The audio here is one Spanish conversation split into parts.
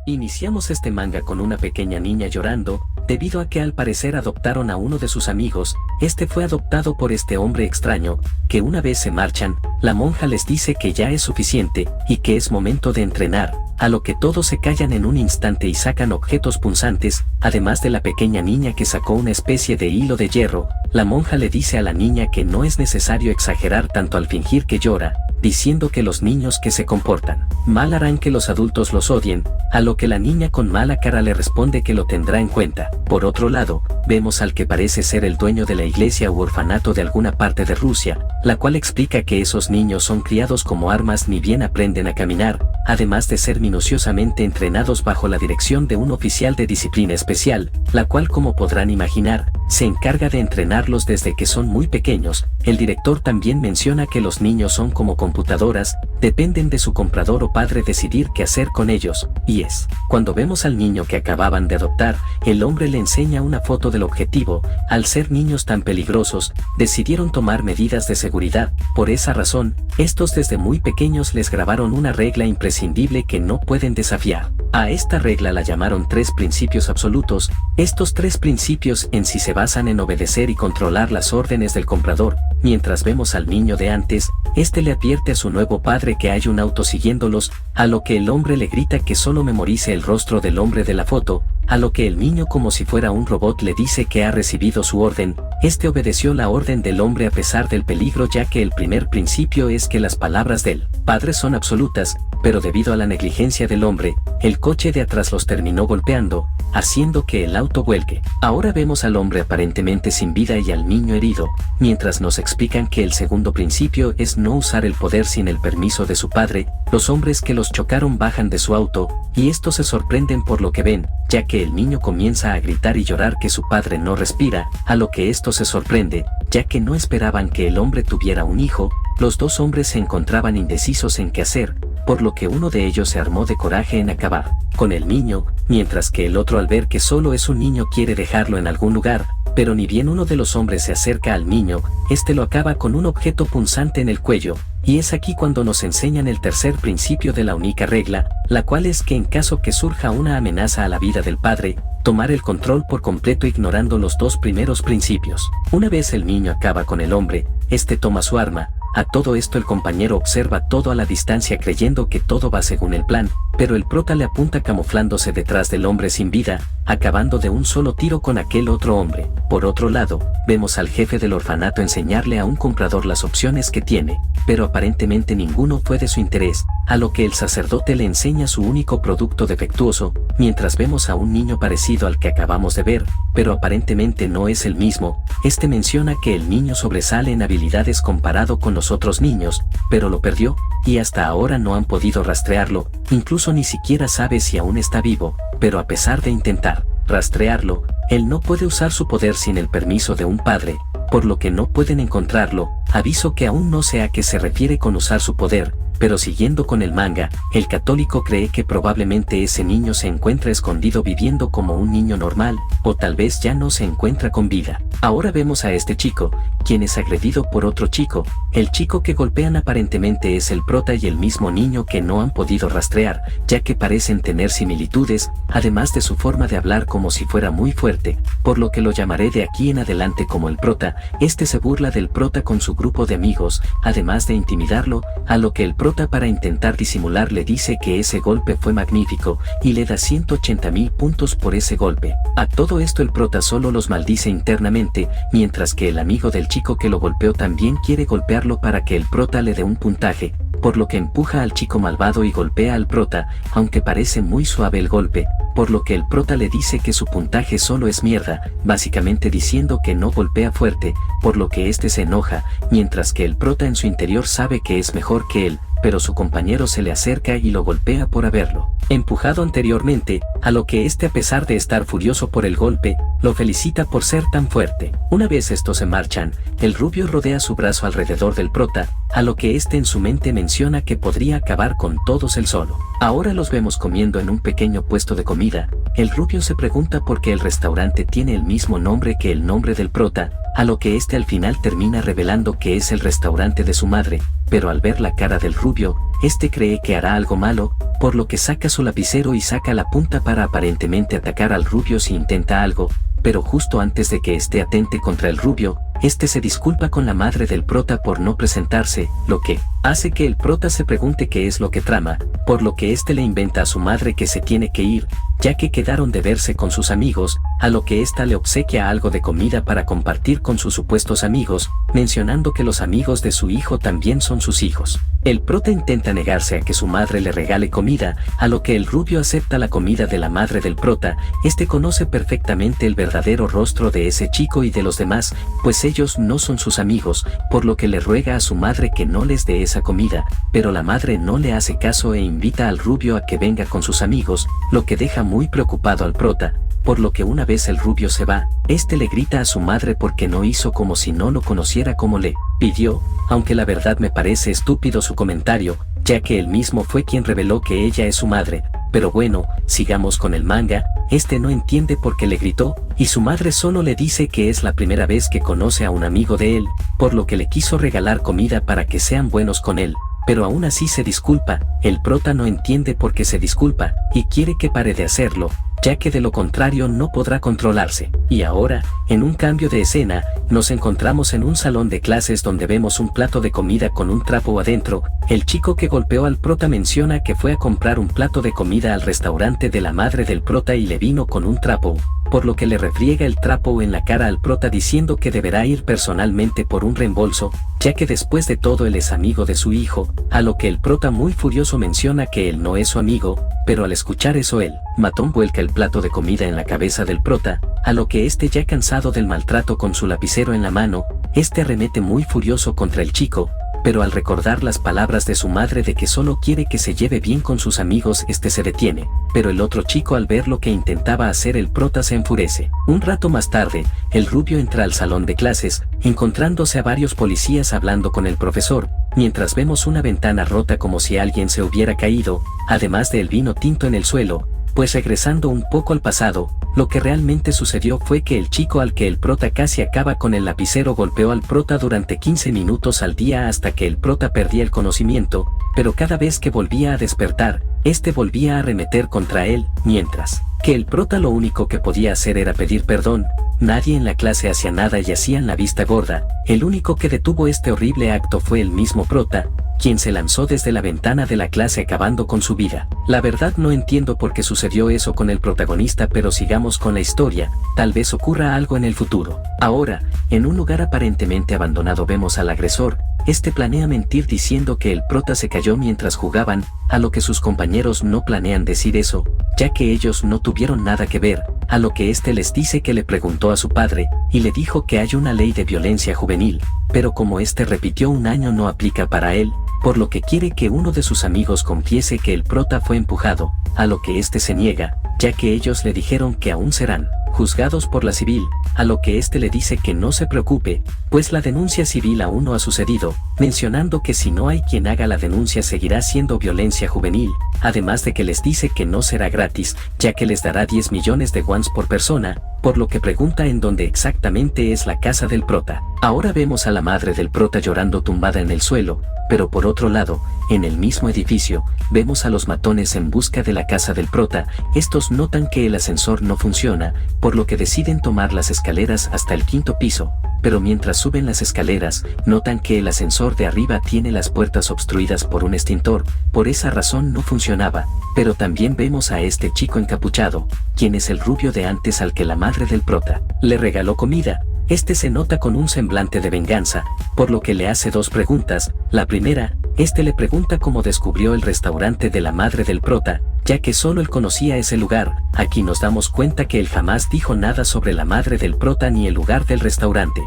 Iniciamos este manga con una pequeña niña llorando, debido a que al parecer adoptaron a uno de sus amigos. Este fue adoptado por este hombre extraño, que una vez se marchan, la monja les dice que ya es suficiente, y que es momento de entrenar, a lo que todos se callan en un instante y sacan objetos punzantes, además de la pequeña niña que sacó una especie de hilo de hierro. La monja le dice a la niña que no es necesario exagerar tanto al fingir que llora, diciendo que los niños que se comportan mal harán que los adultos los odien, a lo que la niña con mala cara le responde que lo tendrá en cuenta. Por otro lado, vemos al que parece ser el dueño de la iglesia u orfanato de alguna parte de Rusia, la cual explica que esos niños son criados como armas ni bien aprenden a caminar, además de ser minuciosamente entrenados bajo la dirección de un oficial de disciplina especial, la cual, como podrán imaginar, se encarga de entrenarlos desde que son muy pequeños. El director también menciona que los niños son como computadoras, dependen de su comprador o padre decidir qué hacer con ellos, y es cuando vemos al niño que acababan de adoptar, el hombre le enseña una foto del objetivo. Al ser niños tan peligrosos, decidieron tomar medidas de seguridad. Por esa razón, estos desde muy pequeños les grabaron una regla imprescindible que no pueden desafiar. A esta regla la llamaron 3 principios absolutos. Estos 3 principios en sí se basan en obedecer y controlar las órdenes del comprador. Mientras vemos al niño de antes, este le advierte a su nuevo padre que hay un auto siguiéndolos, a lo que el hombre le grita que solo memorice el rostro del hombre de la foto, a lo que el niño, como si fuera un robot, le dice que ha recibido su orden. Este obedeció la orden del hombre a pesar del peligro, ya que el primer principio es que las palabras del padre son absolutas, pero debido a la negligencia del hombre, el coche de atrás los terminó golpeando, haciendo que el auto vuelque. Ahora vemos al hombre aparentemente sin vida y al niño herido, mientras nos explican que el segundo principio es no usar el poder sin el permiso de su padre. Los hombres que los chocaron bajan de su auto, y estos se sorprenden por lo que ven, ya que el niño comienza a gritar y llorar que su padre no respira, a lo que esto se sorprende, ya que no esperaban que el hombre tuviera un hijo. Los dos hombres se encontraban indecisos en qué hacer, por lo que uno de ellos se armó de coraje en acabar con el niño, mientras que el otro, al ver que solo es un niño, quiere dejarlo en algún lugar. Pero ni bien uno de los hombres se acerca al niño, este lo acaba con un objeto punzante en el cuello, y es aquí cuando nos enseñan el tercer principio de la única regla, la cual es que en caso que surja una amenaza a la vida del padre, tomar el control por completo ignorando los 2 primeros principios. Una vez el niño acaba con el hombre, este toma su arma. A todo esto el compañero observa todo a la distancia creyendo que todo va según el plan, pero el prota le apunta camuflándose detrás del hombre sin vida, acabando de un solo tiro con aquel otro hombre. Por otro lado, vemos al jefe del orfanato enseñarle a un comprador las opciones que tiene, pero aparentemente ninguno fue de su interés, a lo que el sacerdote le enseña su único producto defectuoso, mientras vemos a un niño parecido al que acabamos de ver, pero aparentemente no es el mismo. Este menciona que el niño sobresale en habilidades comparado con los otros niños, pero lo perdió, y hasta ahora no han podido rastrearlo, incluso ni siquiera sabe si aún está vivo. Pero a pesar de intentar rastrearlo, él no puede usar su poder sin el permiso de un padre, por lo que no pueden encontrarlo. Aviso que aún no sé a qué se refiere con usar su poder, pero siguiendo con el manga, el católico cree que probablemente ese niño se encuentra escondido viviendo como un niño normal, o tal vez ya no se encuentra con vida. Ahora vemos a este chico, quien es agredido por otro chico. El chico que golpean aparentemente es el prota y el mismo niño que no han podido rastrear, ya que parecen tener similitudes, además de su forma de hablar como si fuera muy fuerte, por lo que lo llamaré de aquí en adelante como el prota. Este se burla del prota con su grupo de amigos, además de intimidarlo, a lo que el prota, para intentar disimular, le dice que ese golpe fue magnífico, y le da 180.000 puntos por ese golpe. A todo esto el prota solo los maldice internamente, mientras que el amigo del chico que lo golpeó también quiere golpearlo para que el prota le dé un puntaje, por lo que empuja al chico malvado y golpea al prota, aunque parece muy suave el golpe, por lo que el prota le dice que su puntaje solo es mierda, básicamente diciendo que no golpea fuerte, por lo que este se enoja, mientras que el prota en su interior sabe que es mejor que él, pero su compañero se le acerca y lo golpea por haberlo empujado anteriormente, a lo que este, a pesar de estar furioso por el golpe, lo felicita por ser tan fuerte. Una vez estos se marchan, el rubio rodea su brazo alrededor del prota, a lo que este en su mente menciona que podría acabar con todos él solo. Ahora los vemos comiendo en un pequeño puesto de comida. El rubio se pregunta por qué el restaurante tiene el mismo nombre que el nombre del prota, a lo que este al final termina revelando que es el restaurante de su madre, pero al ver la cara del rubio, este cree que hará algo malo, por lo que saca su lapicero y saca la punta para aparentemente atacar al rubio si intenta algo, pero justo antes de que este atente contra el rubio, este se disculpa con la madre del prota por no presentarse, lo que hace que el prota se pregunte qué es lo que trama, por lo que este le inventa a su madre que se tiene que ir, ya que quedaron de verse con sus amigos, a lo que ésta le obsequia algo de comida para compartir con sus supuestos amigos, mencionando que los amigos de su hijo también son sus hijos. El prota intenta negarse a que su madre le regale comida, a lo que el rubio acepta la comida de la madre del prota. Este conoce perfectamente el verdadero rostro de ese chico y de los demás, pues ellos no son sus amigos, por lo que le ruega a su madre que no les dé esa comida, pero la madre no le hace caso e invita al rubio a que venga con sus amigos, lo que deja muy preocupado al prota, por lo que una vez el rubio se va, este le grita a su madre porque no hizo como si no lo conociera como le pidió, aunque la verdad me parece estúpido su comentario, ya que él mismo fue quien reveló que ella es su madre. Pero bueno, sigamos con el manga. Este no entiende por qué le gritó, y su madre solo le dice que es la primera vez que conoce a un amigo de él, por lo que le quiso regalar comida para que sean buenos con él, pero aún así se disculpa. El prota no entiende por qué se disculpa, y quiere que pare de hacerlo, ya que de lo contrario no podrá controlarse. Y ahora, en un cambio de escena, nos encontramos en un salón de clases donde vemos un plato de comida con un trapo adentro. El chico que golpeó al prota menciona que fue a comprar un plato de comida al restaurante de la madre del prota y le vino con un trapo, por lo que le refriega el trapo en la cara al prota diciendo que deberá ir personalmente por un reembolso, ya que después de todo él es amigo de su hijo, a lo que el prota muy furioso menciona que él no es su amigo, pero al escuchar eso el matón vuelca el plato de comida en la cabeza del prota, a lo que este ya cansado del maltrato con su lapicero en la mano, este arremete muy furioso contra el chico, pero al recordar las palabras de su madre de que solo quiere que se lleve bien con sus amigos, este se detiene, pero el otro chico al ver lo que intentaba hacer el prota se enfurece. Un rato más tarde, el rubio entra al salón de clases, encontrándose a varios policías hablando con el profesor, mientras vemos una ventana rota como si alguien se hubiera caído, además del vino tinto en el suelo. Pues regresando un poco al pasado, lo que realmente sucedió fue que el chico al que el prota casi acaba con el lapicero golpeó al prota durante 15 minutos al día hasta que el prota perdía el conocimiento, pero cada vez que volvía a despertar, este volvía a arremeter contra él, mientras que el prota lo único que podía hacer era pedir perdón. Nadie en la clase hacía nada y hacían la vista gorda. El único que detuvo este horrible acto fue el mismo prota, quien se lanzó desde la ventana de la clase acabando con su vida. La verdad no entiendo por qué sucedió eso con el protagonista, pero sigamos con la historia, tal vez ocurra algo en el futuro. Ahora, en un lugar aparentemente abandonado vemos al agresor. Este planea mentir diciendo que el prota se cayó mientras jugaban, a lo que sus compañeros no planean decir eso, ya que ellos no tuvieron nada que ver, a lo que este les dice que le preguntó a su padre, y le dijo que hay una ley de violencia juvenil, pero como este repitió un año no aplica para él, por lo que quiere que uno de sus amigos confiese que el prota fue empujado, a lo que este se niega, ya que ellos le dijeron que aún serán juzgados por la civil, a lo que este le dice que no se preocupe, pues la denuncia civil aún no ha sucedido, mencionando que si no hay quien haga la denuncia seguirá siendo violencia juvenil, además de que les dice que no será gratis, ya que les dará 10 millones de wons por persona, por lo que pregunta en dónde exactamente es la casa del prota. Ahora vemos a la madre del prota llorando tumbada en el suelo, pero por otro lado, en el mismo edificio, vemos a los matones en busca de la casa del prota. Estos notan que el ascensor no funciona, por lo que deciden tomar las escaleras hasta el 5º piso, pero mientras suben las escaleras, notan que el ascensor de arriba tiene las puertas obstruidas por un extintor, por esa razón no funcionaba, pero también vemos a este chico encapuchado, quien es el rubio de antes al que la madre del prota le regaló comida. Este se nota con un semblante de venganza, por lo que le hace dos preguntas. La primera, este le pregunta cómo descubrió el restaurante de la madre del prota, ya que solo él conocía ese lugar. Aquí nos damos cuenta que él jamás dijo nada sobre la madre del prota ni el lugar del restaurante.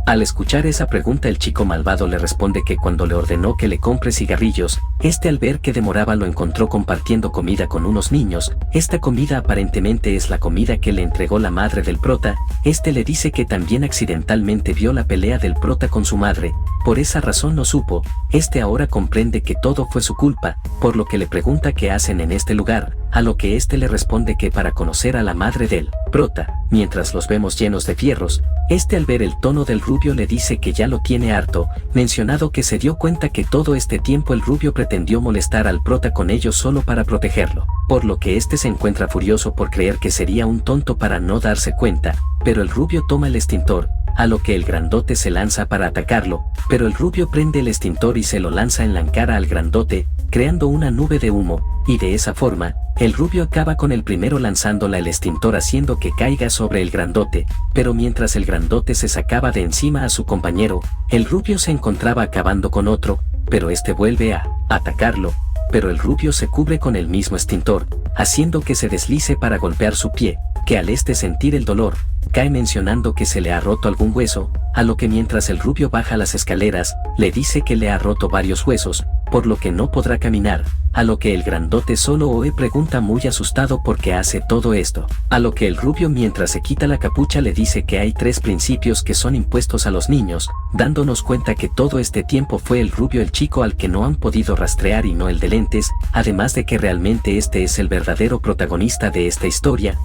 Al escuchar esa pregunta el chico malvado le responde que cuando le ordenó que le compre cigarrillos, este al ver que demoraba lo encontró compartiendo comida con unos niños. Esta comida aparentemente es la comida que le entregó la madre del prota. Este le dice que también accidentalmente vio la pelea del prota con su madre, Por esa razón no supo. Ahora comprende que todo fue su culpa, por lo que le pregunta qué hacen en este lugar, a lo que le responde que para conocer a la madre del prota, mientras los vemos llenos de fierros. Al ver el tono del rubio le dice que ya lo tiene harto, mencionado que se dio cuenta que todo este tiempo el rubio pretendió molestar al prota con ellos solo para protegerlo, por lo que se encuentra furioso por creer que sería un tonto para no darse cuenta, pero el rubio toma el extintor, a lo que el grandote se lanza para atacarlo, pero el rubio prende el extintor y se lo lanza en la cara al grandote, creando una nube de humo, y de esa forma, el rubio acaba con el primero lanzándola el extintor haciendo que caiga sobre el grandote, pero mientras el grandote se sacaba de encima a su compañero, el rubio se encontraba acabando con otro, pero vuelve a atacarlo, pero el rubio se cubre con el mismo extintor, haciendo que se deslice para golpear su pie, que al sentir el dolor, cae mencionando que se le ha roto algún hueso, a lo que mientras el rubio baja las escaleras, le dice que le ha roto varios huesos, por lo que no podrá caminar, a lo que el grandote solo pregunta muy asustado por qué hace todo esto, a lo que el rubio mientras se quita la capucha le dice que hay 3 principios que son impuestos a los niños, dándonos cuenta que todo este tiempo fue el rubio el chico al que no han podido rastrear y no el de lentes, además de que realmente es el verdadero protagonista de esta historia.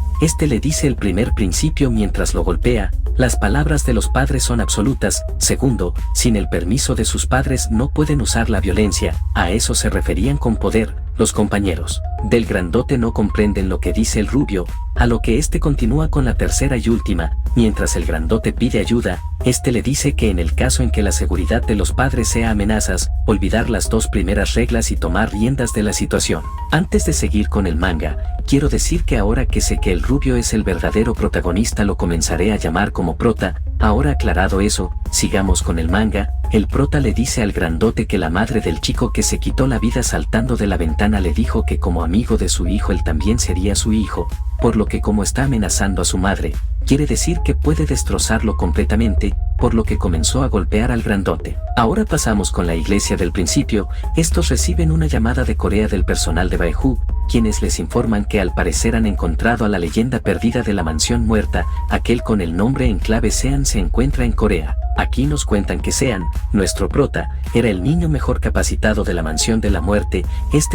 Le dice el primer principio mientras lo golpea: las palabras de los padres son absolutas. Segundo, sin el permiso de sus padres no pueden usar la violencia. A eso se referían con poder. Los compañeros del grandote no comprenden lo que dice el rubio, a lo que continúa con la tercera y última. Mientras el grandote pide ayuda, le dice que en el caso en que la seguridad de los padres sea amenazas, olvidar las 2 primeras reglas y tomar riendas de la situación. Antes de seguir con el manga, quiero decir que ahora que sé que el rubio es el verdadero protagonista lo comenzaré a llamar como prota. Ahora aclarado eso, sigamos con el manga. El prota le dice al grandote que la madre del chico que se quitó la vida saltando de la ventana le dijo que como amigo de su hijo él también sería su hijo, por lo que como está amenazando a su madre, quiere decir que puede destrozarlo completamente, por lo que comenzó a golpear al grandote. Ahora pasamos con la iglesia del principio. Estos reciben una llamada de Corea del personal de Baeju, quienes les informan que al parecer han encontrado a la leyenda perdida de la mansión muerta. Aquel con el nombre en clave Sean se encuentra en Corea. Aquí nos cuentan que Sean, nuestro prota, era el niño mejor capacitado de la mansión de la muerte.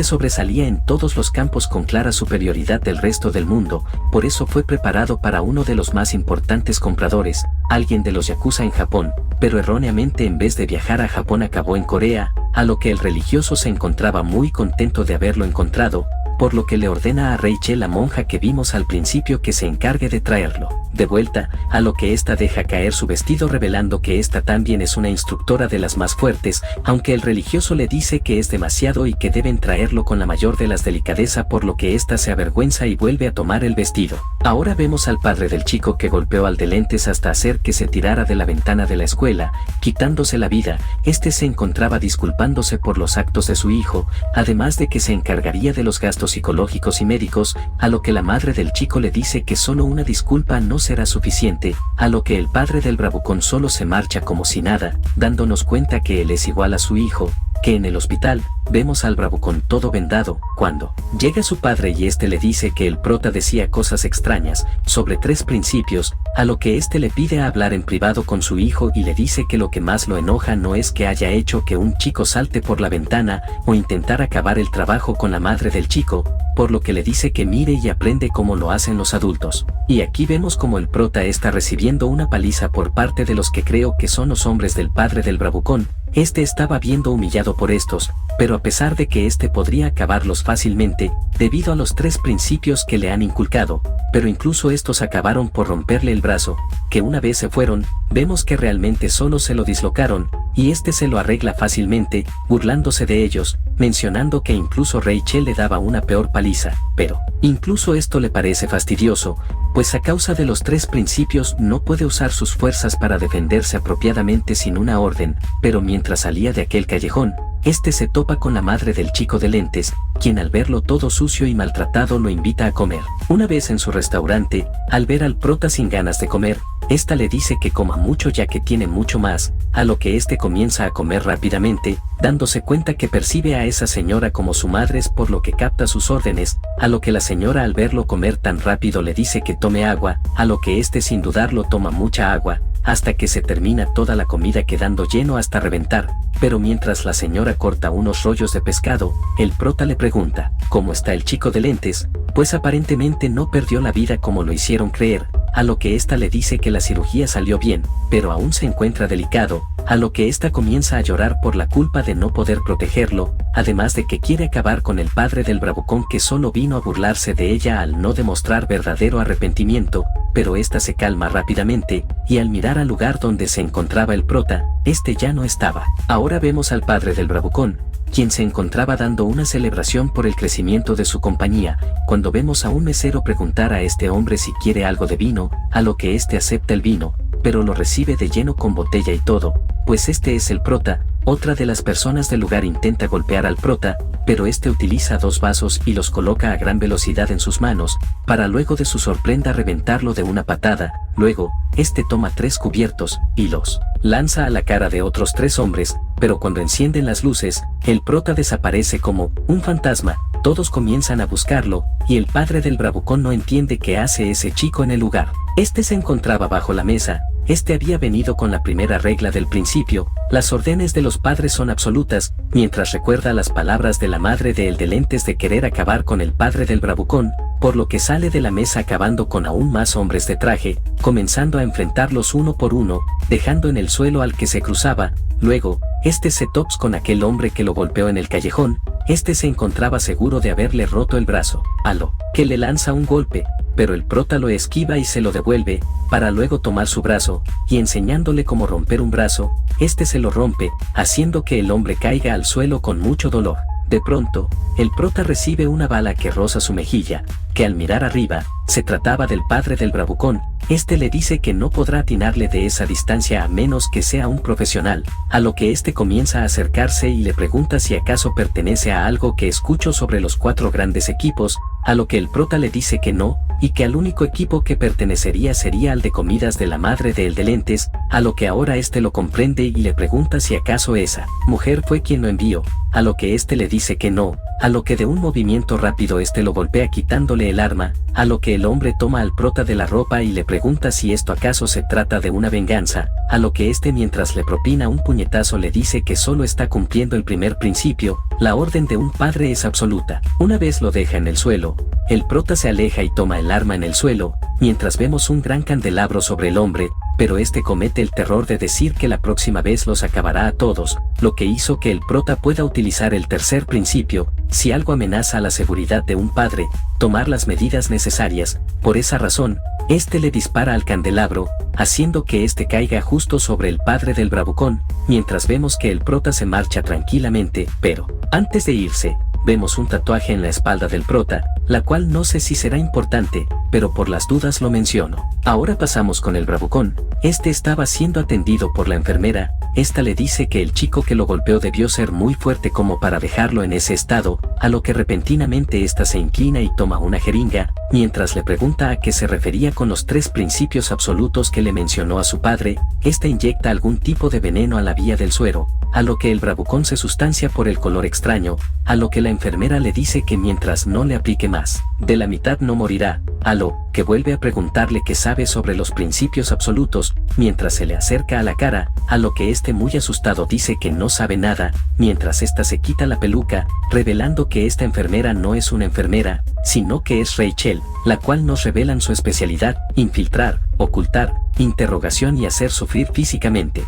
Sobresalía en todos los campos con clara superioridad del resto del mundo, por eso fue preparado para uno de los más importantes compradores, alguien de los yakuza en Japón, pero erróneamente en vez de viajar a Japón acabó en Corea, a lo que el religioso se encontraba muy contento de haberlo encontrado, por lo que le ordena a Rachel, la monja que vimos al principio, que se encargue de traerlo de vuelta, a lo que ésta deja caer su vestido revelando que ésta también es una instructora de las más fuertes, aunque el religioso le dice que es demasiado y que deben traerlo con la mayor de las delicadeza, por lo que ésta se avergüenza y vuelve a tomar el vestido. Ahora vemos al padre del chico que golpeó al de lentes hasta hacer que se tirara de la ventana de la escuela, quitándose la vida. Se encontraba disculpándose por los actos de su hijo, además de que se encargaría de los gastos psicológicos y médicos, a lo que la madre del chico le dice que solo una disculpa no será suficiente, a lo que el padre del bravucón solo se marcha como si nada, dándonos cuenta que él es igual a su hijo, que en el hospital vemos al bravucón todo vendado. Cuando llega su padre y le dice que el prota decía cosas extrañas sobre 3 principios, a lo que le pide a hablar en privado con su hijo y le dice que lo que más lo enoja no es que haya hecho que un chico salte por la ventana o intentar acabar el trabajo con la madre del chico, por lo que le dice que mire y aprende como lo hacen los adultos. Y aquí vemos como el prota está recibiendo una paliza por parte de los que creo que son los hombres del padre del bravucón. Estaba viendo humillado por estos, pero a pesar de que podría acabarlos fácilmente, debido a los 3 principios que le han inculcado, pero incluso estos acabaron por romperle el brazo, que una vez se fueron, vemos que realmente solo se lo dislocaron, y se lo arregla fácilmente, burlándose de ellos, mencionando que incluso Rachel le daba una peor paliza, pero incluso esto le parece fastidioso, pues a causa de los 3 principios no puede usar sus fuerzas para defenderse apropiadamente sin una orden, pero mientras salía de aquel callejón, se topa con la madre del chico de lentes, quien al verlo todo sucio y maltratado lo invita a comer. Una vez en su restaurante, al ver al prota sin ganas de comer, esta le dice que coma mucho ya que tiene mucho más, a lo que comienza a comer rápidamente, dándose cuenta que percibe a esa señora como su madre, por lo que capta sus órdenes, a lo que la señora al verlo comer tan rápido le dice que tome agua, a lo que sin dudarlo toma mucha agua, hasta que se termina toda la comida quedando lleno hasta reventar, pero mientras la señora corta unos rollos de pescado, el prota le pregunta, ¿cómo está el chico de lentes? Pues aparentemente no perdió la vida como lo hicieron creer, a lo que ésta le dice que la cirugía salió bien, pero aún se encuentra delicado, a lo que ésta comienza a llorar por la culpa de no poder protegerlo, además de que quiere acabar con el padre del bravucón que solo vino a burlarse de ella al no demostrar verdadero arrepentimiento, pero ésta se calma rápidamente, y al mirar al lugar donde se encontraba el prota, este ya no estaba. Ahora vemos al padre del bravucón, quien se encontraba dando una celebración por el crecimiento de su compañía, cuando vemos a un mesero preguntar a este hombre si quiere algo de vino, a lo que éste acepta el vino, pero lo recibe de lleno con botella y todo, pues este es el prota. Otra de las personas del lugar intenta golpear al prota, pero este utiliza 2 vasos y los coloca a gran velocidad en sus manos, para luego de su sorpresa reventarlo de una patada. Luego, este toma 3 cubiertos, y los lanza a la cara de otros 3 hombres, pero cuando encienden las luces, el prota desaparece como un fantasma. Todos comienzan a buscarlo, y el padre del bravucón no entiende qué hace ese chico en el lugar. Este se encontraba bajo la mesa. Este había venido con la primera regla del principio: las órdenes de los padres son absolutas, mientras recuerda las palabras de la madre de El de Lentes de querer acabar con el padre del bravucón, por lo que sale de la mesa acabando con aún más hombres de traje, comenzando a enfrentarlos uno por uno, dejando en el suelo al que se cruzaba. Luego, este se tops con aquel hombre que lo golpeó en el callejón. Este se encontraba seguro de haberle roto el brazo, a lo que le lanza un golpe, pero el prota lo esquiva y se lo devuelve, para luego tomar su brazo, y enseñándole cómo romper un brazo, este se lo rompe, haciendo que el hombre caiga al suelo con mucho dolor. De pronto, el prota recibe una bala que roza su mejilla, que al mirar arriba, se trataba del padre del bravucón. Este le dice que no podrá atinarle de esa distancia a menos que sea un profesional, a lo que este comienza a acercarse y le pregunta si acaso pertenece a algo que escuchó sobre los 4 grandes equipos, a lo que el prota le dice que no, y que al único equipo que pertenecería sería al de comidas de la madre de El de Lentes, a lo que ahora este lo comprende y le pregunta si acaso esa mujer fue quien lo envió, a lo que este le dice que no, a lo que de un movimiento rápido este lo golpea quitándole el arma, a lo que el hombre toma al prota de la ropa y le pregunta si esto acaso se trata de una venganza, a lo que este mientras le propina un puñetazo le dice que solo está cumpliendo el primer principio: la orden de un padre es absoluta. Una vez lo deja en el suelo, el prota se aleja y toma el arma en el suelo, mientras vemos un gran candelabro sobre el hombre, pero este comete el terror de decir que la próxima vez los acabará a todos, lo que hizo que el prota pueda utilizar el tercer principio: si algo amenaza a la seguridad de un padre, tomar las medidas necesarias. Por esa razón, este le dispara al candelabro, haciendo que este caiga justo sobre el padre del bravucón, mientras vemos que el prota se marcha tranquilamente, pero antes de irse, vemos un tatuaje en la espalda del prota, la cual no sé si será importante, pero por las dudas lo menciono. Ahora pasamos con el bravucón. Este estaba siendo atendido por la enfermera. Esta le dice que el chico que lo golpeó debió ser muy fuerte como para dejarlo en ese estado, a lo que repentinamente esta se inclina y toma una jeringa, mientras le pregunta a qué se refería con los 3 principios absolutos que le mencionó a su padre. Esta inyecta algún tipo de veneno a la vía del suero, a lo que el bravucón se sustancia por el color extraño, a lo que la enfermera le dice que mientras no le aplique más de la mitad no morirá, a lo que vuelve a preguntarle qué sabe sobre los principios absolutos, mientras se le acerca a la cara, a lo que este muy asustado dice que no sabe nada, mientras esta se quita la peluca, revelando que esta enfermera no es una enfermera, sino que es Rachel, la cual nos revelan su especialidad: infiltrar, ocultar, interrogación y hacer sufrir físicamente.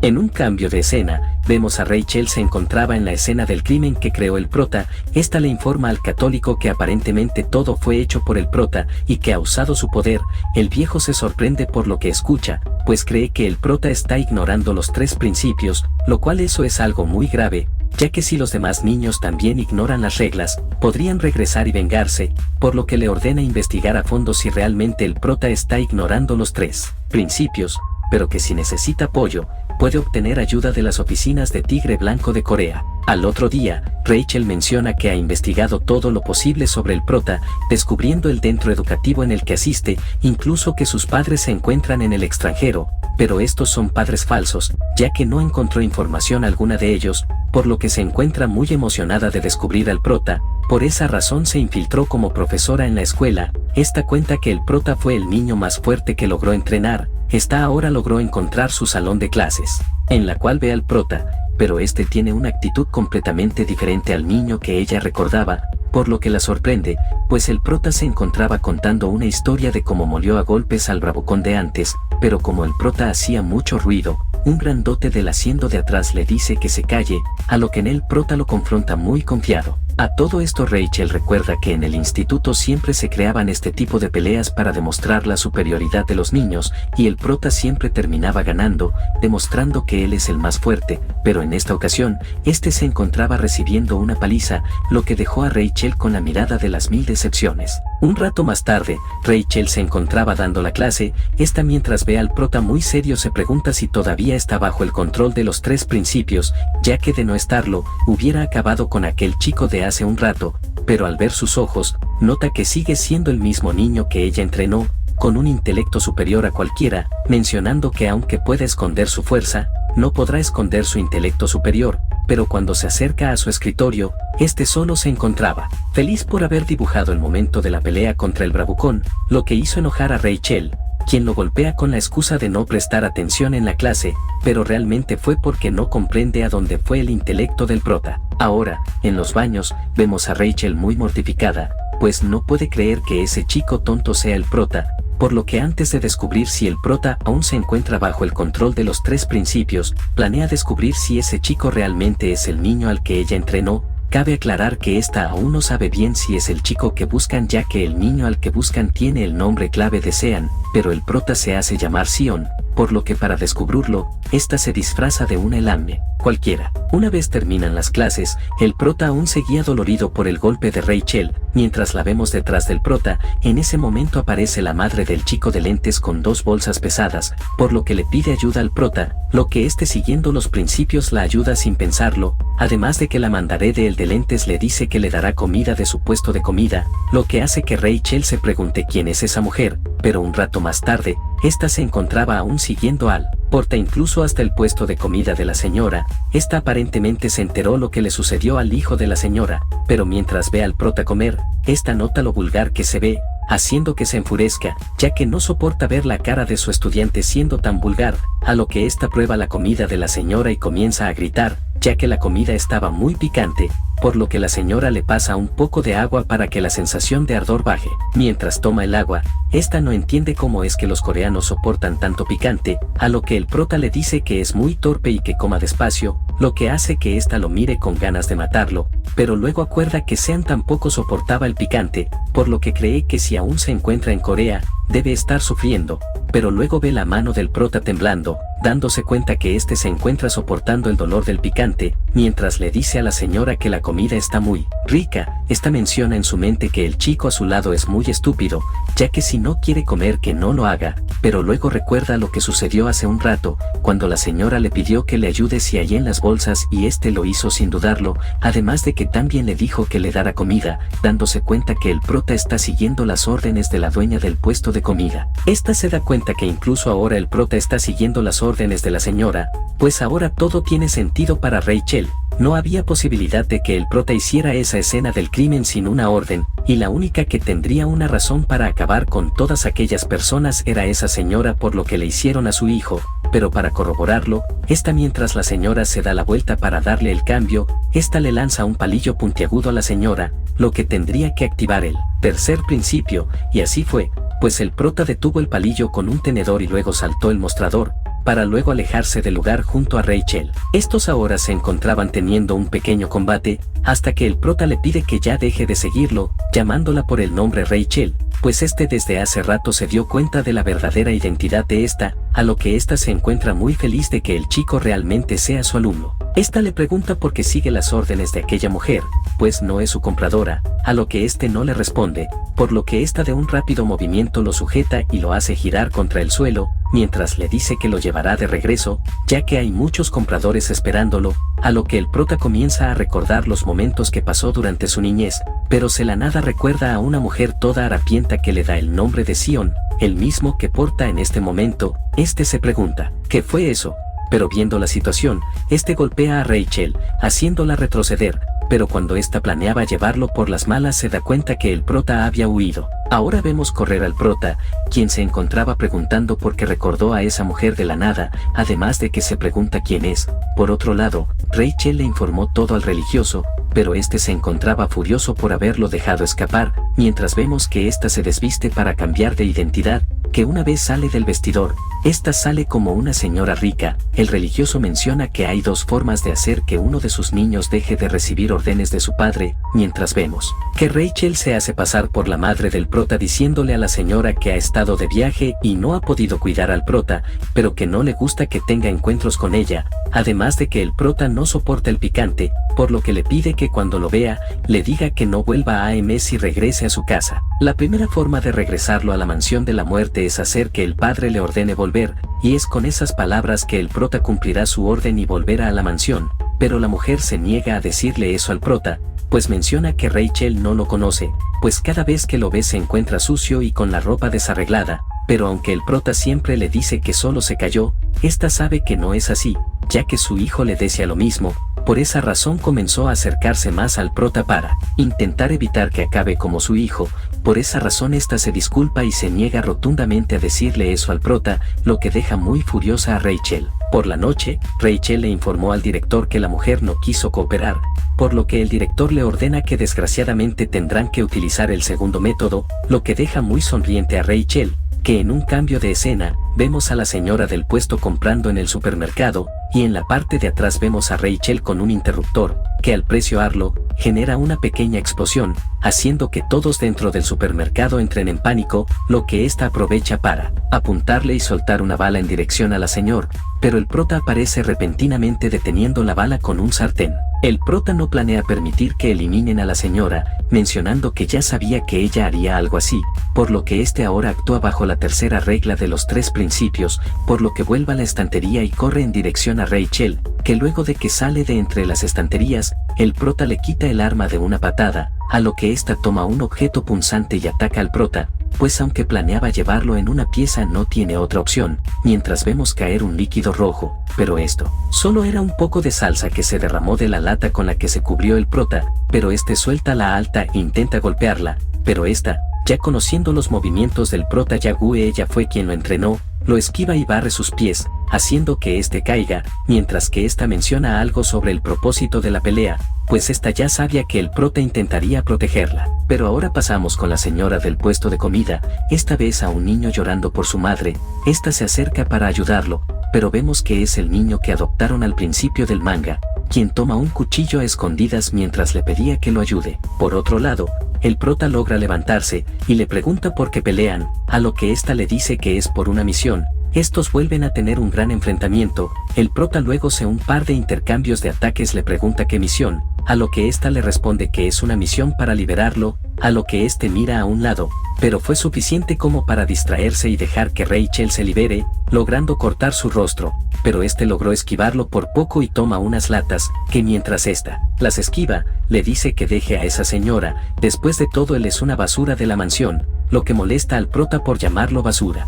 En un cambio de escena, vemos a Rachel se encontraba en la escena del crimen que creó el prota. Esta le informa al católico que aparentemente todo fue hecho por el prota y que ha usado su poder. El viejo se sorprende por lo que escucha, pues cree que el prota está ignorando los 3 principios, lo cual eso es algo muy grave, ya que si los demás niños también ignoran las reglas, podrían regresar y vengarse, por lo que le ordena investigar a fondo si realmente el prota está ignorando los 3 principios, pero que si necesita apoyo, puede obtener ayuda de las oficinas de Tigre Blanco de Corea. Al otro día, Rachel menciona que ha investigado todo lo posible sobre el prota, descubriendo el centro educativo en el que asiste, incluso que sus padres se encuentran en el extranjero, pero estos son padres falsos, ya que no encontró información alguna de ellos, por lo que se encuentra muy emocionada de descubrir al prota. Por esa razón se infiltró como profesora en la escuela. Esta cuenta que el prota fue el niño más fuerte que logró entrenar, esta ahora logró encontrar su salón de clases, en la cual ve al prota, pero este tiene una actitud completamente diferente al niño que ella recordaba, por lo que la sorprende, pues el prota se encontraba contando una historia de cómo molió a golpes al bravucón de antes, pero como el prota hacía mucho ruido, un grandote del asiento de atrás le dice que se calle, a lo que en el prota lo confronta muy confiado. A todo esto Rachel recuerda que en el instituto siempre se creaban este tipo de peleas para demostrar la superioridad de los niños, y el prota siempre terminaba ganando, demostrando que él es el más fuerte, pero en esta ocasión, este se encontraba recibiendo una paliza, lo que dejó a Rachel con la mirada de las 1000 decepciones. Un rato más tarde, Rachel se encontraba dando la clase, esta mientras ve al prota muy serio se pregunta si todavía está bajo el control de los 3 principios, ya que de no estarlo, hubiera acabado con aquel chico de hace un rato, pero al ver sus ojos, nota que sigue siendo el mismo niño que ella entrenó, con un intelecto superior a cualquiera, mencionando que aunque pueda esconder su fuerza, no podrá esconder su intelecto superior, pero cuando se acerca a su escritorio, este solo se encontraba feliz por haber dibujado el momento de la pelea contra el bravucón, lo que hizo enojar a Rachel, quien lo golpea con la excusa de no prestar atención en la clase, pero realmente fue porque no comprende a dónde fue el intelecto del prota. Ahora, en los baños, vemos a Rachel muy mortificada, pues no puede creer que ese chico tonto sea el prota, por lo que antes de descubrir si el prota aún se encuentra bajo el control de los 3 principios, planea descubrir si ese chico realmente es el niño al que ella entrenó. Cabe aclarar que esta aún no sabe bien si es el chico que buscan, ya que el niño al que buscan tiene el nombre clave de Sean, pero el prota se hace llamar Sion, por lo que para descubrirlo, esta se disfraza de un elame cualquiera. Una vez terminan las clases, el prota aún seguía dolorido por el golpe de Rachel, mientras la vemos detrás del prota, en ese momento aparece la madre del chico de lentes con 2 bolsas pesadas, por lo que le pide ayuda al prota, lo que este siguiendo los principios la ayuda sin pensarlo, además de que la mandaré de el de lentes le dice que le dará comida de su puesto de comida, lo que hace que Rachel se pregunte quién es esa mujer, pero un rato más tarde, esta se encontraba aún siguiendo al porta incluso hasta el puesto de comida de la señora. Esta aparentemente se enteró lo que le sucedió al hijo de la señora, pero mientras ve al prota comer, esta nota lo vulgar que se ve, haciendo que se enfurezca, ya que no soporta ver la cara de su estudiante siendo tan vulgar, a lo que esta prueba la comida de la señora y comienza a gritar, ya que la comida estaba muy picante, por lo que la señora le pasa un poco de agua para que la sensación de ardor baje. Mientras toma el agua, esta no entiende cómo es que los coreanos soportan tanto picante, a lo que el prota le dice que es muy torpe y que coma despacio, lo que hace que ésta lo mire con ganas de matarlo, pero luego acuerda que Sean tampoco soportaba el picante, por lo que cree que si aún se encuentra en Corea, debe estar sufriendo, pero luego ve la mano del prota temblando, dándose cuenta que este se encuentra soportando el dolor del picante, mientras le dice a la señora que la comida está muy rica. Esta menciona en su mente que el chico a su lado es muy estúpido, ya que si no quiere comer que no lo haga, pero luego recuerda lo que sucedió hace un rato, cuando la señora le pidió que le ayude si hay en las bolsas y este lo hizo sin dudarlo, además de que también le dijo que le dará comida, dándose cuenta que el prota está siguiendo las órdenes de la dueña del puesto de comida. Esta se da cuenta que incluso ahora el prota está siguiendo las órdenes de la señora, pues ahora todo tiene sentido para Rachel. No había posibilidad de que el prota hiciera esa escena del crimen sin una orden, y la única que tendría una razón para acabar con todas aquellas personas era esa señora por lo que le hicieron a su hijo, pero para corroborarlo, esta mientras la señora se da la vuelta para darle el cambio, esta le lanza un palillo puntiagudo a la señora, lo que tendría que activar el tercer principio, y así fue, pues el prota detuvo el palillo con un tenedor y luego saltó el mostrador, para luego alejarse del lugar junto a Rachel. Estos ahora se encontraban teniendo un pequeño combate, hasta que el prota le pide que ya deje de seguirlo, llamándola por el nombre Rachel, pues este desde hace rato se dio cuenta de la verdadera identidad de esta, a lo que esta se encuentra muy feliz de que el chico realmente sea su alumno. Esta le pregunta por qué sigue las órdenes de aquella mujer, pues no es su compradora, a lo que este no le responde, por lo que esta de un rápido movimiento lo sujeta y lo hace girar contra el suelo, mientras le dice que lo llevará de regreso, ya que hay muchos compradores esperándolo, a lo que el prota comienza a recordar los momentos que pasó durante su niñez, pero se la nada recuerda a una mujer toda harapienta que le da el nombre de Sion, el mismo que porta en este momento. Este se pregunta, ¿qué fue eso? Pero viendo la situación, este golpea a Rachel, haciéndola retroceder, pero cuando ésta planeaba llevarlo por las malas se da cuenta que el prota había huido. Ahora vemos correr al prota, quien se encontraba preguntando por qué recordó a esa mujer de la nada, además de que se pregunta quién es. Por otro lado, Rachel le informó todo al religioso, pero este se encontraba furioso por haberlo dejado escapar, mientras vemos que ésta se desviste para cambiar de identidad, que una vez sale del vestidor, ésta sale como una señora rica. El religioso menciona que hay dos formas de hacer que uno de sus niños deje de recibir órdenes de su padre, mientras vemos que Rachel se hace pasar por la madre del prota diciéndole a la señora que ha estado de viaje y no ha podido cuidar al prota, pero que no le gusta que tenga encuentros con ella, además de que el prota no soporta el picante, por lo que le pide que cuando lo vea, le diga que no vuelva a AMS y regrese a su casa. La primera forma de regresarlo a la mansión de la muerte es hacer que el padre le ordene volver, y es con esas palabras que el prota cumplirá su orden y volverá a la mansión, pero la mujer se niega a decirle eso al prota, pues menciona que Rachel no lo conoce, pues cada vez que lo ve se encuentra sucio y con la ropa desarreglada, pero aunque el prota siempre le dice que solo se cayó, ésta sabe que no es así, ya que su hijo le desea lo mismo. Por esa razón comenzó a acercarse más al prota para intentar evitar que acabe como su hijo. Por esa razón ésta se disculpa y se niega rotundamente a decirle eso al prota, lo que deja muy furiosa a Rachel. Por la noche, Rachel le informó al director que la mujer no quiso cooperar, por lo que el director le ordena que desgraciadamente tendrán que utilizar el segundo método, lo que deja muy sonriente a Rachel, que en un cambio de escena, vemos a la señora del puesto comprando en el supermercado, y en la parte de atrás vemos a Rachel con un interruptor, que al presionarlo, genera una pequeña explosión, haciendo que todos dentro del supermercado entren en pánico, lo que ésta aprovecha para apuntarle y soltar una bala en dirección a la señora, pero el prota aparece repentinamente deteniendo la bala con un sartén. El prota no planea permitir que eliminen a la señora, mencionando que ya sabía que ella haría algo así, por lo que este ahora actúa bajo la tercera regla de los 3 principios, por lo que vuelve a la estantería y corre en dirección a Rachel, que luego de que sale de entre las estanterías, el prota le quita el arma de una patada, a lo que ésta toma un objeto punzante y ataca al prota, pues aunque planeaba llevarlo en una pieza no tiene otra opción, mientras vemos caer un líquido rojo, pero esto solo era un poco de salsa que se derramó de la lata con la que se cubrió el prota, pero este suelta la alta e intenta golpearla, pero esta, ya conociendo los movimientos del prota Yagu, ella fue quien lo entrenó, lo esquiva y barre sus pies, haciendo que este caiga, mientras que esta menciona algo sobre el propósito de la pelea, pues esta ya sabía que el prota intentaría protegerla. Pero ahora pasamos con la señora del puesto de comida, esta vez a un niño llorando por su madre, esta se acerca para ayudarlo, pero vemos que es el niño que adoptaron al principio del manga, quien toma un cuchillo a escondidas mientras le pedía que lo ayude. Por otro lado, el prota logra levantarse, y le pregunta por qué pelean, a lo que ésta le dice que es por una misión. Estos vuelven a tener un gran enfrentamiento, el prota luego de un par de intercambios de ataques le pregunta qué misión, a lo que ésta le responde que es una misión para liberarlo, a lo que éste mira a un lado, pero fue suficiente como para distraerse y dejar que Rachel se libere, logrando cortar su rostro, pero este logró esquivarlo por poco y toma unas latas, que mientras ésta las esquiva, le dice que deje a esa señora. Después de todo él es una basura de la mansión, lo que molesta al prota por llamarlo basura.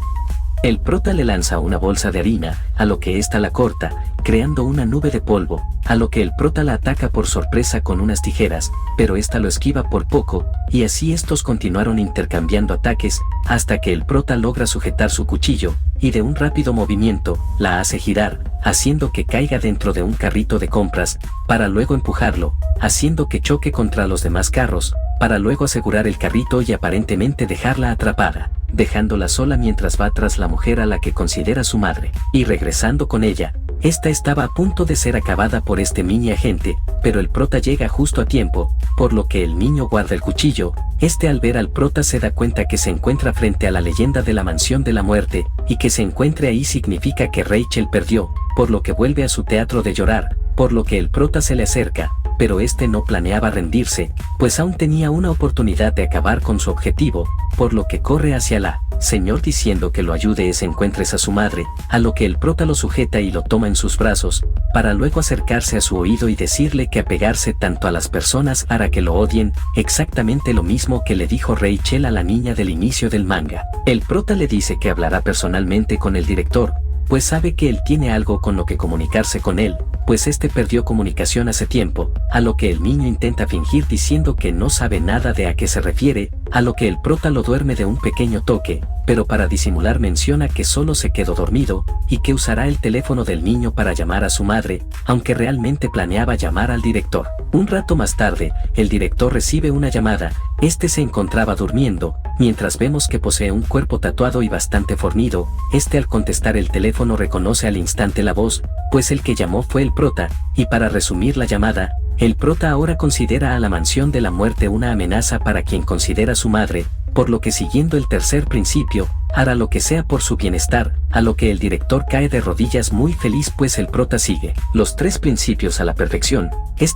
El prota le lanza una bolsa de harina, a lo que ésta la corta, creando una nube de polvo, a lo que el prota la ataca por sorpresa con unas tijeras, pero ésta lo esquiva por poco, y así estos continuaron intercambiando ataques, hasta que el prota logra sujetar su cuchillo, y de un rápido movimiento, la hace girar, haciendo que caiga dentro de un carrito de compras, para luego empujarlo, haciendo que choque contra los demás carros, para luego asegurar el carrito y aparentemente dejarla atrapada, dejándola sola mientras va tras la mujer a la que considera su madre, y regresando con ella. Esta estaba a punto de ser acabada por este mini agente, pero el prota llega justo a tiempo, por lo que el niño guarda el cuchillo. Este al ver al prota se da cuenta que se encuentra frente a la leyenda de la mansión de la muerte, y que se encuentre ahí significa que Rachel perdió, por lo que vuelve a su teatro de llorar, por lo que el prota se le acerca, pero este no planeaba rendirse, pues aún tenía una oportunidad de acabar con su objetivo, por lo que corre hacia la señor diciendo que lo ayude se encuentres a su madre, a lo que el prota lo sujeta y lo toma en sus brazos, para luego acercarse a su oído y decirle que apegarse tanto a las personas hará que lo odien, exactamente lo mismo que le dijo Rachel a la niña del inicio del manga. El prota le dice que hablará personalmente con el director, pues sabe que él tiene algo con lo que comunicarse con él, pues este perdió comunicación hace tiempo, a lo que el niño intenta fingir diciendo que no sabe nada de a qué se refiere, a lo que el prota lo duerme de un pequeño toque, pero para disimular menciona que solo se quedó dormido, y que usará el teléfono del niño para llamar a su madre, aunque realmente planeaba llamar al director. Un rato más tarde, el director recibe una llamada, este se encontraba durmiendo, mientras vemos que posee un cuerpo tatuado y bastante fornido, al contestar el teléfono reconoce al instante la voz, pues el que llamó fue el prota, y para resumir la llamada, el prota ahora considera a la mansión de la muerte una amenaza para quien considera su madre, por lo que siguiendo el tercer principio, hará lo que sea por su bienestar, a lo que el director cae de rodillas muy feliz pues el prota sigue los tres principios a la perfección.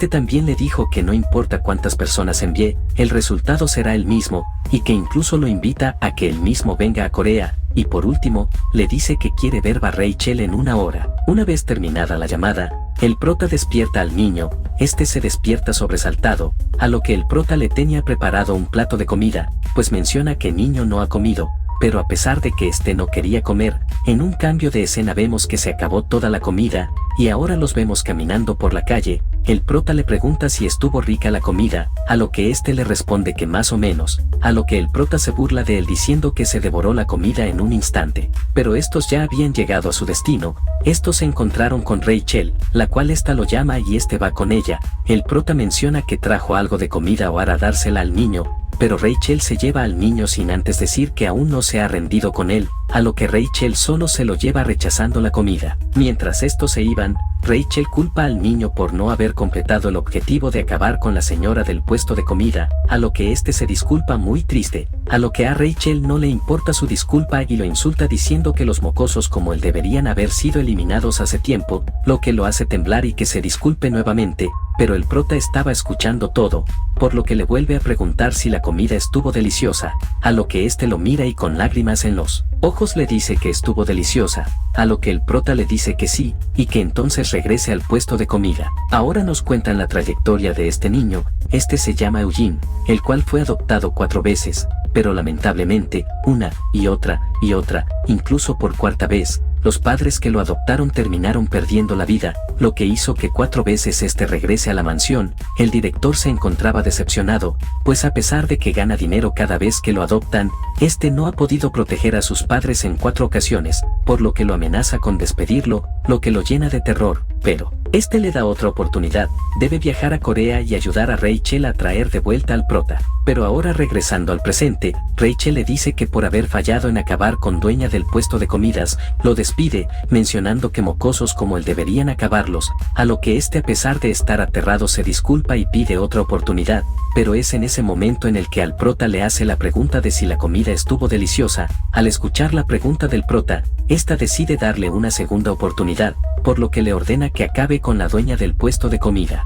También le dijo que no importa cuántas personas envíe, el resultado será el mismo, y que incluso lo invita a que él mismo venga a Corea, y por último, le dice que quiere ver a Rachel en 1 hora. Una vez terminada la llamada, el prota despierta al niño, se despierta sobresaltado, a lo que el prota le tenía preparado un plato de comida, pues menciona que el niño no ha comido, pero a pesar de que no quería comer, en un cambio de escena vemos que se acabó toda la comida, y ahora los vemos caminando por la calle. El prota le pregunta si estuvo rica la comida, a lo que le responde que más o menos, a lo que el prota se burla de él diciendo que se devoró la comida en un instante. Pero estos ya habían llegado a su destino, se encontraron con Rachel, la cual lo llama y va con ella. El prota menciona que trajo algo de comida o hará dársela al niño, pero Rachel se lleva al niño sin antes decir que aún no se ha rendido con él, a lo que Rachel solo se lo lleva rechazando la comida. Mientras estos se iban, Rachel culpa al niño por no haber completado el objetivo de acabar con la señora del puesto de comida, a lo que se disculpa muy triste, a lo que a Rachel no le importa su disculpa y lo insulta diciendo que los mocosos como él deberían haber sido eliminados hace tiempo, lo que lo hace temblar y que se disculpe nuevamente, pero el prota estaba escuchando todo, por lo que le vuelve a preguntar si la comida estuvo deliciosa, a lo que lo mira y con lágrimas en los ojos le dice que estuvo deliciosa, a lo que el prota le dice que sí, y que entonces regrese al puesto de comida. Ahora nos cuentan la trayectoria de este niño. Se llama Eugene, el cual fue adoptado 4 veces, pero lamentablemente, una y otra, incluso por 4ª vez, los padres que lo adoptaron terminaron perdiendo la vida, lo que hizo que 4 veces regrese a la mansión. El director se encontraba decepcionado, pues a pesar de que gana dinero cada vez que lo adoptan, no ha podido proteger a sus padres en 4 ocasiones, por lo que lo amenaza con despedirlo, lo que lo llena de terror, pero le da otra oportunidad, debe viajar a Corea y ayudar a Rachel a traer de vuelta al prota. Pero ahora regresando al presente, Rachel le dice que por haber fallado en acabar con dueña del puesto de comidas, lo despide, mencionando que mocosos como él deberían acabarlos, a lo que a pesar de estar aterrado se disculpa y pide otra oportunidad, pero es en ese momento en el que al prota le hace la pregunta de si la comida estuvo deliciosa. Al escuchar la pregunta del prota, decide darle una segunda oportunidad, por lo que le ordena que acabe con la dueña del puesto de comida.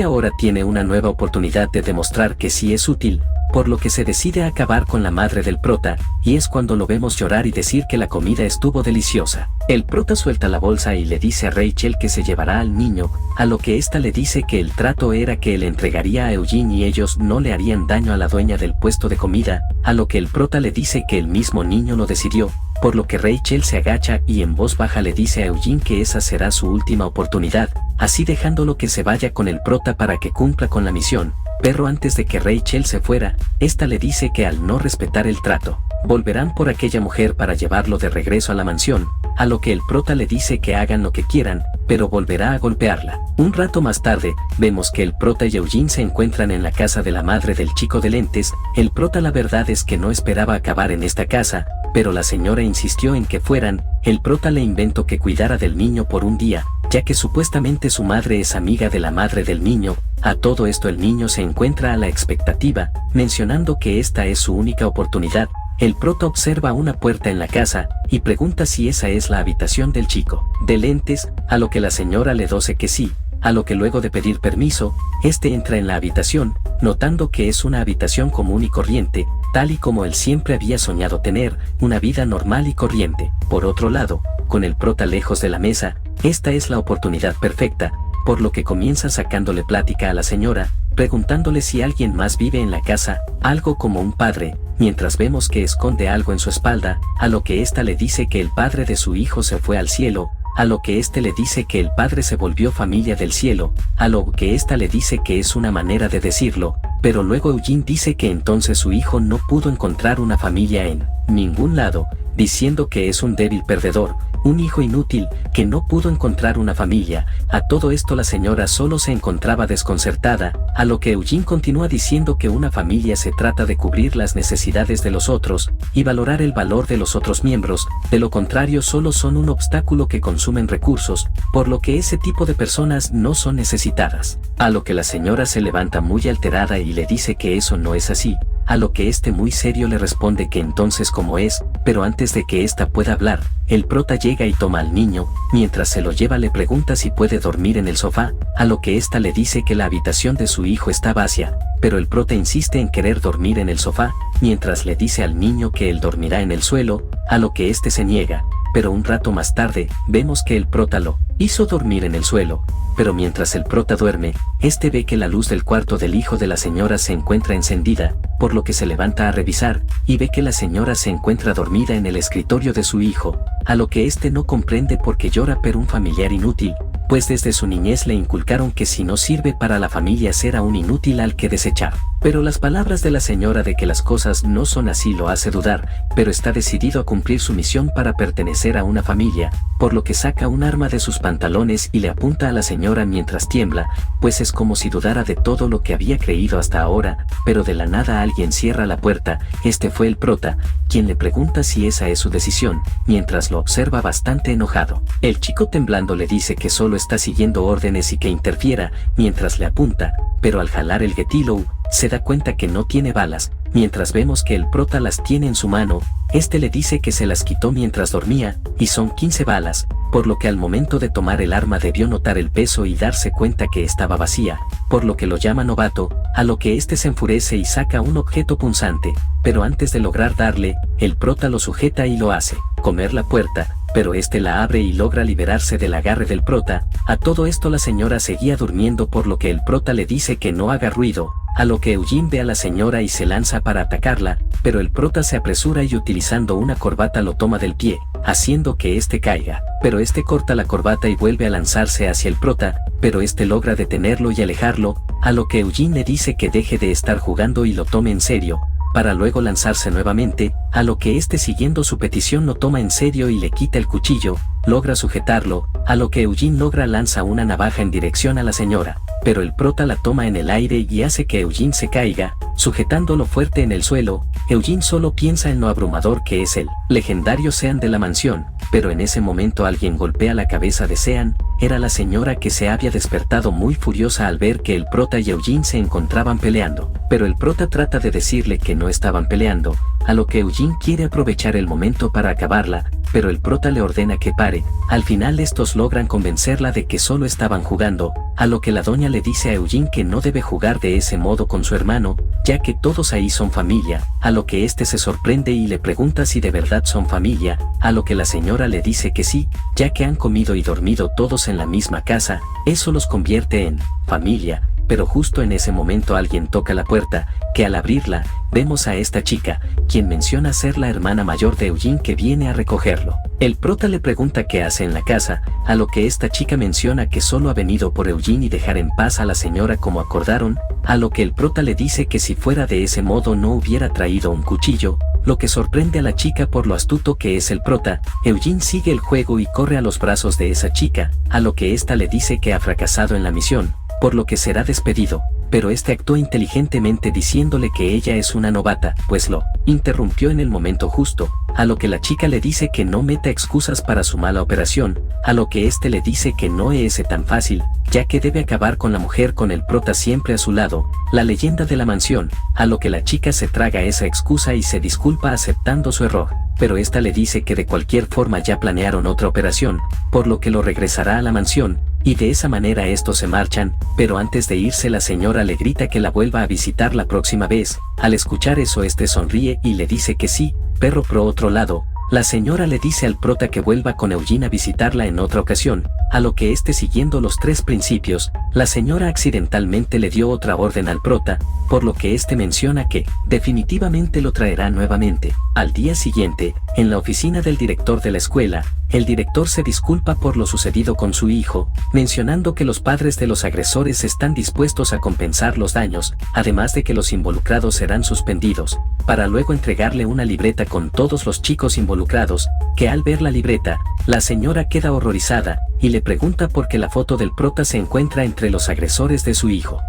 Ahora tiene una nueva oportunidad de demostrar que sí es útil, por lo que se decide a acabar con la madre del prota, y es cuando lo vemos llorar y decir que la comida estuvo deliciosa. El prota suelta la bolsa y le dice a Rachel que se llevará al niño, a lo que le dice que el trato era que él entregaría a Eugene y ellos no le harían daño a la dueña del puesto de comida, a lo que el prota le dice que el mismo niño lo decidió, por lo que Rachel se agacha y en voz baja le dice a Eugene que esa será su última oportunidad, así dejándolo que se vaya con el prota para que cumpla con la misión. Pero antes de que Rachel se fuera, le dice que al no respetar el trato, volverán por aquella mujer para llevarlo de regreso a la mansión, a lo que el prota le dice que hagan lo que quieran, pero volverá a golpearla. Un rato más tarde, vemos que el prota y Eugene se encuentran en la casa de la madre del chico de lentes. El prota la verdad es que no esperaba acabar en esta casa, pero la señora insistió en que fueran. El prota le inventó que cuidara del niño por un día, ya que supuestamente su madre es amiga de la madre del niño. A todo esto el niño se encuentra a la expectativa, mencionando que esta es su única oportunidad. El prota observa una puerta en la casa, y pregunta si esa es la habitación del chico de lentes, a lo que la señora le dice que sí, a lo que luego de pedir permiso, entra en la habitación, notando que es una habitación común y corriente, tal y como él siempre había soñado tener, una vida normal y corriente. Por otro lado, con el prota lejos de la mesa, esta es la oportunidad perfecta, por lo que comienza sacándole plática a la señora, preguntándole si alguien más vive en la casa, algo como un padre, mientras vemos que esconde algo en su espalda, a lo que ésta le dice que el padre de su hijo se fue al cielo, a lo que éste le dice que el padre se volvió familia del cielo, a lo que ésta le dice que es una manera de decirlo, pero luego Eugene dice que entonces su hijo no pudo encontrar una familia en ningún lado, diciendo que es un débil perdedor, un hijo inútil, que no pudo encontrar una familia. A todo esto la señora solo se encontraba desconcertada, a lo que Eugene continúa diciendo que una familia se trata de cubrir las necesidades de los otros, y valorar el valor de los otros miembros, de lo contrario solo son un obstáculo que consumen recursos, por lo que ese tipo de personas no son necesitadas. A lo que la señora se levanta muy alterada y le dice que eso no es así, a lo que este muy serio le responde que entonces como es, pero antes de que ésta pueda hablar, el prota llega y toma al niño, mientras se lo lleva le pregunta si puede dormir en el sofá, a lo que ésta le dice que la habitación de su hijo está vacía, pero el prota insiste en querer dormir en el sofá, mientras le dice al niño que él dormirá en el suelo, a lo que éste se niega, pero un rato más tarde, vemos que el prota lo hizo dormir en el suelo, pero mientras el prota duerme, este ve que la luz del cuarto del hijo de la señora se encuentra encendida, por lo que se levanta a revisar, y ve que la señora se encuentra dormida en el escritorio de su hijo, a lo que este no comprende por qué llora pero un familiar inútil, pues desde su niñez le inculcaron que si no sirve para la familia será un inútil al que desechar. Pero las palabras de la señora de que las cosas no son así lo hace dudar, pero está decidido a cumplir su misión para pertenecer a una familia, por lo que saca un arma de sus pantalones y le apunta a la señora mientras tiembla, pues es como si dudara de todo lo que había creído hasta ahora, pero de la nada alguien cierra la puerta. Este fue el prota, quien le pregunta si esa es su decisión, mientras lo observa bastante enojado. El chico temblando le dice que solo está siguiendo órdenes y que interfiera, mientras le apunta, pero al jalar el gatillo, se da cuenta que no tiene balas, mientras vemos que el prota las tiene en su mano. Este le dice que se las quitó mientras dormía, y son 15 balas, por lo que al momento de tomar el arma debió notar el peso y darse cuenta que estaba vacía, por lo que lo llama novato, a lo que este se enfurece y saca un objeto punzante, pero antes de lograr darle, el prota lo sujeta y lo hace comer la puerta, pero este la abre y logra liberarse del agarre del prota. A todo esto la señora seguía durmiendo, por lo que el prota le dice que no haga ruido, a lo que Eugene ve a la señora y se lanza para atacarla, pero el prota se apresura y utilizando una corbata lo toma del pie, haciendo que este caiga, pero este corta la corbata y vuelve a lanzarse hacia el prota, pero este logra detenerlo y alejarlo, a lo que Eugene le dice que deje de estar jugando y lo tome en serio, para luego lanzarse nuevamente, a lo que este siguiendo su petición lo toma en serio y le quita el cuchillo, logra sujetarlo, a lo que Eugene lanza una navaja en dirección a la señora, pero el prota la toma en el aire y hace que Eugene se caiga, sujetándolo fuerte en el suelo. Eugene solo piensa en lo abrumador que es el legendario Sean de la mansión, pero en ese momento alguien golpea la cabeza de Sean. Era la señora, que se había despertado muy furiosa al ver que el prota y Eugene se encontraban peleando, pero el prota trata de decirle que no estaban peleando, a lo que Eugene quiere aprovechar el momento para acabarla, pero el prota le ordena que pare. Al final estos logran convencerla de que solo estaban jugando, a lo que la doña le dice a Eugene que no debe jugar de ese modo con su hermano, ya que todos ahí son familia, a lo que este se sorprende y le pregunta si de verdad son familia, a lo que la señora le dice que sí, ya que han comido y dormido todos en la misma casa, eso los convierte en familia. Pero justo en ese momento alguien toca la puerta, que al abrirla, vemos a esta chica, quien menciona ser la hermana mayor de Eugene que viene a recogerlo. El prota le pregunta qué hace en la casa, a lo que esta chica menciona que solo ha venido por Eugene y dejar en paz a la señora como acordaron, a lo que el prota le dice que si fuera de ese modo no hubiera traído un cuchillo, lo que sorprende a la chica por lo astuto que es el prota. Eugene sigue el juego y corre a los brazos de esa chica, a lo que esta le dice que ha fracasado en la misión, por lo que será despedido, pero este actuó inteligentemente diciéndole que ella es una novata, pues lo interrumpió en el momento justo, a lo que la chica le dice que no meta excusas para su mala operación, a lo que este le dice que no es tan fácil, ya que debe acabar con la mujer con el prota siempre a su lado, la leyenda de la mansión, a lo que la chica se traga esa excusa y se disculpa aceptando su error, pero esta le dice que de cualquier forma ya planearon otra operación, por lo que lo regresará a la mansión, y de esa manera estos se marchan, pero antes de irse la señora le grita que la vuelva a visitar la próxima vez. Al escuchar eso este sonríe y le dice que sí, pero por otro lado, la señora le dice al prota que vuelva con Eugene a visitarla en otra ocasión, a lo que este siguiendo los 3 principios, la señora accidentalmente le dio otra orden al prota, por lo que este menciona que definitivamente lo traerá nuevamente. Al día siguiente, En la oficina del director de la escuela, el director se disculpa por lo sucedido con su hijo, mencionando que los padres de los agresores están dispuestos a compensar los daños, además de que los involucrados serán suspendidos, para luego entregarle una libreta con todos los chicos involucrados, que al ver la libreta, la señora queda horrorizada, y le pregunta por qué la foto del prota se encuentra entre los agresores de su hijo.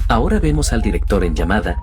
Ahora vemos al director en llamada,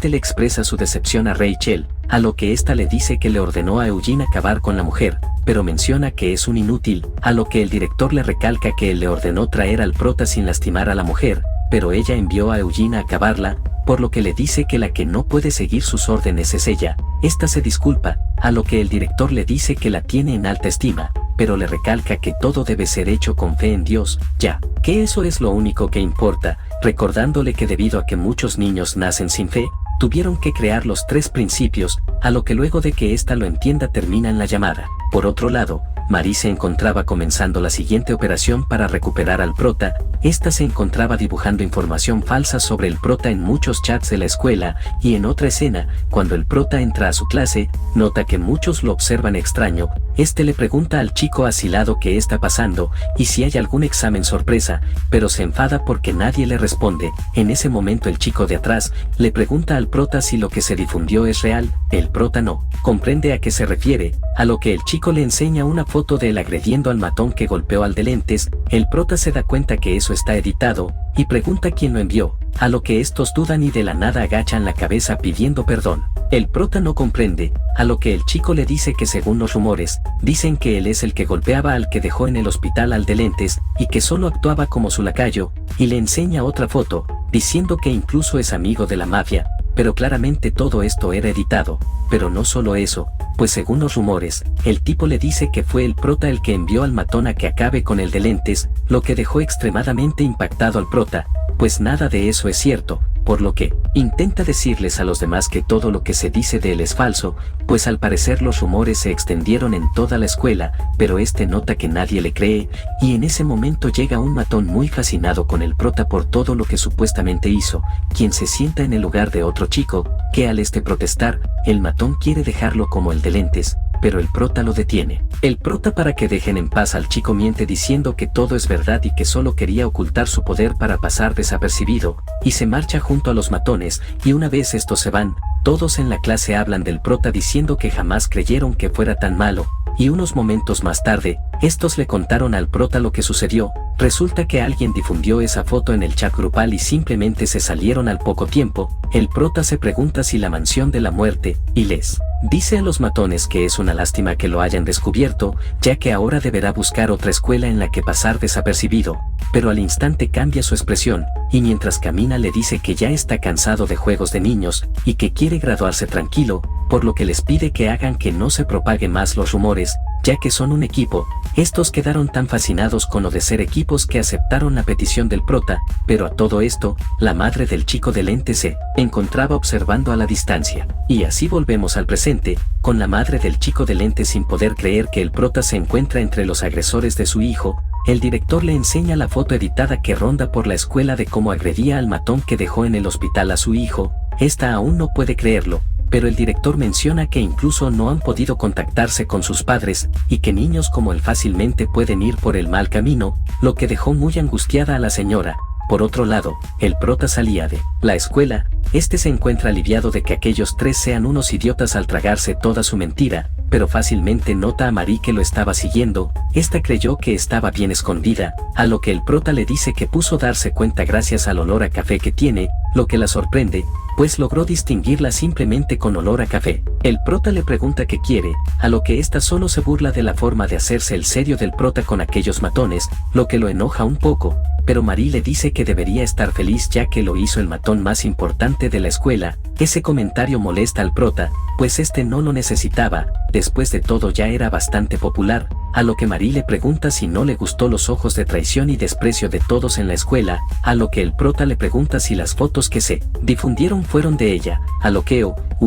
le expresa su decepción a Rachel, a lo que ésta le dice que le ordenó a Eugene acabar con la mujer, pero menciona que es un inútil, a lo que el director le recalca que él le ordenó traer al prota sin lastimar a la mujer, pero ella envió a Eugene a acabarla, por lo que le dice que la que no puede seguir sus órdenes es ella. Esta se disculpa, a lo que el director le dice que la tiene en alta estima, pero le recalca que todo debe ser hecho con fe en Dios, ya que eso es lo único que importa, recordándole que debido a que muchos niños nacen sin fe, tuvieron que crear los 3 principios, a lo que luego de que ésta lo entienda termina en la llamada. Por otro lado, Marie se encontraba comenzando la siguiente operación para recuperar al prota. Esta se encontraba dibujando información falsa sobre el prota en muchos chats de la escuela, y en otra escena, cuando el prota entra a su clase, nota que muchos lo observan extraño. Le pregunta al chico asilado qué está pasando, y si hay algún examen sorpresa, pero se enfada porque nadie le responde. En ese momento el chico de atrás le pregunta al prota si lo que se difundió es real. El prota no comprende a qué se refiere, a lo que el chico le enseña una foto de él agrediendo al matón que golpeó al de lentes. El prota se da cuenta que eso está editado, y pregunta quién lo envió, a lo que estos dudan y de la nada agachan la cabeza pidiendo perdón. El prota no comprende, a lo que el chico le dice que según los rumores, dicen que él es el que golpeaba al que dejó en el hospital al de lentes, y que solo actuaba como su lacayo, y le enseña otra foto, diciendo que incluso es amigo de la mafia, pero claramente todo esto era editado. Pero no solo eso, pues según los rumores, el tipo le dice que fue el prota el que envió al matón a que acabe con el de lentes, lo que dejó extremadamente impactado al prota, pues nada de eso es cierto, por lo que intenta decirles a los demás que todo lo que se dice de él es falso, pues al parecer los rumores se extendieron en toda la escuela, pero nota que nadie le cree, y en ese momento llega un matón muy fascinado con el prota por todo lo que supuestamente hizo, quien se sienta en el lugar de otro chico, que al protestar, el matón quiere dejarlo como el de lentes, pero el prota lo detiene. El prota, para que dejen en paz al chico, miente diciendo que todo es verdad y que solo quería ocultar su poder para pasar desapercibido, y se marcha junto a los matones, y una vez estos se van, todos en la clase hablan del prota diciendo que jamás creyeron que fuera tan malo, y unos momentos más tarde, estos le contaron al prota lo que sucedió. Resulta que alguien difundió esa foto en el chat grupal y simplemente se salieron al poco tiempo. El prota se pregunta si la mansión de la muerte, y les dice a los matones que es una lástima que lo hayan descubierto, ya que ahora deberá buscar otra escuela en la que pasar desapercibido, pero al instante cambia su expresión, y mientras camina le dice que ya está cansado de juegos de niños, y que quiere graduarse tranquilo, por lo que les pide que hagan que no se propague más los rumores, ya que son un equipo. Estos quedaron tan fascinados con lo de ser equipos que aceptaron la petición del prota, pero a todo esto, la madre del chico de lentes se encontraba observando a la distancia. Y así volvemos al presente, con la madre del chico de lentes sin poder creer que el prota se encuentra entre los agresores de su hijo. El director le enseña la foto editada que ronda por la escuela de cómo agredía al matón que dejó en el hospital a su hijo. Esta aún no puede creerlo, pero el director menciona que incluso no han podido contactarse con sus padres, y que niños como él fácilmente pueden ir por el mal camino, lo que dejó muy angustiada a la señora. Por otro lado, el prota salía de la escuela. Se encuentra aliviado de que aquellos 3 sean unos idiotas al tragarse toda su mentira, pero fácilmente nota a Marie que lo estaba siguiendo. Esta creyó que estaba bien escondida, a lo que el prota le dice que pudo darse cuenta gracias al olor a café que tiene, lo que la sorprende, pues logró distinguirla simplemente con olor a café. El prota le pregunta qué quiere, a lo que esta solo se burla de la forma de hacerse el serio del prota con aquellos matones, lo que lo enoja un poco, pero Marie le dice que debería estar feliz ya que lo hizo el matón más importante de la escuela. Ese comentario molesta al prota, pues no lo necesitaba, después de todo ya era bastante popular, a lo que Marie le pregunta si no le gustó los ojos de traición y desprecio de todos en la escuela, a lo que el prota le pregunta si las fotos que se difundieron fueron de ella, a lo que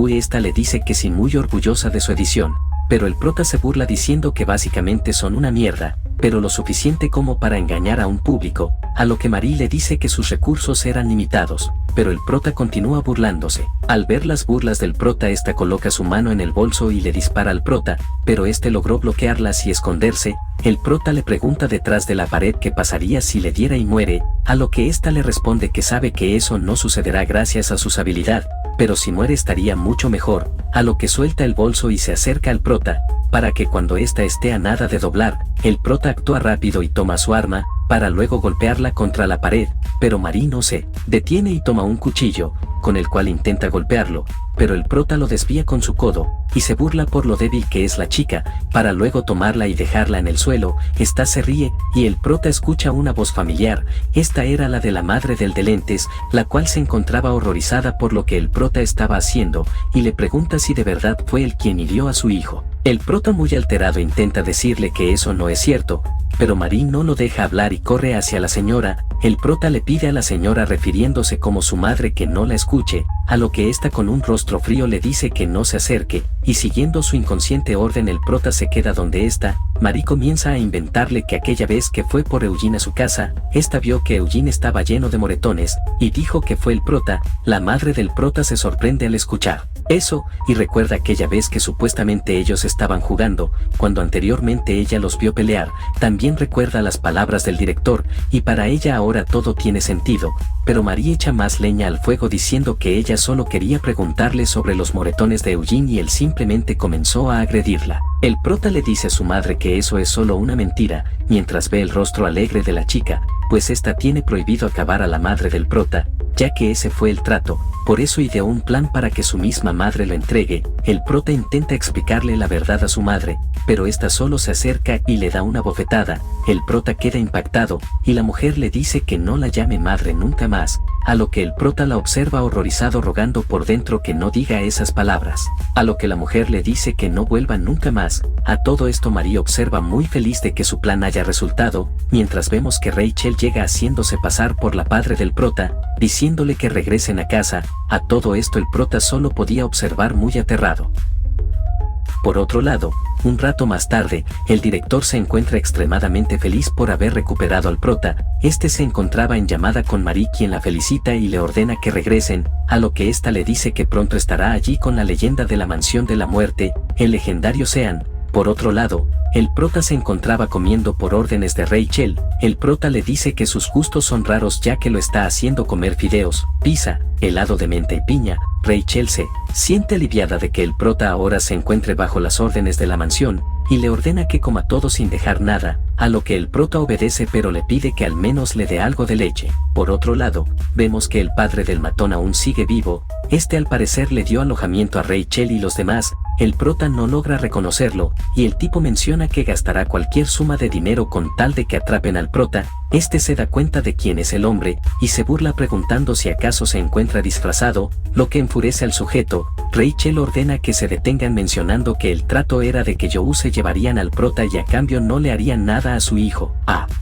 esta le dice que sí, muy orgullosa de su edición, pero el prota se burla diciendo que básicamente son una mierda, pero lo suficiente como para engañar a un público. a lo que Marie le dice que sus recursos eran limitados, pero el prota continúa burlándose. Al ver las burlas del prota, esta coloca su mano en el bolso y le dispara al prota, pero este logró bloquearlas y esconderse. El prota le pregunta detrás de la pared qué pasaría si le diera y muere, a lo que ésta le responde que sabe que eso no sucederá gracias a su habilidad, pero si muere estaría mucho mejor, a lo que suelta el bolso y se acerca al prota, para que cuando ésta esté a nada de doblar, el prota actúa rápido y toma su arma, para luego golpearla contra la pared, pero Marie no se detiene y toma un cuchillo, con el cual intenta golpearlo, pero el prota lo desvía con su codo, y se burla por lo débil que es la chica, para luego tomarla y dejarla en el suelo. Esta se ríe, y el prota escucha una voz familiar. Esta era la de la madre del de lentes, la cual se encontraba horrorizada por lo que el prota estaba haciendo, y le pregunta si de verdad fue él quien hirió a su hijo. El prota muy alterado intenta decirle que eso no es cierto, pero Marie no lo deja hablar y corre hacia la señora. El prota le pide a la señora refiriéndose como su madre que no la escuche, a lo que ésta con un rostro frío le dice que no se acerque, y siguiendo su inconsciente orden el prota se queda donde está. Marie comienza a inventarle que aquella vez que fue por Eugene a su casa, esta vio que Eugene estaba lleno de moretones, y dijo que fue el prota. La madre del prota se sorprende al escuchar eso, y recuerda aquella vez que supuestamente ellos estaban jugando, cuando anteriormente ella los vio pelear. También recuerda las palabras del director, y para ella ahora todo tiene sentido, pero Marie echa más leña al fuego diciendo que ella solo quería preguntarle sobre los moretones de Eugene y él simplemente comenzó a agredirla. El prota le dice a su madre que eso es solo una mentira, mientras ve el rostro alegre de la chica, pues esta tiene prohibido acabar a la madre del prota, ya que ese fue el trato. Por eso ideó un plan para que su misma madre lo entregue. El prota intenta explicarle la verdad a su madre, pero esta solo se acerca y le da una bofetada. El prota queda impactado, y la mujer le dice que no la llame madre nunca más, a lo que el prota la observa horrorizado rogando por dentro que no diga esas palabras, a lo que la mujer le dice que no vuelva nunca más. A todo esto Marie observa muy feliz de que su plan haya resultado, mientras vemos que Rachel llega haciéndose pasar por la padre del prota, diciéndole que regresen a casa. A todo esto el prota solo podía observar muy aterrado. Por otro lado, un rato más tarde, el director se encuentra extremadamente feliz por haber recuperado al prota. Este se encontraba en llamada con Marie, quien la felicita y le ordena que regresen, a lo que ésta le dice que pronto estará allí con la leyenda de la mansión de la muerte, el legendario Sean. Por otro lado, el prota se encontraba comiendo por órdenes de Rachel. El prota le dice que sus gustos son raros ya que lo está haciendo comer fideos, pizza, helado de menta y piña. Rachel se siente aliviada de que el prota ahora se encuentre bajo las órdenes de la mansión, y le ordena que coma todo sin dejar nada, a lo que el prota obedece pero le pide que al menos le dé algo de leche. Por otro lado, vemos que el padre del matón aún sigue vivo. Este al parecer le dio alojamiento a Rachel y los demás. El prota no logra reconocerlo, y el tipo menciona que gastará cualquier suma de dinero con tal de que atrapen al prota. Este se da cuenta de quién es el hombre, y se burla preguntando si acaso se encuentra disfrazado, lo que enfurece al sujeto. Rachel ordena que se detengan mencionando que el trato era de que Joe se llevarían al prota y a cambio no le harían nada a su hijo.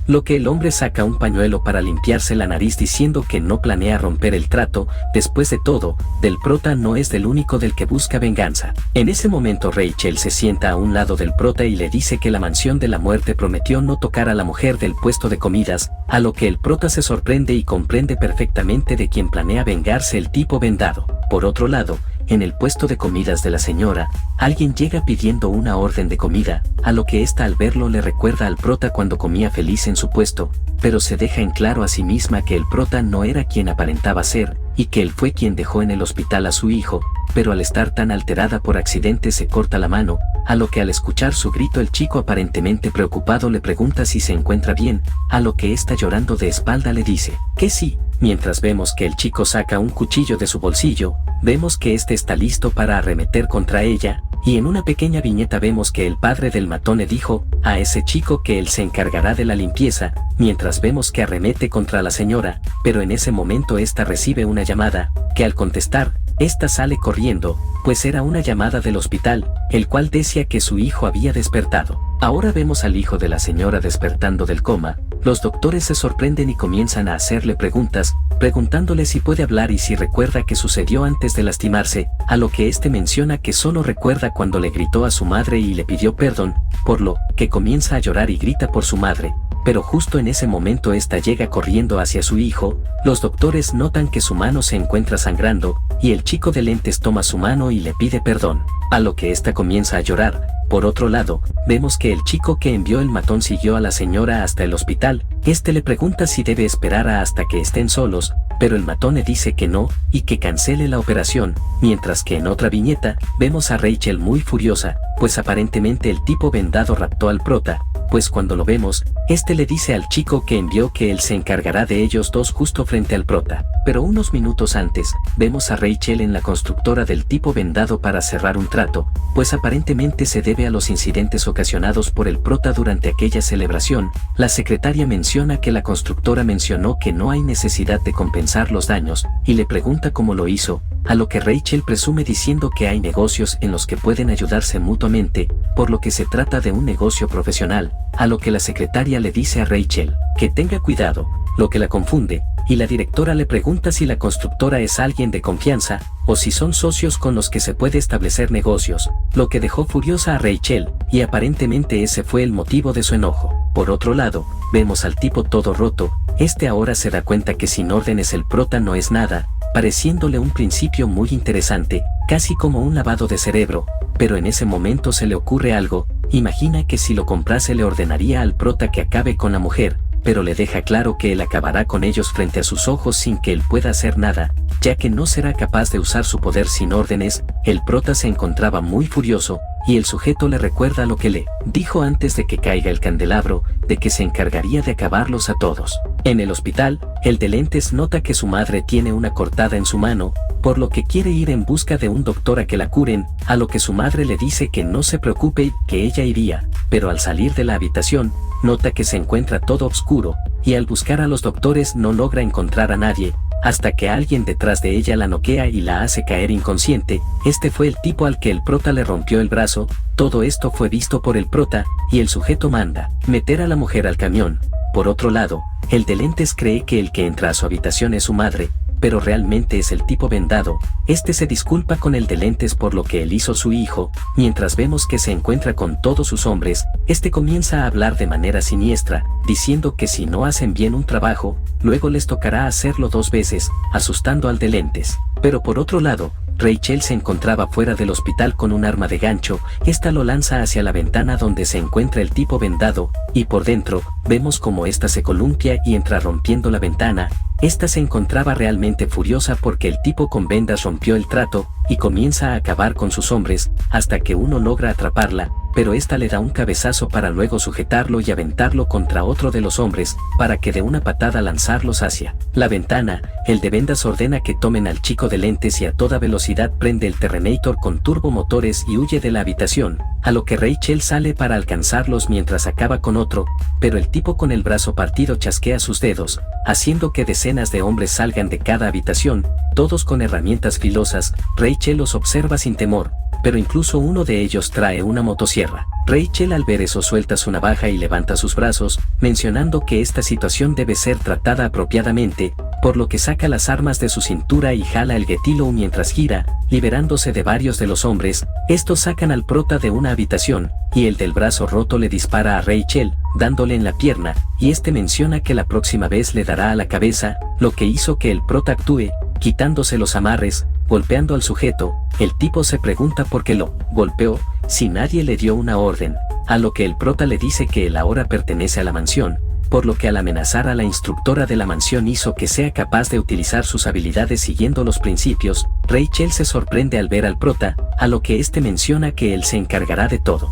Lo que el hombre saca un pañuelo para limpiarse la nariz diciendo que no planea romper el trato. Después de todo, del prota no es del único del que busca venganza. En ese momento Rachel se sienta a un lado del prota y le dice que la mansión de la muerte prometió no tocar a la mujer del puesto de comidas, a lo que el prota se sorprende y comprende perfectamente de quien planea vengarse, el tipo vendado. Por otro lado, en el puesto de comidas de la señora, alguien llega pidiendo una orden de comida, a lo que ésta al verlo le recuerda al prota cuando comía feliz en su puesto, pero se deja en claro a sí misma que el prota no era quien aparentaba ser, y que él fue quien dejó en el hospital a su hijo, pero al estar tan alterada por accidente se corta la mano, a lo que al escuchar su grito el chico aparentemente preocupado le pregunta si se encuentra bien, a lo que ésta llorando de espalda le dice que sí. Mientras vemos que el chico saca un cuchillo de su bolsillo, vemos que este está listo para arremeter contra ella, y en una pequeña viñeta vemos que el padre del matón le dijo a ese chico que él se encargará de la limpieza, mientras vemos que arremete contra la señora, pero en ese momento esta recibe una llamada, que al contestar, esta sale corriendo, pues era una llamada del hospital, el cual decía que su hijo había despertado. Ahora vemos al hijo de la señora despertando del coma. Los doctores se sorprenden y comienzan a hacerle preguntas, preguntándole si puede hablar y si recuerda qué sucedió antes de lastimarse, a lo que este menciona que solo recuerda cuando le gritó a su madre y le pidió perdón, por lo que comienza a llorar y grita por su madre. pero justo en ese momento esta llega corriendo hacia su hijo. Los doctores notan que su mano se encuentra sangrando, y el chico de lentes toma su mano y le pide perdón, a lo que esta comienza a llorar. Por otro lado, vemos que el chico que envió el matón siguió a la señora hasta el hospital. Este le pregunta si debe esperar hasta que estén solos, pero el matón le dice que no, y que cancele la operación, mientras que en otra viñeta, vemos a Rachel muy furiosa, pues aparentemente el tipo vendado raptó al prota, pues cuando lo vemos, este le dice al chico que envió que él se encargará de ellos dos justo frente al prota. Pero unos minutos antes, vemos a Rachel en la constructora del tipo vendado para cerrar un trato, pues aparentemente se debe a los incidentes ocasionados por el prota durante aquella celebración. La secretaria menciona que la constructora mencionó que no hay necesidad de compensar los daños, y le pregunta cómo lo hizo, a lo que Rachel presume diciendo que hay negocios en los que pueden ayudarse mutuamente, por lo que se trata de un negocio profesional, a lo que la secretaria le dice a Rachel que tenga cuidado, lo que la confunde, y la directora le pregunta si la constructora es alguien de confianza, o si son socios con los que se puede establecer negocios, lo que dejó furiosa a Rachel, y aparentemente ese fue el motivo de su enojo. Por otro lado, vemos al tipo todo roto. Este ahora se da cuenta que sin órdenes el prota no es nada, pareciéndole un principio muy interesante, casi como un lavado de cerebro, pero en ese momento se le ocurre algo. Imagina que si lo comprase le ordenaría al prota que acabe con la mujer, pero le deja claro que él acabará con ellos frente a sus ojos sin que él pueda hacer nada, ya que no será capaz de usar su poder sin órdenes. El prota se encontraba muy furioso, y el sujeto le recuerda lo que le dijo antes de que caiga el candelabro, de que se encargaría de acabarlos a todos. En el hospital, el de lentes nota que su madre tiene una cortada en su mano, por lo que quiere ir en busca de un doctor a que la curen, a lo que su madre le dice que no se preocupe y que ella iría, pero al salir de la habitación, nota que se encuentra todo oscuro, y al buscar a los doctores no logra encontrar a nadie, hasta que alguien detrás de ella la noquea y la hace caer inconsciente. Este fue el tipo al que el prota le rompió el brazo. Todo esto fue visto por el prota, y el sujeto manda meter a la mujer al camión. Por otro lado, el de lentes cree que el que entra a su habitación es su madre, pero realmente es el tipo vendado. Este se disculpa con el de lentes por lo que él hizo su hijo. Mientras vemos que se encuentra con todos sus hombres, este comienza a hablar de manera siniestra, diciendo que si no hacen bien un trabajo, luego les tocará hacerlo 2 veces, asustando al de lentes. Pero por otro lado, Rachel se encontraba fuera del hospital con un arma de gancho. Esta lo lanza hacia la ventana donde se encuentra el tipo vendado, y por dentro, vemos como esta se columpia y entra rompiendo la ventana. Esta se encontraba realmente furiosa porque el tipo con vendas rompió el trato, y comienza a acabar con sus hombres, hasta que uno logra atraparla, pero esta le da un cabezazo para luego sujetarlo y aventarlo contra otro de los hombres, para que de una patada lanzarlos hacia la ventana. El de vendas ordena que tomen al chico de lentes y a toda velocidad prende el Terrenator con turbomotores y huye de la habitación, a lo que Rachel sale para alcanzarlos mientras acaba con otro, pero el tipo con el brazo partido chasquea sus dedos, haciendo que decenas de hombres salgan de cada habitación, todos con herramientas filosas. Rachel los observa sin temor, pero incluso uno de ellos trae una motosierra. Rachel al ver eso suelta su navaja y levanta sus brazos, mencionando que esta situación debe ser tratada apropiadamente, por lo que saca las armas de su cintura y jala el getilo mientras gira, liberándose de varios de los hombres. Estos sacan al prota de una habitación, y el del brazo roto le dispara a Rachel, dándole en la pierna, y este menciona que la próxima vez le dará a la cabeza, lo que hizo que el prota actúe, quitándose los amarres, golpeando al sujeto. El tipo se pregunta por qué lo golpeó, si nadie le dio una orden, a lo que el prota le dice que él ahora pertenece a la mansión, por lo que al amenazar a la instructora de la mansión hizo que sea capaz de utilizar sus habilidades siguiendo los principios. Rachel se sorprende al ver al prota, a lo que este menciona que él se encargará de todo.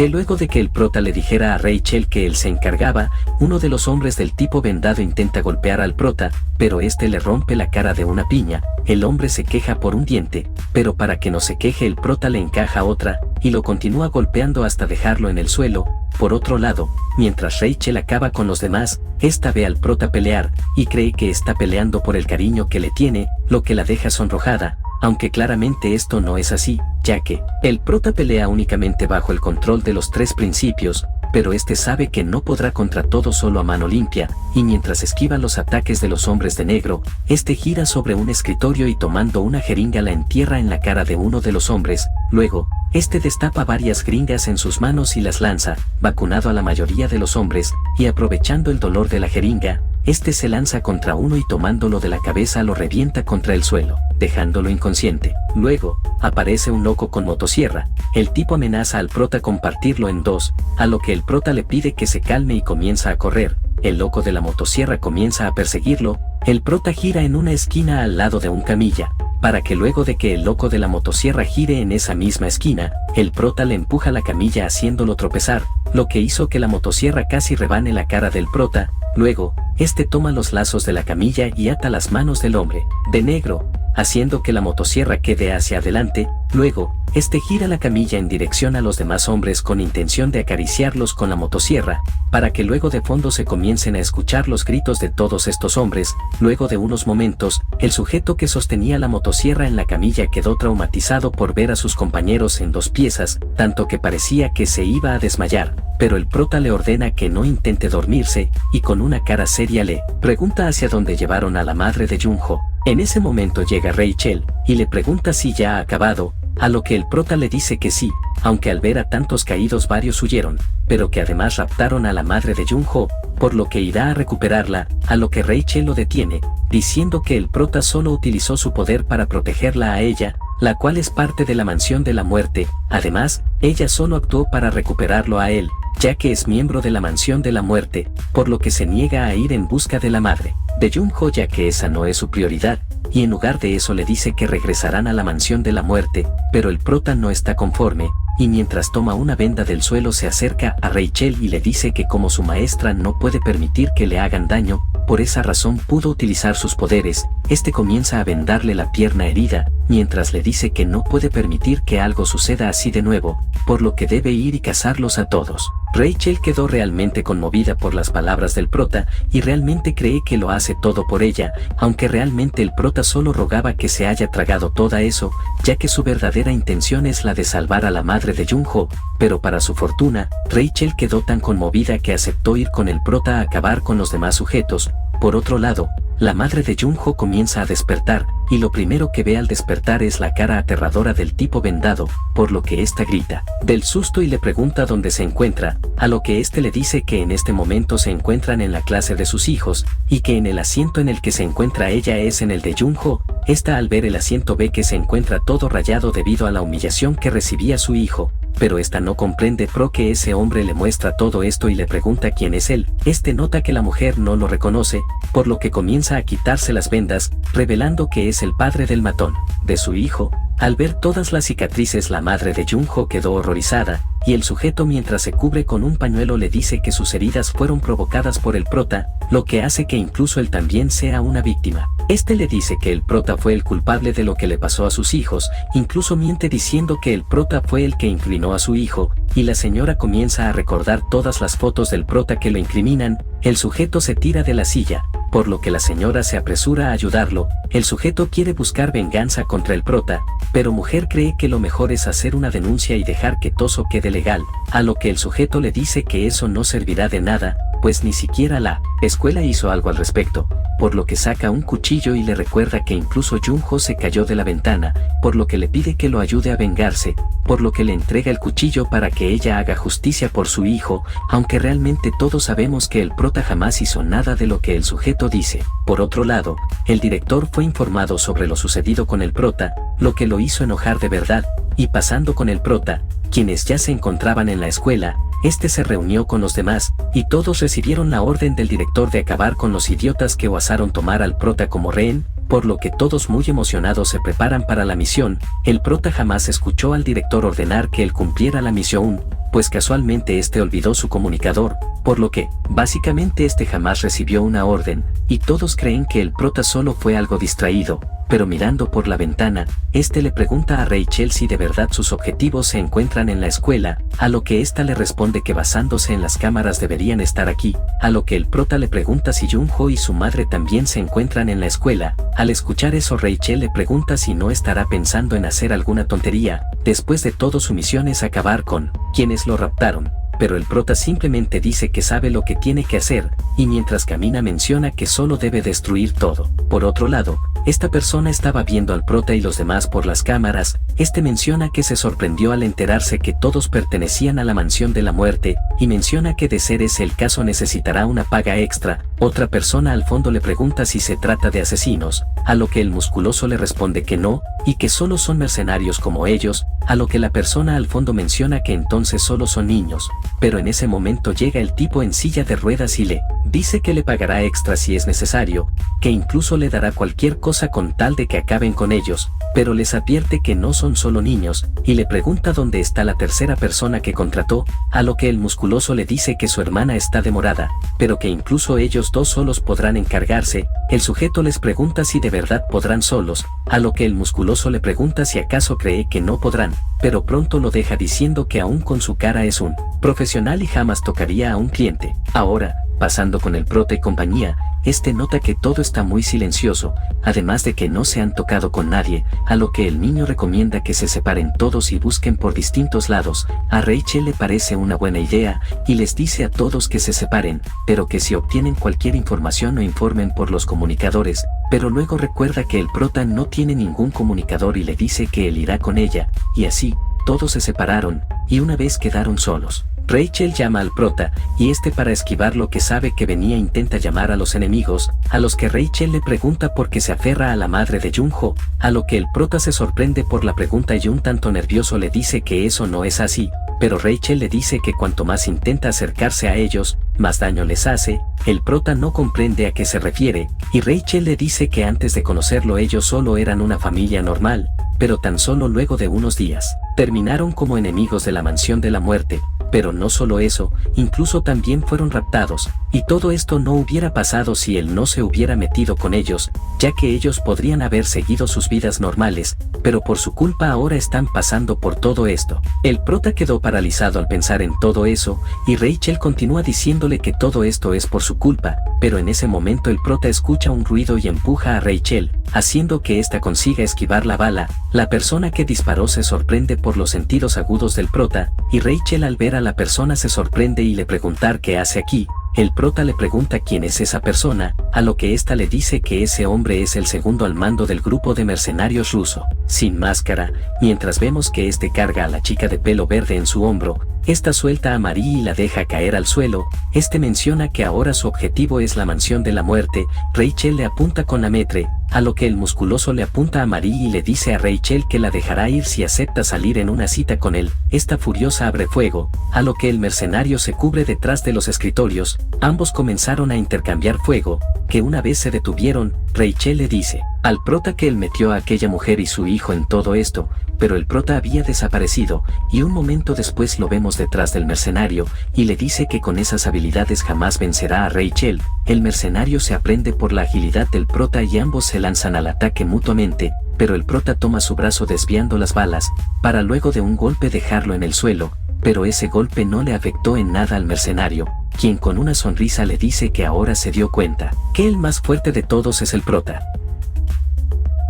Luego de que el prota le dijera a Rachel que él se encargaba, uno de los hombres del tipo vendado intenta golpear al prota, pero este le rompe la cara de una piña. El hombre se queja por un diente, pero para que no se queje el prota le encaja otra, y lo continúa golpeando hasta dejarlo en el suelo. Por otro lado, mientras Rachel acaba con los demás, esta ve al prota pelear, y cree que está peleando por el cariño que le tiene, lo que la deja sonrojada, aunque claramente esto no es así, ya que el prota pelea únicamente bajo el control de los 3 principios, pero este sabe que no podrá contra todo solo a mano limpia, y mientras esquiva los ataques de los hombres de negro, este gira sobre un escritorio y tomando una jeringa la entierra en la cara de uno de los hombres. Luego, este destapa varias jeringas en sus manos y las lanza, vacunado a la mayoría de los hombres, y aprovechando el dolor de la jeringa, este se lanza contra uno y tomándolo de la cabeza lo revienta contra el suelo, dejándolo inconsciente. Luego, aparece un loco con motosierra. El tipo amenaza al prota con partirlo en dos, a lo que el prota le pide que se calme y comienza a correr. El loco de la motosierra comienza a perseguirlo. El prota gira en una esquina al lado de un camilla, para que luego de que el loco de la motosierra gire en esa misma esquina, el prota le empuja la camilla haciéndolo tropezar, lo que hizo que la motosierra casi rebane la cara del prota. Luego, este toma los lazos de la camilla y ata las manos del hombre de negro, haciendo que la motosierra quede hacia adelante. Luego, este gira la camilla en dirección a los demás hombres con intención de acariciarlos con la motosierra, para que luego de fondo se comiencen a escuchar los gritos de todos estos hombres. Luego de unos momentos, el sujeto que sostenía la motosierra en la camilla quedó traumatizado por ver a sus compañeros en dos piezas, tanto que parecía que se iba a desmayar, pero el prota le ordena que no intente dormirse, y con una cara seria le pregunta hacia dónde llevaron a la madre de Junho. En ese momento llega Rachel, y le pregunta si ya ha acabado, a lo que el prota le dice que sí, aunque al ver a tantos caídos varios huyeron, pero que además raptaron a la madre de Junho, por lo que irá a recuperarla, a lo que Rachel lo detiene, diciendo que el prota solo utilizó su poder para protegerla a ella, la cual es parte de la mansión de la muerte. Además, ella solo actuó para recuperarlo a él, ya que es miembro de la mansión de la muerte, por lo que se niega a ir en busca de la madre de Junho ya que esa no es su prioridad, y en lugar de eso le dice que regresarán a la mansión de la muerte, pero el prota no está conforme, y mientras toma una venda del suelo se acerca a Rachel y le dice que como su maestra no puede permitir que le hagan daño, por esa razón pudo utilizar sus poderes. Este comienza a vendarle la pierna herida, mientras le dice que no puede permitir que algo suceda así de nuevo, por lo que debe ir y cazarlos a todos. Rachel quedó realmente conmovida por las palabras del prota, y realmente cree que lo hace todo por ella, aunque realmente el prota solo rogaba que se haya tragado todo eso, ya que su verdadera intención es la de salvar a la madre de Junho, pero para su fortuna, Rachel quedó tan conmovida que aceptó ir con el prota a acabar con los demás sujetos. Por otro lado, la madre de Junho comienza a despertar, y lo primero que ve al despertar es la cara aterradora del tipo vendado, por lo que ésta grita del susto y le pregunta dónde se encuentra, a lo que éste le dice que en este momento se encuentran en la clase de sus hijos, y que en el asiento en el que se encuentra ella es en el de Junho. Esta al ver el asiento ve que se encuentra todo rayado debido a la humillación que recibía su hijo, pero esta no comprende por qué ese hombre le muestra todo esto y le pregunta quién es él. Este nota que la mujer no lo reconoce, por lo que comienza a quitarse las vendas, revelando que es el padre del matón de su hijo. Al ver todas las cicatrices la madre de Junho quedó horrorizada, y el sujeto mientras se cubre con un pañuelo le dice que sus heridas fueron provocadas por el prota, lo que hace que incluso él también sea una víctima. Este le dice que el prota fue el culpable de lo que le pasó a sus hijos, incluso miente diciendo que el prota fue el que inclinó a su hijo, y la señora comienza a recordar todas las fotos del prota que lo incriminan. El sujeto se tira de la silla, por lo que la señora se apresura a ayudarlo. El sujeto quiere buscar venganza contra el prota, pero mujer cree que lo mejor es hacer una denuncia y dejar que todo quede legal, a lo que el sujeto le dice que eso no servirá de nada, pues ni siquiera la escuela hizo algo al respecto, por lo que saca un cuchillo y le recuerda que incluso Junho se cayó de la ventana, por lo que le pide que lo ayude a vengarse, por lo que le entrega el cuchillo para que ella haga justicia por su hijo, aunque realmente todos sabemos que el prota jamás hizo nada de lo que el sujeto dice. Por otro lado, el director fue informado sobre lo sucedido con el prota, lo que lo hizo enojar de verdad, y pasando con el prota, quienes ya se encontraban en la escuela, este se reunió con los demás, y todos recibieron la orden del director de acabar con los idiotas que osaron tomar al prota como rehén, por lo que todos muy emocionados se preparan para la misión. El prota jamás escuchó al director ordenar que él cumpliera la misión, pues casualmente este olvidó su comunicador, por lo que, básicamente este jamás recibió una orden, y todos creen que el prota solo fue algo distraído, pero mirando por la ventana, este le pregunta a Rachel si de verdad sus objetivos se encuentran en la escuela, a lo que ésta le responde que basándose en las cámaras deberían estar aquí, a lo que el prota le pregunta si Junho y su madre también se encuentran en la escuela. Al escuchar eso Rachel le pregunta si no estará pensando en hacer alguna tontería. Después de todo su misión es acabar con quienes lo raptaron, pero el prota simplemente dice que sabe lo que tiene que hacer, y mientras camina menciona que solo debe destruir todo. Por otro lado, esta persona estaba viendo al prota y los demás por las cámaras. Este menciona que se sorprendió al enterarse que todos pertenecían a la mansión de la muerte, y menciona que de ser ese el caso necesitará una paga extra. Otra persona al fondo le pregunta si se trata de asesinos, a lo que el musculoso le responde que no, y que solo son mercenarios como ellos, a lo que la persona al fondo menciona que entonces solo son niños. Pero en ese momento llega el tipo en silla de ruedas y le dice que le pagará extra si es necesario, que incluso le dará cualquier cosa con tal de que acaben con ellos, pero les advierte que no son solo niños, y le pregunta dónde está la tercera persona que contrató, a lo que el musculoso le dice que su hermana está demorada, pero que incluso ellos dos solos podrán encargarse. El sujeto les pregunta si de verdad podrán solos, a lo que el musculoso le pregunta si acaso cree que no podrán, pero pronto lo deja diciendo que aún con su cara es un profesional y jamás tocaría a un cliente. Ahora, pasando con el prota y compañía, este nota que todo está muy silencioso, además de que no se han tocado con nadie, a lo que el niño recomienda que se separen todos y busquen por distintos lados. A Rachel le parece una buena idea, y les dice a todos que se separen, pero que si obtienen cualquier información o informen por los comunicadores, pero luego recuerda que el prota no tiene ningún comunicador y le dice que él irá con ella, y así, todos se separaron, y una vez quedaron solos. Rachel llama al prota, y este para esquivar lo que sabe que venía intenta llamar a los enemigos, a los que Rachel le pregunta por qué se aferra a la madre de Junho, a lo que el prota se sorprende por la pregunta y un tanto nervioso le dice que eso no es así, pero Rachel le dice que cuanto más intenta acercarse a ellos, más daño les hace. El prota no comprende a qué se refiere, y Rachel le dice que antes de conocerlo ellos solo eran una familia normal, pero tan solo luego de unos días, terminaron como enemigos de la mansión de la muerte. Pero no solo eso, incluso también fueron raptados, y todo esto no hubiera pasado si él no se hubiera metido con ellos, ya que ellos podrían haber seguido sus vidas normales, pero por su culpa ahora están pasando por todo esto. El prota quedó paralizado al pensar en todo eso, y Rachel continúa diciéndole que todo esto es por su culpa, pero en ese momento el prota escucha un ruido y empuja a Rachel, haciendo que ésta consiga esquivar la bala. La persona que disparó se sorprende por los sentidos agudos del prota, y Rachel al ver a la persona se sorprende y le preguntar qué hace aquí. El prota le pregunta quién es esa persona, a lo que ésta le dice que ese hombre es el segundo al mando del grupo de mercenarios ruso, sin máscara, mientras vemos que este carga a la chica de pelo verde en su hombro. Esta suelta a Marie y la deja caer al suelo. Este menciona que ahora su objetivo es la mansión de la muerte. Rachel le apunta con la metre, a lo que el musculoso le apunta a Marie y le dice a Rachel que la dejará ir si acepta salir en una cita con él. Esta furiosa abre fuego, a lo que el mercenario se cubre detrás de los escritorios. Ambos comenzaron a intercambiar fuego, que una vez se detuvieron. Rachel le dice al prota que él metió a aquella mujer y su hijo en todo esto, pero el prota había desaparecido, y un momento después lo vemos detrás del mercenario, y le dice que con esas habilidades jamás vencerá a Rachel. El mercenario se aprende por la agilidad del prota y ambos se lanzan al ataque mutuamente, pero el prota toma su brazo desviando las balas, para luego de un golpe dejarlo en el suelo, pero ese golpe no le afectó en nada al mercenario, quien con una sonrisa le dice que ahora se dio cuenta que el más fuerte de todos es el prota.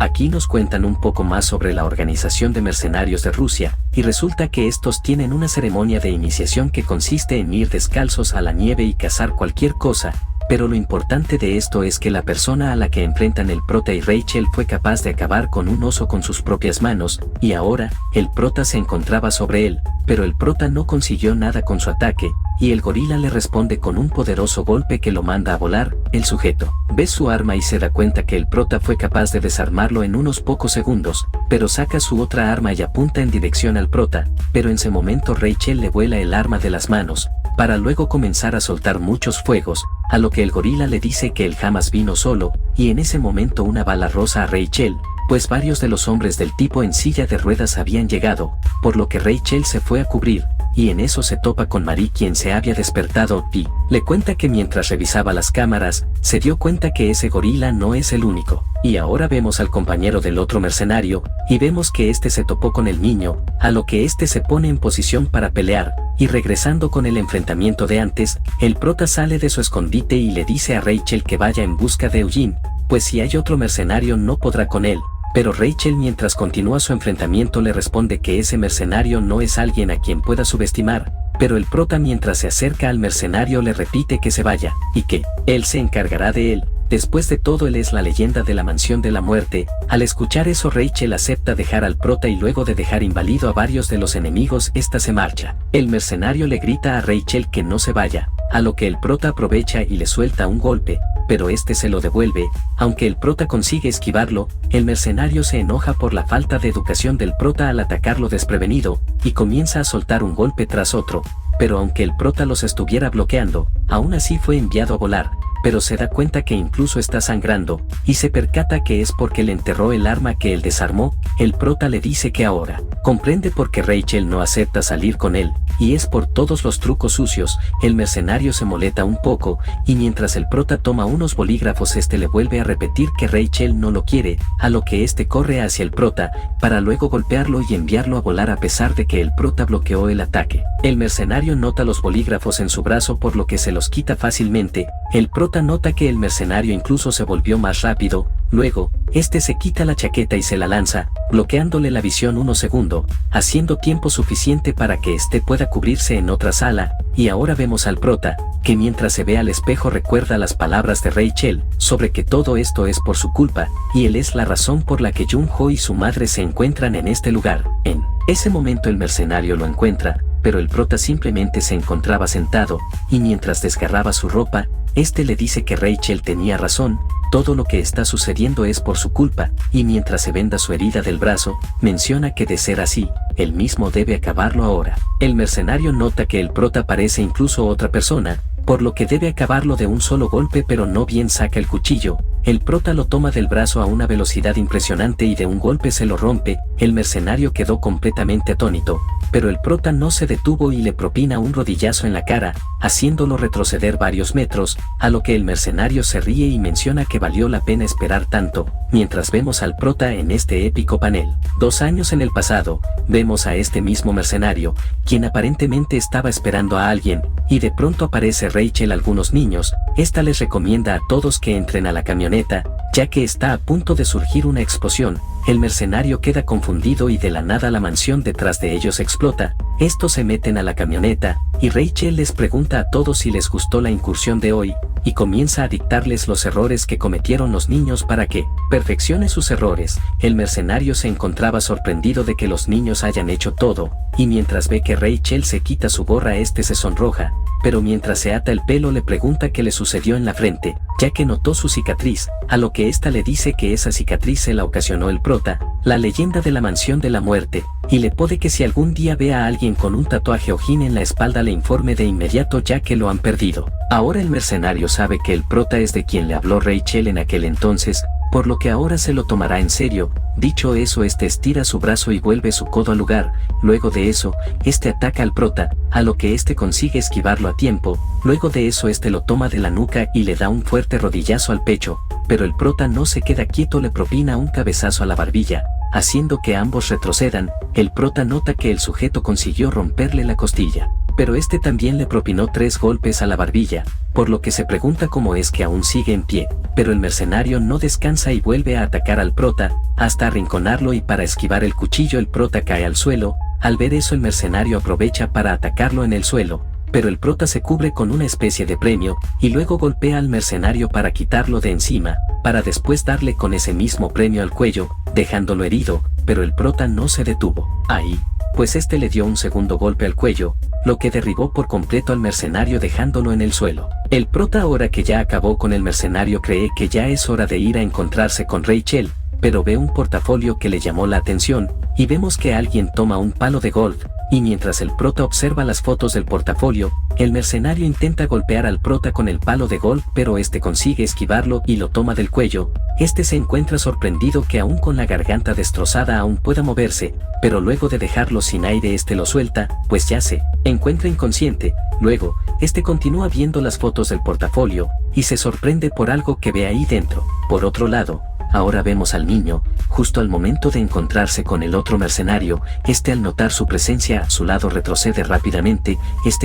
Aquí nos cuentan un poco más sobre la organización de mercenarios de Rusia, y resulta que estos tienen una ceremonia de iniciación que consiste en ir descalzos a la nieve y cazar cualquier cosa, pero lo importante de esto es que la persona a la que enfrentan el prota y Rachel fue capaz de acabar con un oso con sus propias manos, y ahora, el prota se encontraba sobre él, pero el prota no consiguió nada con su ataque, y el gorila le responde con un poderoso golpe que lo manda a volar. El sujeto ve su arma y se da cuenta que el prota fue capaz de desarmarlo en unos pocos segundos, pero saca su otra arma y apunta en dirección al prota, pero en ese momento Rachel le vuela el arma de las manos, para luego comenzar a soltar muchos fuegos, a lo que el gorila le dice que él jamás vino solo, y en ese momento una bala roza a Rachel, pues varios de los hombres del tipo en silla de ruedas habían llegado, por lo que Rachel se fue a cubrir, y en eso se topa con Marie, quien se había despertado y le cuenta que mientras revisaba las cámaras, se dio cuenta que ese gorila no es el único. Y ahora vemos al compañero del otro mercenario, y vemos que este se topó con el niño, a lo que este se pone en posición para pelear, y regresando con el enfrentamiento de antes, el prota sale de su escondite y le dice a Rachel que vaya en busca de Eugene, pues si hay otro mercenario no podrá con él. Pero Rachel, mientras continúa su enfrentamiento, le responde que ese mercenario no es alguien a quien pueda subestimar, pero el prota mientras se acerca al mercenario le repite que se vaya, y que él se encargará de él. Después de todo él es la leyenda de la mansión de la muerte. Al escuchar eso Rachel acepta dejar al prota y luego de dejar inválido a varios de los enemigos esta se marcha. El mercenario le grita a Rachel que no se vaya, a lo que el prota aprovecha y le suelta un golpe, pero este se lo devuelve. Aunque el prota consigue esquivarlo, el mercenario se enoja por la falta de educación del prota al atacarlo desprevenido, y comienza a soltar un golpe tras otro, pero aunque el prota los estuviera bloqueando, aún así fue enviado a volar, pero se da cuenta que incluso está sangrando, y se percata que es porque le enterró el arma que él desarmó. El prota le dice que ahora comprende por qué Rachel no acepta salir con él, y es por todos los trucos sucios. El mercenario se molesta un poco, y mientras el prota toma unos bolígrafos le vuelve a repetir que Rachel no lo quiere, a lo que corre hacia el prota, para luego golpearlo y enviarlo a volar a pesar de que el prota bloqueó el ataque. El mercenario nota los bolígrafos en su brazo por lo que se los quita fácilmente. El prota nota que el mercenario incluso se volvió más rápido, luego, se quita la chaqueta y se la lanza, bloqueándole la visión un segundo, haciendo tiempo suficiente para que pueda cubrirse en otra sala, y ahora vemos al prota, que mientras se ve al espejo recuerda las palabras de Rachel, sobre que todo esto es por su culpa, y él es la razón por la que Jung-ho y su madre se encuentran en este lugar. En ese momento el mercenario lo encuentra, pero el prota simplemente se encontraba sentado, y mientras desgarraba su ropa, le dice que Rachel tenía razón, todo lo que está sucediendo es por su culpa, y mientras se venda su herida del brazo, menciona que de ser así, él mismo debe acabarlo ahora. El mercenario nota que el prota parece incluso otra persona, por lo que debe acabarlo de un solo golpe, pero no bien saca el cuchillo. El prota lo toma del brazo a una velocidad impresionante y de un golpe se lo rompe. El mercenario quedó completamente atónito, pero el prota no se detuvo y le propina un rodillazo en la cara, haciéndolo retroceder varios metros, a lo que el mercenario se ríe y menciona que valió la pena esperar tanto. Mientras vemos al prota en este épico panel, 2 años en el pasado, vemos a este mismo mercenario, quien aparentemente estaba esperando a alguien, y de pronto aparece Rachel. Algunos niños, les recomienda a todos que entren a la camioneta, ya que está a punto de surgir una explosión. El mercenario queda confundido y de la nada la mansión detrás de ellos explota. Estos se meten a la camioneta, y Rachel les pregunta a todos si les gustó la incursión de hoy, y comienza a dictarles los errores que cometieron los niños para que perfeccione sus errores. El mercenario se encontraba sorprendido de que los niños hayan hecho todo, y mientras ve que Rachel se quita su gorra se sonroja, pero mientras se ata el pelo le pregunta qué le sucedió en la frente, ya que notó su cicatriz, a lo que le dice que esa cicatriz se la ocasionó el prota, la leyenda de la mansión de la muerte, y le pide que si algún día ve a alguien con un tatuaje Ojin en la espalda le informe de inmediato ya que lo han perdido. Ahora el mercenario sabe que el prota es de quien le habló Rachel en aquel entonces, por lo que ahora se lo tomará en serio. Dicho eso estira su brazo y vuelve su codo al lugar. Luego de eso, ataca al prota, a lo que consigue esquivarlo a tiempo. Luego de eso lo toma de la nuca y le da un fuerte rodillazo al pecho, pero el prota no se queda quieto, le propina un cabezazo a la barbilla, haciendo que ambos retrocedan. El prota nota que el sujeto consiguió romperle la costilla, pero también le propinó 3 golpes a la barbilla, por lo que se pregunta cómo es que aún sigue en pie, pero el mercenario no descansa y vuelve a atacar al prota, hasta arrinconarlo, y para esquivar el cuchillo el prota cae al suelo. Al ver eso el mercenario aprovecha para atacarlo en el suelo, pero el prota se cubre con una especie de premio, y luego golpea al mercenario para quitarlo de encima, para después darle con ese mismo premio al cuello, dejándolo herido, pero el prota no se detuvo ahí, pues le dio un segundo golpe al cuello, lo que derribó por completo al mercenario dejándolo en el suelo. El prota, ahora que ya acabó con el mercenario, cree que ya es hora de ir a encontrarse con Rachel, pero ve un portafolio que le llamó la atención, y vemos que alguien toma un palo de golf, y mientras el prota observa las fotos del portafolio, el mercenario intenta golpear al prota con el palo de golf, pero consigue esquivarlo y lo toma del cuello. Se encuentra sorprendido que aún con la garganta destrozada aún pueda moverse, pero luego de dejarlo sin aire lo suelta, pues ya se encuentra inconsciente. Luego, continúa viendo las fotos del portafolio, y se sorprende por algo que ve ahí dentro. Por otro lado, ahora vemos al niño, justo al momento de encontrarse con el otro mercenario. Al notar su presencia a su lado retrocede rápidamente.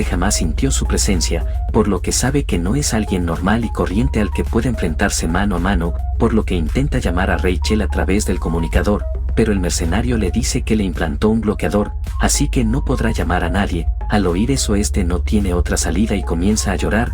Jamás sintió su presencia, por lo que sabe que no es alguien normal y corriente al que puede enfrentarse mano a mano, por lo que intenta llamar a Rachel a través del comunicador, pero el mercenario le dice que le implantó un bloqueador, así que no podrá llamar a nadie. Al oír eso no tiene otra salida y comienza a llorar.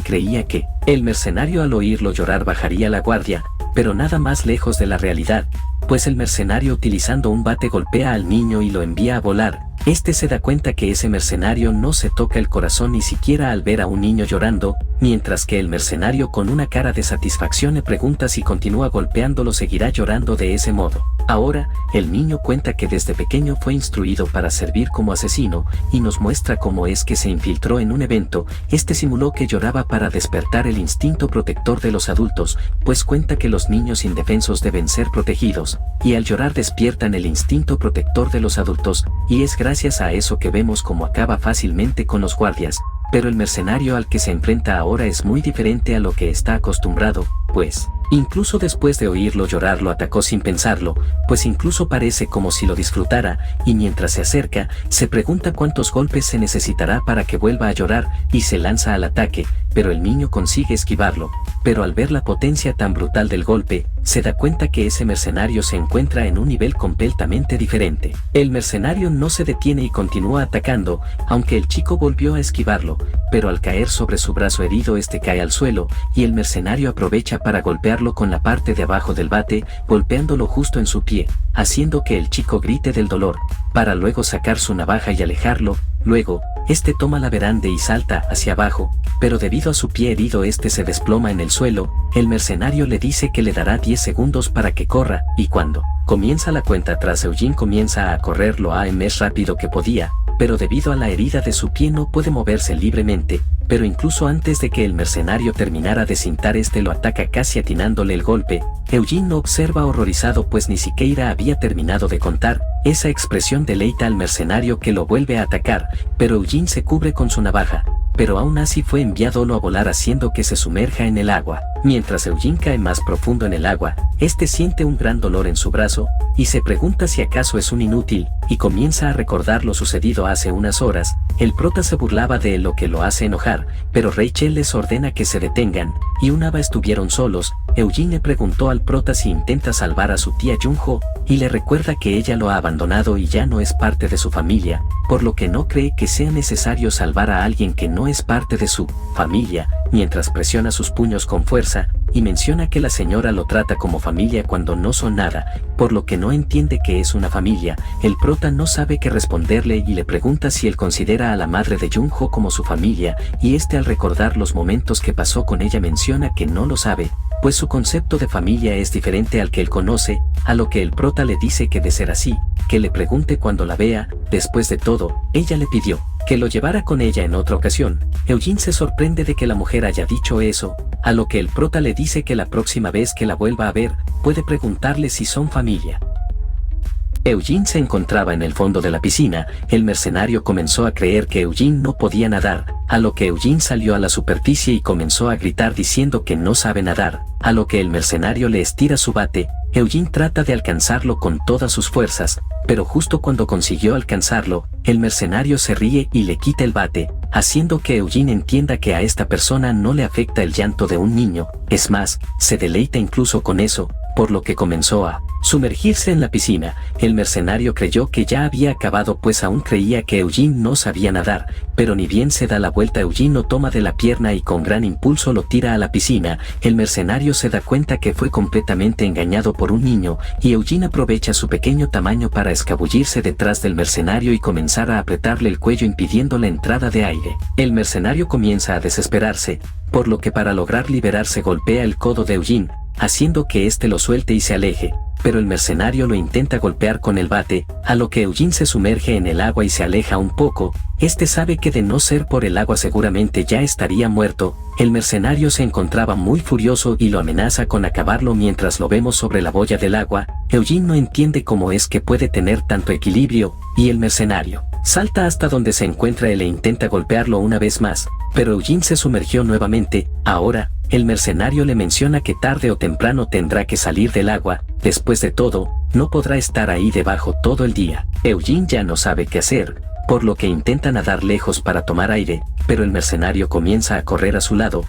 Creía que el mercenario al oírlo llorar bajaría la guardia, pero nada más lejos de la realidad, pues el mercenario utilizando un bate golpea al niño y lo envía a volar. Se da cuenta que ese mercenario no se toca el corazón ni siquiera al ver a un niño llorando, mientras que el mercenario con una cara de satisfacción le pregunta si continúa golpeándolo seguirá llorando de ese modo. Ahora, el niño cuenta que desde pequeño fue instruido para servir como asesino, y nos muestra cómo es que se infiltró en un evento. Simuló que lloraba para despertar el instinto protector de los adultos, pues cuenta que los niños indefensos deben ser protegidos, y al llorar despiertan el instinto protector de los adultos, y es gracias a eso que vemos cómo acaba fácilmente con los guardias. Pero el mercenario al que se enfrenta ahora es muy diferente a lo que está acostumbrado, pues incluso después de oírlo llorar lo atacó sin pensarlo, pues incluso parece como si lo disfrutara, y mientras se acerca, se pregunta cuántos golpes se necesitará para que vuelva a llorar, y se lanza al ataque, pero el niño consigue esquivarlo. Pero al ver la potencia tan brutal del golpe, se da cuenta que ese mercenario se encuentra en un nivel completamente diferente. El mercenario no se detiene y continúa atacando, aunque el chico volvió a esquivarlo, pero al caer sobre su brazo herido cae al suelo, y el mercenario aprovecha para golpearlo con la parte de abajo del bate, golpeándolo justo en su pie, haciendo que el chico grite del dolor, para luego sacar su navaja y alejarlo. Luego, toma la veranda y salta hacia abajo, pero debido a su pie herido se desploma en el suelo. El mercenario le dice que le dará 10 segundos para que corra, y cuando comienza la cuenta atrás Eugene comienza a correr lo más rápido que podía, pero debido a la herida de su pie no puede moverse libremente. Pero incluso antes de que el mercenario terminara de cintar lo ataca casi atinándole el golpe. Eugene no observa horrorizado pues ni siquiera había terminado de contar. Esa expresión deleita al mercenario que lo vuelve a atacar, pero Eugene se cubre con su navaja. Pero aún así fue enviado a volar haciendo que se sumerja en el agua. Mientras Eugene cae más profundo en el agua, siente un gran dolor en su brazo, y se pregunta si acaso es un inútil, y comienza a recordar lo sucedido hace unas horas. El prota se burlaba de él, lo que lo hace enojar, pero Rachel les ordena que se detengan, y una vez estuvieron solos, Eugene le preguntó al prota si intenta salvar a su tía Junho, y le recuerda que ella lo ha abandonado y ya no es parte de su familia, por lo que no cree que sea necesario salvar a alguien que no es parte de su familia, mientras presiona sus puños con fuerza, y menciona que la señora lo trata como familia cuando no son nada, por lo que no entiende que es una familia. El prota no sabe qué responderle y le pregunta si él considera a la madre de Junho como su familia, y al recordar los momentos que pasó con ella menciona que no lo sabe, pues su concepto de familia es diferente al que él conoce, a lo que el prota le dice que de ser así, que le pregunte cuando la vea. Después de todo, ella le pidió que lo llevara con ella en otra ocasión. Eugene se sorprende de que la mujer haya dicho eso, a lo que el prota le dice que la próxima vez que la vuelva a ver, puede preguntarle si son familia. Eugene se encontraba en el fondo de la piscina. El mercenario comenzó a creer que Eugene no podía nadar, a lo que Eugene salió a la superficie y comenzó a gritar diciendo que no sabe nadar, a lo que el mercenario le estira su bate. Eugene trata de alcanzarlo con todas sus fuerzas, pero justo cuando consiguió alcanzarlo, el mercenario se ríe y le quita el bate, haciendo que Eugene entienda que a esta persona no le afecta el llanto de un niño. Es más, se deleita incluso con eso, por lo que comenzó a sumergirse en la piscina. El mercenario creyó que ya había acabado pues aún creía que Eugene no sabía nadar, pero ni bien se da la vuelta Eugene lo toma de la pierna y con gran impulso lo tira a la piscina. El mercenario se da cuenta que fue completamente engañado por un niño, y Eugene aprovecha su pequeño tamaño para escabullirse detrás del mercenario y comenzar a apretarle el cuello impidiendo la entrada de aire. El mercenario comienza a desesperarse, por lo que para lograr liberarse golpea el codo de Eugene, haciendo que lo suelte y se aleje, pero el mercenario lo intenta golpear con el bate, a lo que Eugene se sumerge en el agua y se aleja un poco. Sabe que de no ser por el agua seguramente ya estaría muerto. El mercenario se encontraba muy furioso y lo amenaza con acabarlo mientras lo vemos sobre la boya del agua. Eugene no entiende cómo es que puede tener tanto equilibrio, y el mercenario salta hasta donde se encuentra él e intenta golpearlo una vez más, pero Eugene se sumergió nuevamente. Ahora, el mercenario le menciona que tarde o temprano tendrá que salir del agua. Después de todo, no podrá estar ahí debajo todo el día. Eugene ya no sabe qué hacer, por lo que intenta nadar lejos para tomar aire, pero el mercenario comienza a correr a su lado.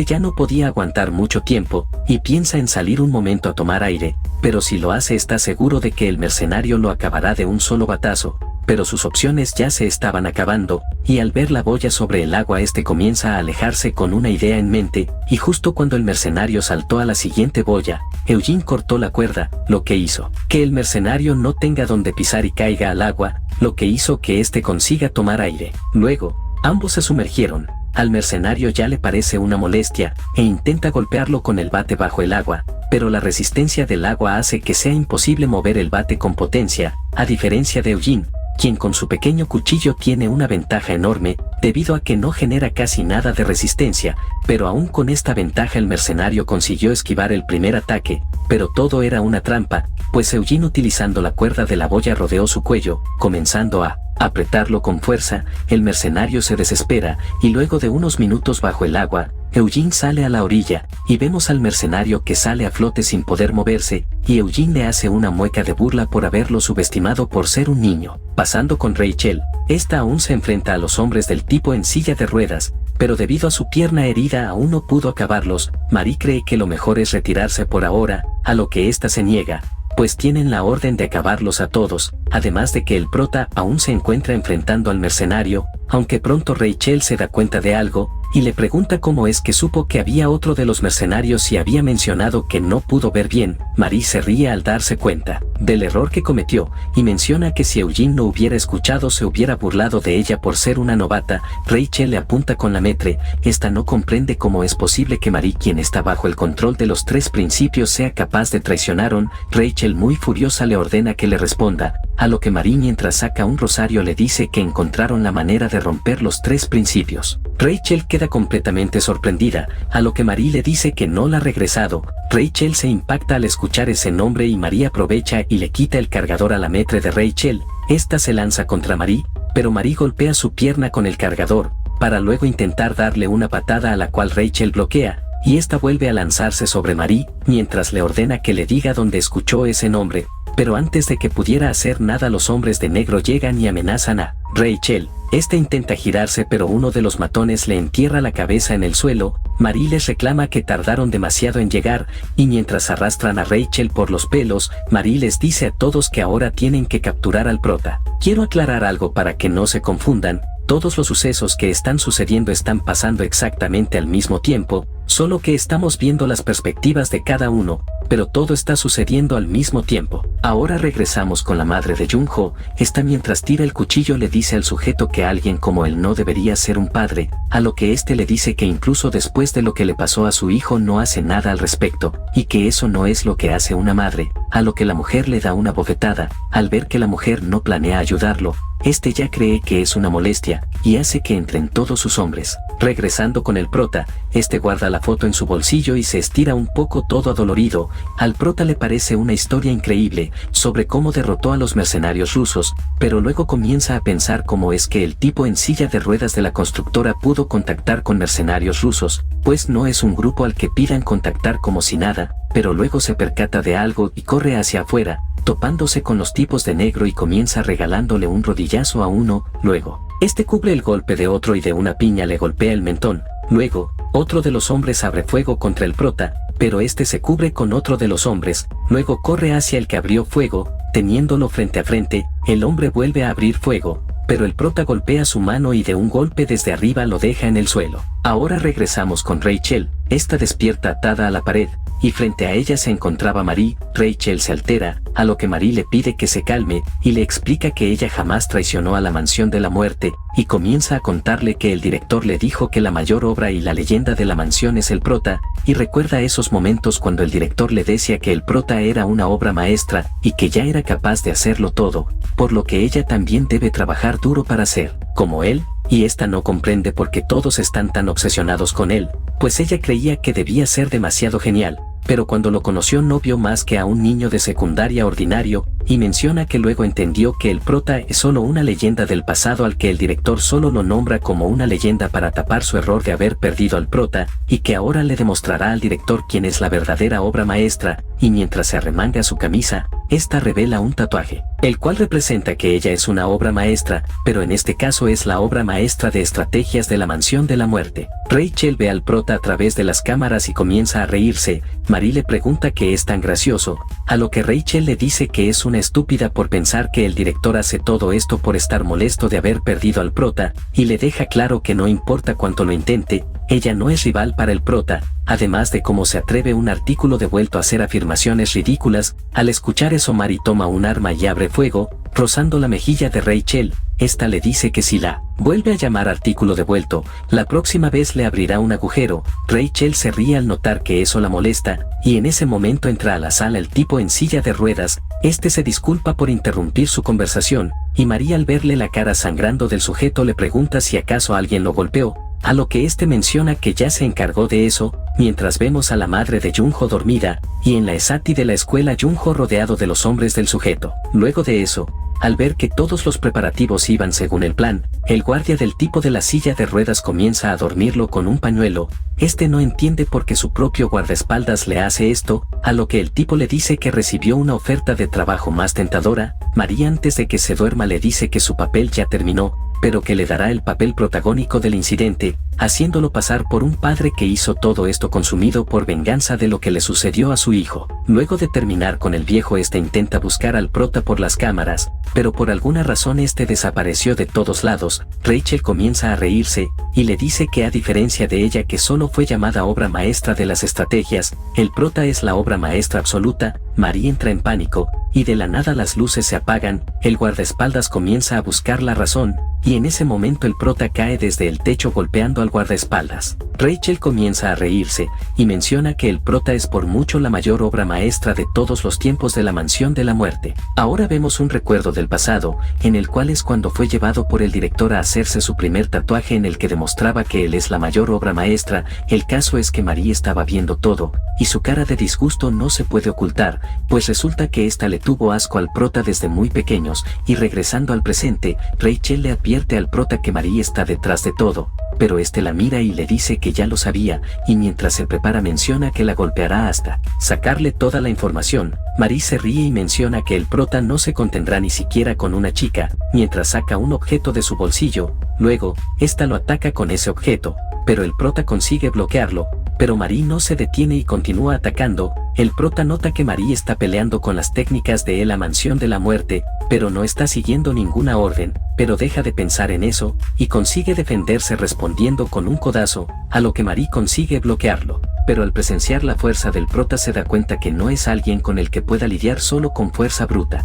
Ya no podía aguantar mucho tiempo, y piensa en salir un momento a tomar aire, pero si lo hace está seguro de que el mercenario lo acabará de un solo batazo. Pero sus opciones ya se estaban acabando, y al ver la boya sobre el agua comienza a alejarse con una idea en mente, y justo cuando el mercenario saltó a la siguiente boya, Eugene cortó la cuerda, lo que hizo que el mercenario no tenga donde pisar y caiga al agua, lo que hizo que consiga tomar aire. Luego, ambos se sumergieron. Al mercenario ya le parece una molestia, e intenta golpearlo con el bate bajo el agua, pero la resistencia del agua hace que sea imposible mover el bate con potencia, a diferencia de Eugene, quien con su pequeño cuchillo tiene una ventaja enorme, debido a que no genera casi nada de resistencia, pero aún con esta ventaja el mercenario consiguió esquivar el primer ataque, pero todo era una trampa, pues Eugene utilizando la cuerda de la boya rodeó su cuello, comenzando a apretarlo con fuerza. El mercenario se desespera, y luego de unos minutos bajo el agua, Eugene sale a la orilla, y vemos al mercenario que sale a flote sin poder moverse, y Eugene le hace una mueca de burla por haberlo subestimado por ser un niño. Pasando con Rachel, esta aún se enfrenta a los hombres del tipo en silla de ruedas, pero debido a su pierna herida aún no pudo acabarlos. Marie cree que lo mejor es retirarse por ahora, a lo que ésta se niega, pues tienen la orden de acabarlos a todos, además de que el prota aún se encuentra enfrentando al mercenario, aunque pronto Rachel se da cuenta de algo, y le pregunta cómo es que supo que había otro de los mercenarios y había mencionado que no pudo ver bien. Marie se ríe al darse cuenta del error que cometió, y menciona que si Eugene no hubiera escuchado se hubiera burlado de ella por ser una novata. Rachel le apunta con la metre. Esta no comprende cómo es posible que Marie, quien está bajo el control de los tres principios, sea capaz de traicionaron. Rachel muy furiosa le ordena que le responda, a lo que Marie mientras saca un rosario le dice que encontraron la manera de romper los tres principios. Rachel queda completamente sorprendida, a lo que Marie le dice que no la ha regresado. Rachel se impacta al escuchar ese nombre y Marie aprovecha y le quita el cargador a la metre de Rachel. Esta se lanza contra Marie, pero Marie golpea su pierna con el cargador, para luego intentar darle una patada a la cual Rachel bloquea, y esta vuelve a lanzarse sobre Marie, mientras le ordena que le diga dónde escuchó ese nombre. Pero antes de que pudiera hacer nada los hombres de negro llegan y amenazan a Rachel. Esta intenta girarse pero uno de los matones le entierra la cabeza en el suelo. Marie les reclama que tardaron demasiado en llegar, y mientras arrastran a Rachel por los pelos, Marie les dice a todos que ahora tienen que capturar al prota. Quiero aclarar algo para que no se confundan. Todos los sucesos que están sucediendo están pasando exactamente al mismo tiempo, solo que estamos viendo las perspectivas de cada uno, pero todo está sucediendo al mismo tiempo. Ahora regresamos con la madre de Jung-ho. Esta mientras tira el cuchillo le dice al sujeto que alguien como él no debería ser un padre, a lo que este le dice que incluso después de lo que le pasó a su hijo no hace nada al respecto, y que eso no es lo que hace una madre, a lo que la mujer le da una bofetada. Al ver que la mujer no planea ayudarlo, este ya cree que es una molestia, y hace que entren todos sus hombres. Regresando con el prota, este guarda la foto en su bolsillo y se estira un poco todo adolorido. Al prota le parece una historia increíble sobre cómo derrotó a los mercenarios rusos, pero luego comienza a pensar cómo es que el tipo en silla de ruedas de la constructora pudo contactar con mercenarios rusos, pues no es un grupo al que pidan contactar como si nada, pero luego se percata de algo y corre hacia afuera, topándose con los tipos de negro y comienza regalándole un rodillazo a uno. Luego, este cubre el golpe de otro y de una piña le golpea el mentón. Luego, otro de los hombres abre fuego contra el prota, pero este se cubre con otro de los hombres. Luego corre hacia el que abrió fuego, teniéndolo frente a frente. El hombre vuelve a abrir fuego, pero el prota golpea su mano y de un golpe desde arriba lo deja en el suelo. Ahora regresamos con Rachel. Esta despierta atada a la pared, y frente a ella se encontraba Marie. Rachel se altera, a lo que Marie le pide que se calme, y le explica que ella jamás traicionó a la mansión de la muerte, y comienza a contarle que el director le dijo que la mayor obra y la leyenda de la mansión es el prota, y recuerda esos momentos cuando el director le decía que el prota era una obra maestra, y que ya era capaz de hacerlo todo, por lo que ella también debe trabajar duro para ser como él. Y esta no comprende por qué todos están tan obsesionados con él, pues ella creía que debía ser demasiado genial, pero cuando lo conoció no vio más que a un niño de secundaria ordinario, y menciona que luego entendió que el prota es solo una leyenda del pasado al que el director solo lo nombra como una leyenda para tapar su error de haber perdido al prota, y que ahora le demostrará al director quién es la verdadera obra maestra. Y mientras se arremanga su camisa, esta revela un tatuaje, el cual representa que ella es una obra maestra, pero en este caso es la obra maestra de estrategias de la mansión de la muerte. Rachel ve al prota a través de las cámaras y comienza a reírse. Marie le pregunta qué es tan gracioso, a lo que Rachel le dice que es una estúpida por pensar que el director hace todo esto por estar molesto de haber perdido al prota, y le deja claro que no importa cuánto lo intente, ella no es rival para el prota, además de cómo se atreve un artículo devuelto a hacer afirmaciones ridículas. Al escuchar eso, Mari toma un arma y abre fuego, rozando la mejilla de Rachel. Esta le dice que si la vuelve a llamar artículo devuelto, la próxima vez le abrirá un agujero. Rachel se ríe al notar que eso la molesta, y en ese momento entra a la sala el tipo en silla de ruedas. Este se disculpa por interrumpir su conversación, y María, al verle la cara sangrando del sujeto, le pregunta si acaso alguien lo golpeó, a lo que este menciona que ya se encargó de eso, mientras vemos a la madre de Junho dormida, y en la ESATI de la escuela Junho rodeado de los hombres del sujeto. Luego de eso, al ver que todos los preparativos iban según el plan, el guardia del tipo de la silla de ruedas comienza a dormirlo con un pañuelo. Este no entiende por qué su propio guardaespaldas le hace esto, a lo que el tipo le dice que recibió una oferta de trabajo más tentadora. María, antes de que se duerma, le dice que su papel ya terminó, pero que le dará el papel protagónico del incidente, haciéndolo pasar por un padre que hizo todo esto consumido por venganza de lo que le sucedió a su hijo. Luego de terminar con el viejo, este intenta buscar al prota por las cámaras, pero por alguna razón este desapareció de todos lados. Rachel comienza a reírse, y le dice que a diferencia de ella, que solo fue llamada obra maestra de las estrategias, el prota es la obra maestra absoluta. María entra en pánico, y de la nada las luces se apagan. El guardaespaldas comienza a buscar la razón, y en ese momento el prota cae desde el techo golpeando al guardaespaldas. Rachel comienza a reírse, y menciona que el prota es por mucho la mayor obra maestra de todos los tiempos de la mansión de la muerte. Ahora vemos un recuerdo del pasado, en el cual es cuando fue llevado por el director a hacerse su primer tatuaje en el que demostraba que él es la mayor obra maestra. El caso es que María estaba viendo todo, y su cara de disgusto no se puede ocultar, pues resulta que ésta le tuvo asco al prota desde muy pequeños. Y regresando al presente, Rachel le advierte al prota que María está detrás de todo, pero este la mira y le dice que ya lo sabía, y mientras se prepara menciona que la golpeará hasta sacarle toda la información. María se ríe y menciona que el prota no se contendrá ni siquiera con una chica, mientras saca un objeto de su bolsillo. Luego, esta lo ataca con ese objeto, pero el prota consigue bloquearlo, pero María no se detiene y continúa atacando. El prota nota que María está peleando con las técnicas de la mansión de la muerte, pero no está siguiendo ninguna orden, pero deja de pensar en eso, y consigue defenderse respondiendo con un codazo, a lo que María consigue bloquearlo. Pero al presenciar la fuerza del prota se da cuenta que no es alguien con el que pueda lidiar solo con fuerza bruta.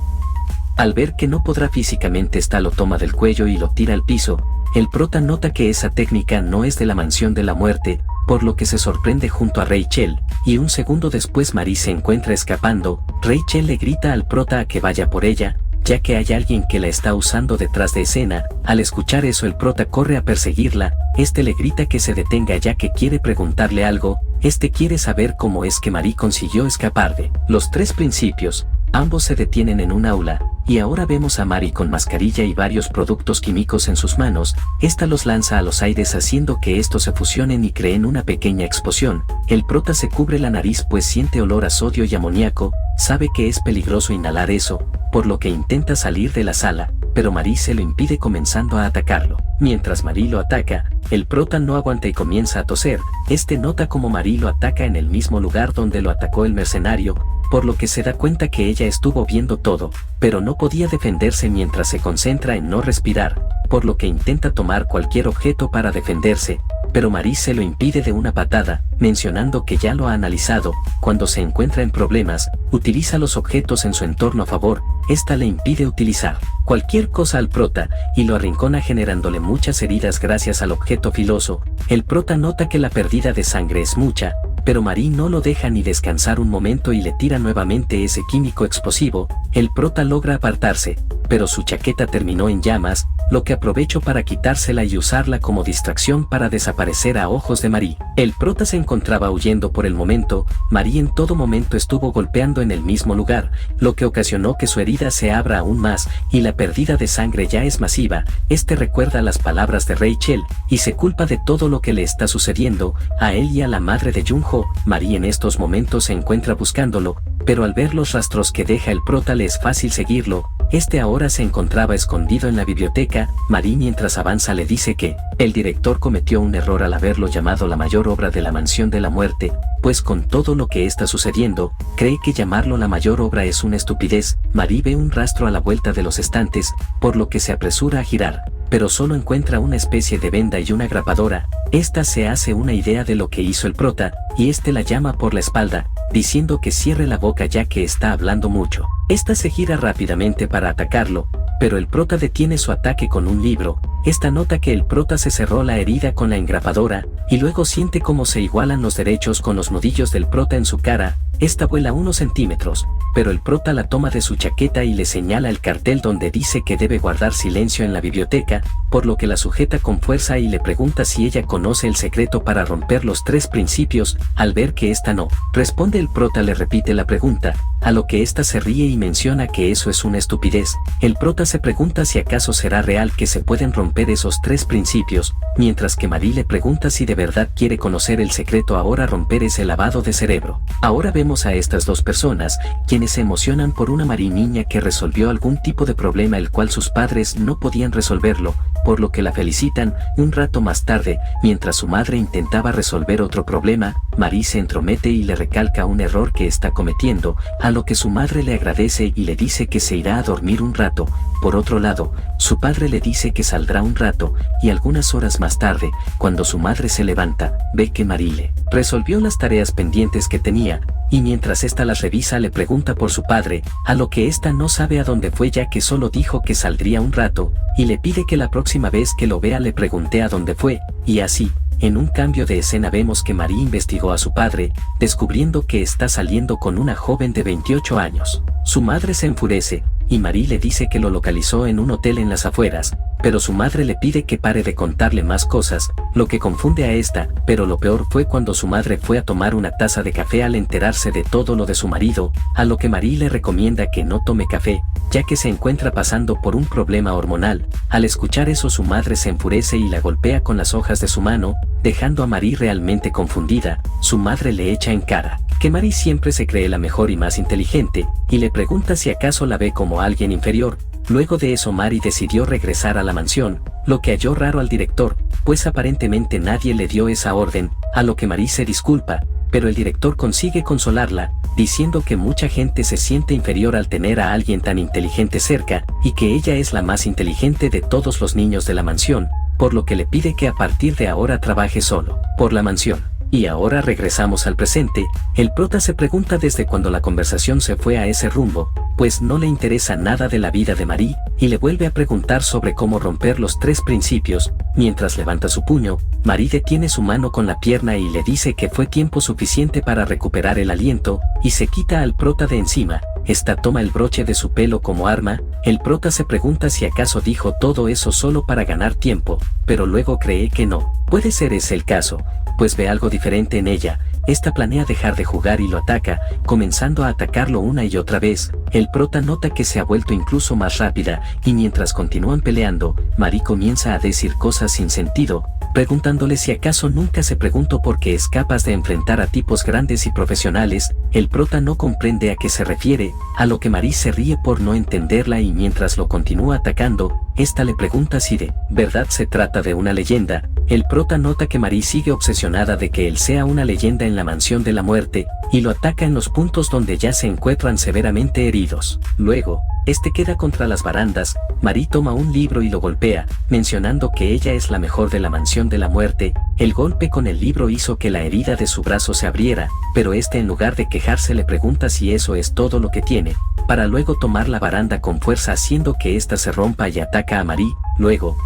Al ver que no podrá físicamente, esta lo toma del cuello y lo tira al piso. El prota nota que esa técnica no es de la mansión de la muerte, por lo que se sorprende junto a Rachel, y un segundo después María se encuentra escapando. Rachel le grita al prota a que vaya por ella, ya que hay alguien que la está usando detrás de escena. Al escuchar eso, el prota corre a perseguirla. Este le grita que se detenga ya que quiere preguntarle algo. Este quiere saber cómo es que María consiguió escapar de los tres principios. Ambos se detienen en un aula, y ahora vemos a María con mascarilla y varios productos químicos en sus manos. Esta los lanza a los aires haciendo que estos se fusionen y creen una pequeña explosión. El prota se cubre la nariz pues siente olor a sodio y amoníaco, sabe que es peligroso inhalar eso, por lo que intenta salir de la sala, pero María se lo impide comenzando a atacarlo. Mientras María lo ataca, el prota no aguanta y comienza a toser. Este nota como María lo ataca en el mismo lugar donde lo atacó el mercenario, por lo que se da cuenta que ella estuvo viendo todo, pero no podía defenderse mientras se concentra en no respirar, por lo que intenta tomar cualquier objeto para defenderse, pero María se lo impide de una patada, mencionando que ya lo ha analizado. Cuando se encuentra en problemas, utiliza los objetos en su entorno a favor. Esta le impide utilizar cualquier cosa al prota, y lo arrincona generándole muchas heridas gracias al objeto filoso. El prota nota que la pérdida de sangre es mucha, pero María no lo deja ni descansar un momento y le tira nuevamente ese químico explosivo. El prota logra apartarse, pero su chaqueta terminó en llamas, lo que aprovechó para quitársela y usarla como distracción para desaparecer a ojos de María. El prota se encontraba huyendo por el momento. María en todo momento estuvo golpeando en el mismo lugar, lo que ocasionó que su herida se abra aún más, y la pérdida de sangre ya es masiva. Este recuerda las palabras de Rachel, y se culpa de todo lo que le está sucediendo, a él y a la madre de Junho. María en estos momentos se encuentra buscándolo, pero al ver los rastros que deja el prota le es fácil seguirlo. Este ahora se encontraba escondido en la biblioteca. María mientras avanza le dice que el director cometió un error al haberlo llamado la mayor obra de la mansión de la muerte, pues con todo lo que está sucediendo, cree que llamarlo la mayor obra es una estupidez. Marie ve un rastro a la vuelta de los estantes, por lo que se apresura a girar, pero solo encuentra una especie de venda y una grapadora. Esta se hace una idea de lo que hizo el prota, y la llama por la espalda, diciendo que cierre la boca ya que está hablando mucho. Esta se gira rápidamente para atacarlo, pero el prota detiene su ataque con un libro. Esta nota que el prota se cerró la herida con la engrapadora, y luego siente cómo se igualan los derechos con los nudillos del prota en su cara. Esta vuela unos centímetros, pero el prota la toma de su chaqueta y le señala el cartel donde dice que debe guardar silencio en la biblioteca, por lo que la sujeta con fuerza y le pregunta si ella conoce el secreto para romper los 3 principios. Al ver que esta no responde, el prota le repite la pregunta, a lo que esta se ríe y menciona que eso es una estupidez. El prota se pregunta si acaso será real que se pueden romper esos 3 principios, mientras que Marie le pregunta si de verdad quiere conocer el secreto. Ahora romper ese lavado de cerebro. Ahora vemos a estas dos personas, quienes se emocionan por una Marie niña que resolvió algún tipo de problema el cual sus padres no podían resolverlo, por lo que la felicitan. Un rato más tarde, mientras su madre intentaba resolver otro problema, Marie se entromete y le recalca un error que está cometiendo, a lo que su madre le agradece y le dice que se irá a dormir un rato. Por otro lado, su padre le dice que saldrá un rato, y algunas horas más tarde, cuando su madre se levanta, ve que Marie le resolvió las tareas pendientes que tenía, y mientras ésta las revisa le pregunta por su padre, a lo que ésta no sabe a dónde fue ya que solo dijo que saldría un rato, y le pide que la próxima vez que lo vea le pregunte a dónde fue, y así. En un cambio de escena vemos que Marie investigó a su padre, descubriendo que está saliendo con una joven de 28 años. Su madre se enfurece, y Marie le dice que lo localizó en un hotel en las afueras, pero su madre le pide que pare de contarle más cosas, lo que confunde a esta. Pero lo peor fue cuando su madre fue a tomar una taza de café al enterarse de todo lo de su marido, a lo que Marie le recomienda que no tome café, ya que se encuentra pasando por un problema hormonal. Al escuchar eso, su madre se enfurece y la golpea con las hojas de su mano, dejando a Marie realmente confundida. Su madre le echa en cara que Marie siempre se cree la mejor y más inteligente, y le pregunta si acaso la ve como alguien inferior. Luego de eso, Marie decidió regresar a la mansión, lo que halló raro al director, pues aparentemente nadie le dio esa orden, a lo que Marie se disculpa, pero el director consigue consolarla, diciendo que mucha gente se siente inferior al tener a alguien tan inteligente cerca, y que ella es la más inteligente de todos los niños de la mansión, por lo que le pide que a partir de ahora trabaje solo por la mansión. Y ahora regresamos al presente. El prota se pregunta desde cuándo la conversación se fue a ese rumbo, pues no le interesa nada de la vida de Marie, y le vuelve a preguntar sobre cómo romper los 3 principios. Mientras levanta su puño, Marie detiene su mano con la pierna y le dice que fue tiempo suficiente para recuperar el aliento, y se quita al prota de encima. Esta toma el broche de su pelo como arma. El prota se pregunta si acaso dijo todo eso solo para ganar tiempo, pero luego cree que no puede ser ese el caso, pues ve algo diferente en ella. Esta planea dejar de jugar y lo ataca, comenzando a atacarlo una y otra vez. El prota nota que se ha vuelto incluso más rápida, y mientras continúan peleando, Marie comienza a decir cosas sin sentido, preguntándole si acaso nunca se preguntó por qué es capaz de enfrentar a tipos grandes y profesionales. El prota no comprende a qué se refiere, a lo que Marie se ríe por no entenderla, y mientras lo continúa atacando, esta le pregunta si de verdad se trata de una leyenda. El prota nota que Marie sigue obsesionada de que él sea una leyenda en la mansión de la muerte, y lo ataca en los puntos donde ya se encuentran severamente heridos. Luego, este queda contra las barandas. Marie toma un libro y lo golpea, mencionando que ella es la mejor de la mansión de la muerte. El golpe con el libro hizo que la herida de su brazo se abriera, pero en lugar de quejarse le pregunta si eso es todo lo que tiene, para luego tomar la baranda con fuerza haciendo que ésta se rompa y ataca a Marie. Luego,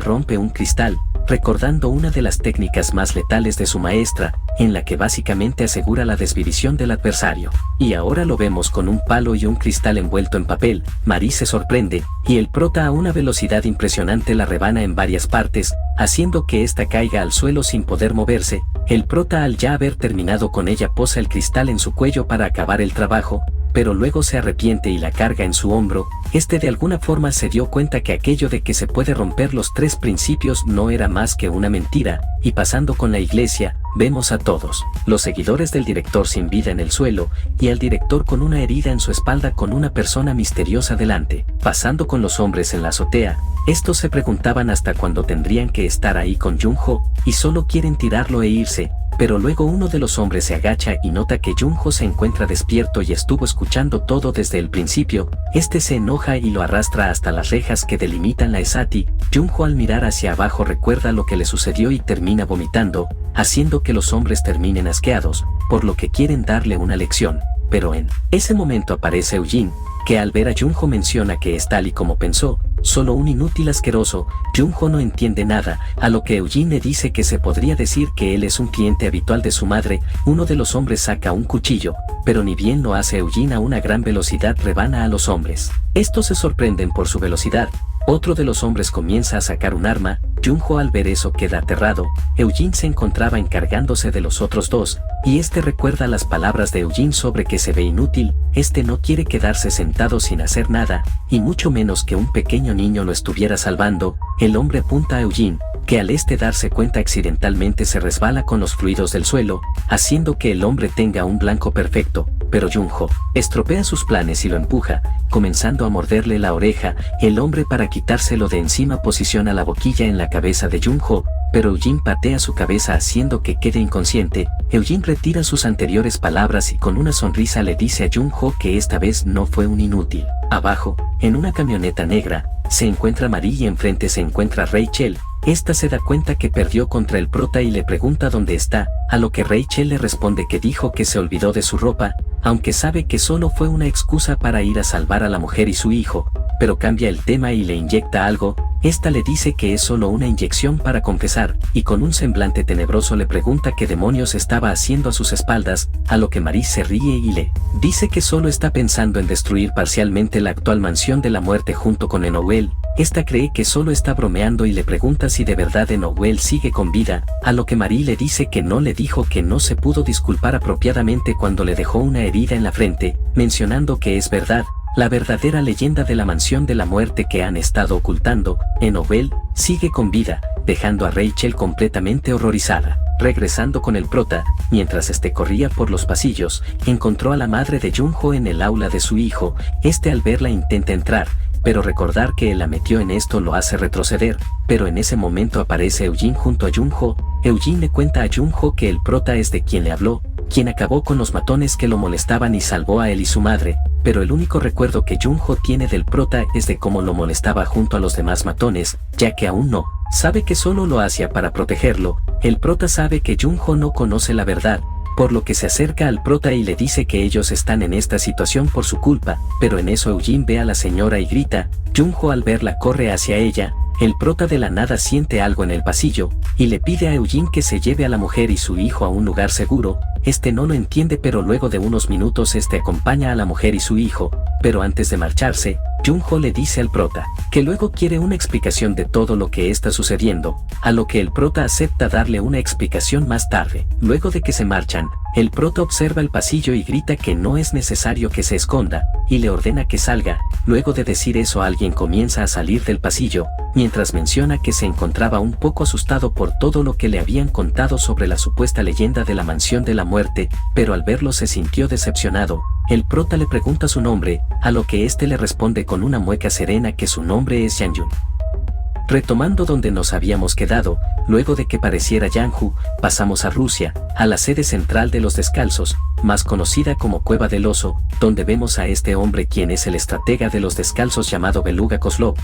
rompe un cristal, recordando una de las técnicas más letales de su maestra, en la que básicamente asegura la desvivisión del adversario. Y ahora lo vemos con un palo y un cristal envuelto en papel. Marie se sorprende, y el prota a una velocidad impresionante la rebana en varias partes, haciendo que ésta caiga al suelo sin poder moverse. El prota, al ya haber terminado con ella, posa el cristal en su cuello para acabar el trabajo, pero luego se arrepiente y la carga en su hombro. De alguna forma se dio cuenta que aquello de que se puede romper los 3 principios no era más que una mentira. Y pasando con la iglesia, vemos a todos los seguidores del director sin vida en el suelo, y al director con una herida en su espalda con una persona misteriosa delante. Pasando con los hombres en la azotea, estos se preguntaban hasta cuándo tendrían que estar ahí con Jung-ho, y solo quieren tirarlo e irse. pero luego uno de los hombres se agacha y nota que Jung-ho se encuentra despierto y estuvo escuchando todo desde el principio. Este se enoja y lo arrastra hasta las rejas que delimitan la esati. Jung-ho al mirar hacia abajo recuerda lo que le sucedió y termina vomitando, haciendo que los hombres terminen asqueados, por lo que quieren darle una lección. Pero en ese momento aparece Eugene, que al ver a Jung-ho menciona que es tal y como pensó, solo un inútil asqueroso. Jung-ho no entiende nada, a lo que Eugene le dice que se podría decir que él es un cliente habitual de su madre. Uno de los hombres saca un cuchillo, pero ni bien lo hace Eugene a una gran velocidad rebana a los hombres. Estos se sorprenden por su velocidad. Otro de los hombres comienza a sacar un arma. Jung-ho al ver eso queda aterrado. Eugene se encontraba encargándose de los otros dos, y este recuerda las palabras de Eugene sobre que se ve inútil. Este no quiere quedarse sentado sin hacer nada, y mucho menos que un pequeño niño lo estuviera salvando. El hombre apunta a Eugene, que al darse cuenta accidentalmente se resbala con los fluidos del suelo, haciendo que el hombre tenga un blanco perfecto. Pero Jung-ho estropea sus planes y lo empuja, comenzando a morderle la oreja. El hombre, para quitárselo de encima, posiciona la boquilla en la cabeza de Jung-ho, pero Eugene patea su cabeza haciendo que quede inconsciente. Eugene retira sus anteriores palabras y con una sonrisa le dice a Jung-ho que esta vez no fue un inútil. Abajo, en una camioneta negra, se encuentra Marie y enfrente se encuentra Rachel. Esta se da cuenta que perdió contra el prota y le pregunta dónde está, a lo que Rachel le responde que dijo que se olvidó de su ropa, aunque sabe que solo fue una excusa para ir a salvar a la mujer y su hijo, pero cambia el tema y le inyecta algo. Esta le dice que es solo una inyección para confesar, y con un semblante tenebroso le pregunta qué demonios estaba haciendo a sus espaldas, a lo que Marie se ríe y le dice que solo está pensando en destruir parcialmente la actual mansión de la muerte junto con Enougel. Esta cree que solo está bromeando y le pregunta si de verdad Enougel sigue con vida, a lo que Marie le dice que no, le dijo que no se pudo disculpar apropiadamente cuando le dejó una herida en la frente, mencionando que es verdad, la verdadera leyenda de la mansión de la muerte que han estado ocultando. Enougel sigue con vida, dejando a Rachel completamente horrorizada. Regresando con el prota, mientras corría por los pasillos, encontró a la madre de Jung-ho en el aula de su hijo. Al verla intenta entrar, pero recordar que él la metió en esto lo hace retroceder, pero en ese momento aparece Eugene junto a Jung-ho. Eugene le cuenta a Jung-ho que el prota es de quien le habló, quien acabó con los matones que lo molestaban y salvó a él y su madre, pero el único recuerdo que Jung-ho tiene del prota es de cómo lo molestaba junto a los demás matones, ya que aún no sabe que solo lo hacía para protegerlo. El prota sabe que Jung-ho no conoce la verdad, por lo que se acerca al prota y le dice que ellos están en esta situación por su culpa, pero en eso Eugene ve a la señora y grita. Jung-ho al verla corre hacia ella. El prota de la nada siente algo en el pasillo, y le pide a Eugene que se lleve a la mujer y su hijo a un lugar seguro. No lo entiende, pero luego de unos minutos acompaña a la mujer y su hijo, pero antes de marcharse, Jung-ho le dice al prota que luego quiere una explicación de todo lo que está sucediendo, a lo que el prota acepta darle una explicación más tarde. Luego de que se marchan, el prota observa el pasillo y grita que no es necesario que se esconda, y le ordena que salga. Luego de decir eso, alguien comienza a salir del pasillo, mientras menciona que se encontraba un poco asustado por todo lo que le habían contado sobre la supuesta leyenda de la mansión de la muerte, pero al verlo se sintió decepcionado. El prota le pregunta su nombre, a lo que le responde con una mueca serena que su nombre es Yanjun. Retomando donde nos habíamos quedado, luego de que pareciera Yanju, pasamos a Rusia, a la sede central de los descalzos, más conocida como Cueva del Oso, donde vemos a hombre quien es el estratega de los descalzos llamado Beluga Kozlov.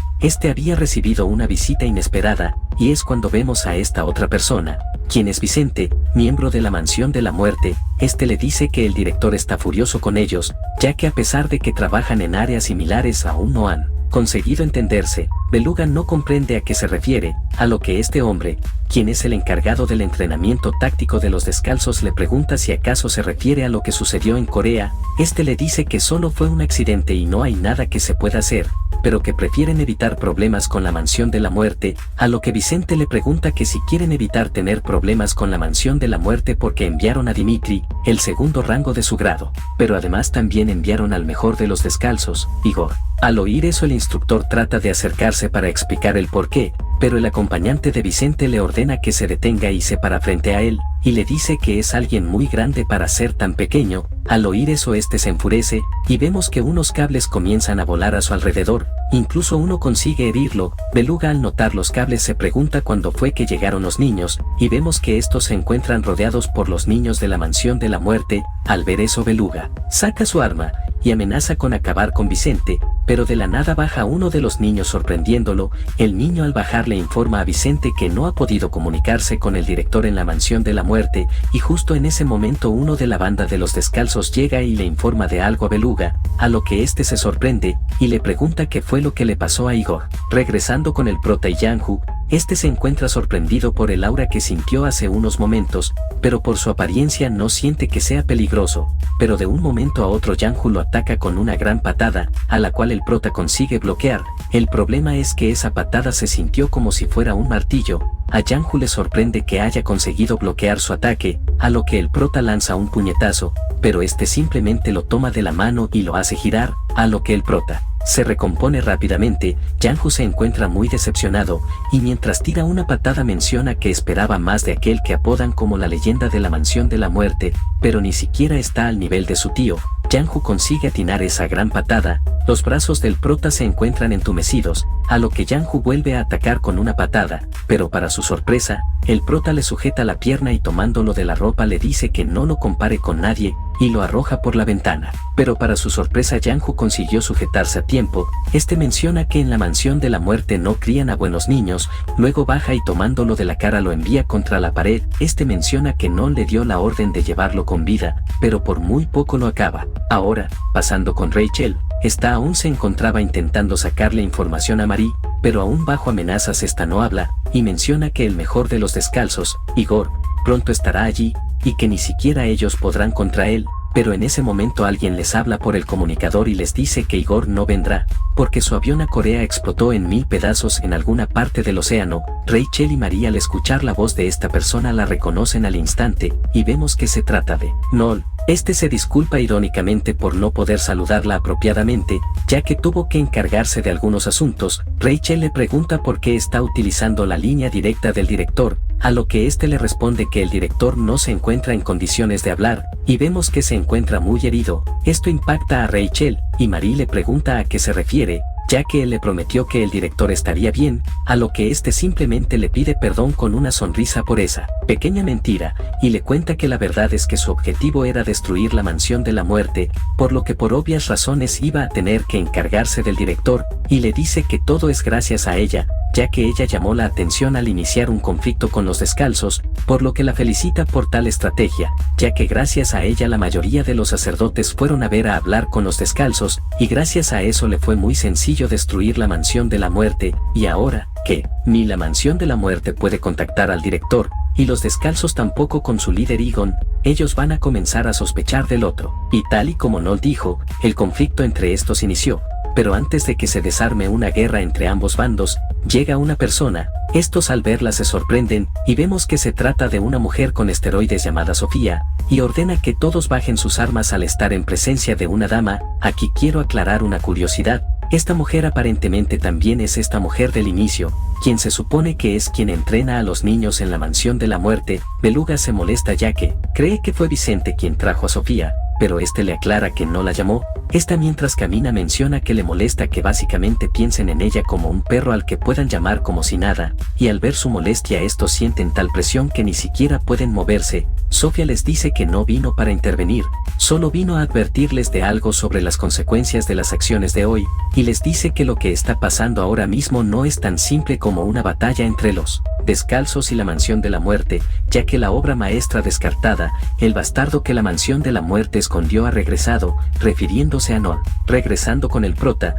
Había recibido una visita inesperada, y es cuando vemos a esta otra persona, quien es Vicente, miembro de la mansión de la muerte. Le dice que el director está furioso con ellos, ya que a pesar de que trabajan en áreas similares aún no han conseguido entenderse. Beluga no comprende a qué se refiere, a lo que hombre, quien es el encargado del entrenamiento táctico de los descalzos, le pregunta si acaso se refiere a lo que sucedió en Corea. Le dice que solo fue un accidente y no hay nada que se pueda hacer, pero que prefieren evitar problemas con la mansión de la muerte, a lo que Vicente le pregunta que si quieren evitar tener problemas con la mansión de la muerte porque enviaron a Dimitri, el segundo rango de su grado, pero además también enviaron al mejor de los descalzos, Igor. Al oír eso, el instructor trata de acercarse para explicar el porqué, pero el acompañante de Vicente le ordena que se detenga y se para frente a él. y le dice que es alguien muy grande para ser tan pequeño. Al oír eso este se enfurece, y vemos que unos cables comienzan a volar a su alrededor, incluso uno consigue herirlo. Beluga al notar los cables se pregunta cuándo fue que llegaron los niños, y vemos que estos se encuentran rodeados por los niños de la mansión de la muerte. Al ver eso Beluga saca su arma, y amenaza con acabar con Vicente, pero de la nada baja uno de los niños sorprendiéndolo. El niño al bajar le informa a Vicente que no ha podido comunicarse con el director en la mansión de la muerte, y justo en ese momento uno de la banda de los descalzos llega y le informa de algo a Beluga, a lo que este se sorprende, y le pregunta qué fue lo que le pasó a Igor. Regresando con el prota y Yanju, este se encuentra sorprendido por el aura que sintió hace unos momentos, pero por su apariencia no siente que sea peligroso, pero de un momento a otro Yanju lo ataca con una gran patada, a la cual el prota consigue bloquear. El problema es que esa patada se sintió como si fuera un martillo. A Yanju le sorprende que haya conseguido bloquear su ataque, a lo que el prota lanza un puñetazo, pero este simplemente lo toma de la mano y lo hace girar, a lo que el prota se recompone rápidamente. Yanju se encuentra muy decepcionado, y mientras tira una patada menciona que esperaba más de aquel que apodan como la leyenda de la mansión de la muerte, pero ni siquiera está al nivel de su tío. Yanju consigue atinar esa gran patada, los brazos del prota se encuentran entumecidos, a lo que Yanju vuelve a atacar con una patada, pero para su sorpresa, el prota le sujeta la pierna y tomándolo de la ropa le dice que no lo compare con nadie, y lo arroja por la ventana. Pero para su sorpresa Yanju consiguió sujetarse a tiempo. Este menciona que en la mansión de la muerte no crían a buenos niños, luego baja y tomándolo de la cara lo envía contra la pared. Este menciona que no le dio la orden de llevarlo con vida, pero por muy poco lo acaba. Ahora, pasando con Rachel, esta aún se encontraba intentando sacarle información a Marie, pero aún bajo amenazas esta no habla, y menciona que el mejor de los descalzos, Igor, pronto estará allí, y que ni siquiera ellos podrán contra él. Pero en ese momento alguien les habla por el comunicador y les dice que Igor no vendrá, porque su avión a Corea explotó en 1000 pedazos en alguna parte del océano. Rachel y María al escuchar la voz de esta persona la reconocen al instante, y vemos que se trata de Noel. Este se disculpa irónicamente por no poder saludarla apropiadamente, ya que tuvo que encargarse de algunos asuntos. Rachel le pregunta por qué está utilizando la línea directa del director, a lo que este le responde que el director no se encuentra en condiciones de hablar, y vemos que se encuentra muy herido. Esto impacta a Rachel, y Marie le pregunta a qué se refiere, ya que él le prometió que el director estaría bien, a lo que este simplemente le pide perdón con una sonrisa por esa pequeña mentira, y le cuenta que la verdad es que su objetivo era destruir la mansión de la muerte, por lo que por obvias razones iba a tener que encargarse del director, y le dice que todo es gracias a ella, ya que ella llamó la atención al iniciar un conflicto con los descalzos, por lo que la felicita por tal estrategia, ya que gracias a ella la mayoría de los sacerdotes fueron a ver a hablar con los descalzos, y gracias a eso le fue muy sencillo destruir la mansión de la muerte. Y ahora, que ni la mansión de la muerte puede contactar al director, y los descalzos tampoco con su líder Egon, ellos van a comenzar a sospechar del otro. Y tal y como Noel dijo, el conflicto entre estos inició. Pero antes de que se desarme una guerra entre ambos bandos, llega una persona. Estos al verla se sorprenden, y vemos que se trata de una mujer con esteroides llamada Sofía, y ordena que todos bajen sus armas al estar en presencia de una dama. Aquí quiero aclarar una curiosidad. Esta mujer aparentemente también es esta mujer del inicio, quien se supone que es quien entrena a los niños en la mansión de la muerte. Beluga se molesta ya que cree que fue Vicente quien trajo a Sofía, pero este le aclara que no la llamó. Esta mientras camina menciona que le molesta que básicamente piensen en ella como un perro al que puedan llamar como si nada, y al ver su molestia estos sienten tal presión que ni siquiera pueden moverse. Sofía les dice que no vino para intervenir, solo vino a advertirles de algo sobre las consecuencias de las acciones de hoy, y les dice que lo que está pasando ahora mismo no es tan simple como una batalla entre los descalzos y la mansión de la muerte, ya que la obra maestra descartada, el bastardo que la mansión de la muerte escondió ha regresado, refiriéndose a Noel. Regresando con el prota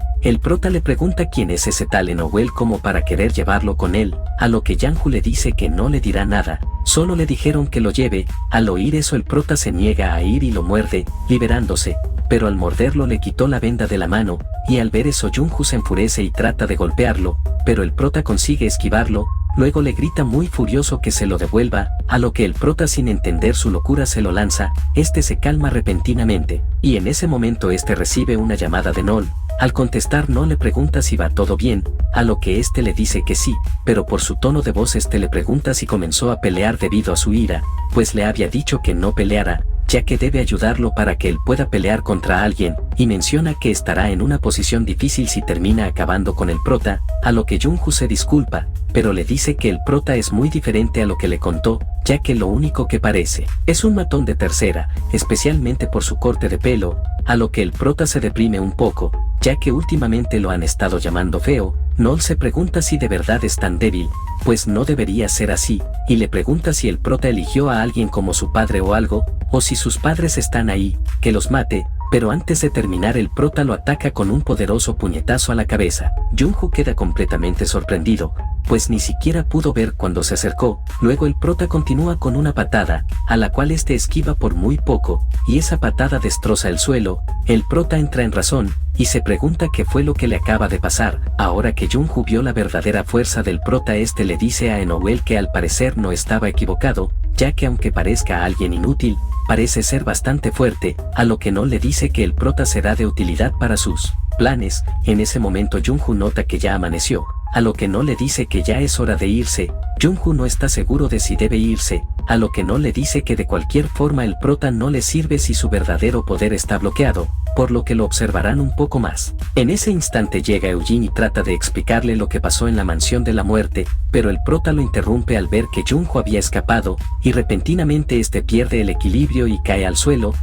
le pregunta quién es ese tal Enoel como para querer llevarlo con él, a lo que Yanju le dice que no le dirá nada, solo le dijeron que lo lleve. Al oír eso el prota se niega a ir y lo muerde, liberándose, pero al morderlo le quitó la venda de la mano, y al ver eso Yanju se enfurece y trata de golpearlo, pero el prota consigue esquivarlo. Luego le grita muy furioso que se lo devuelva, a lo que el prota sin entender su locura se lo lanza. Este se calma repentinamente, y en ese momento este recibe una llamada de Noel, Al contestar no le pregunta si va todo bien, a lo que éste le dice que sí, pero por su tono de voz le pregunta si comenzó a pelear debido a su ira, pues le había dicho que no peleara, ya que debe ayudarlo para que él pueda pelear contra alguien, y menciona que estará en una posición difícil si termina acabando con el prota, a lo que Jung-Hoo se disculpa, pero le dice que el prota es muy diferente a lo que le contó, ya que lo único que parece es un matón de tercera, especialmente por su corte de pelo, a lo que el prota se deprime un poco, ya que últimamente lo han estado llamando feo. Noel se pregunta si de verdad es tan débil, pues no debería ser así, y le pregunta si el prota eligió a alguien como su padre o algo, o si sus padres están ahí, que los mate, pero antes de terminar el prota lo ataca con un poderoso puñetazo a la cabeza. Jung-Hoo queda completamente sorprendido, pues ni siquiera pudo ver cuando se acercó. Luego el prota continúa con una patada, a la cual esquiva por muy poco, y esa patada destroza el suelo. El prota entra en razón, y se pregunta qué fue lo que le acaba de pasar. Ahora que Jung-Hoo vio la verdadera fuerza del prota, le dice a Noel que al parecer no estaba equivocado, ya que aunque parezca alguien inútil, parece ser bastante fuerte, a lo que Noel le dice que el prota será de utilidad para sus planes. En ese momento Jung-Hoo nota que ya amaneció, a lo que Noel le dice que ya es hora de irse. Jung-Hoo no está seguro de si debe irse, a lo que Noel le dice que de cualquier forma el prota no le sirve si su verdadero poder está bloqueado, por lo que lo observarán un poco más. En ese instante llega Eugene y trata de explicarle lo que pasó en la mansión de la muerte, pero el prota lo interrumpe al ver que Jung-Hoo había escapado, y repentinamente pierde el equilibrio y cae al suelo.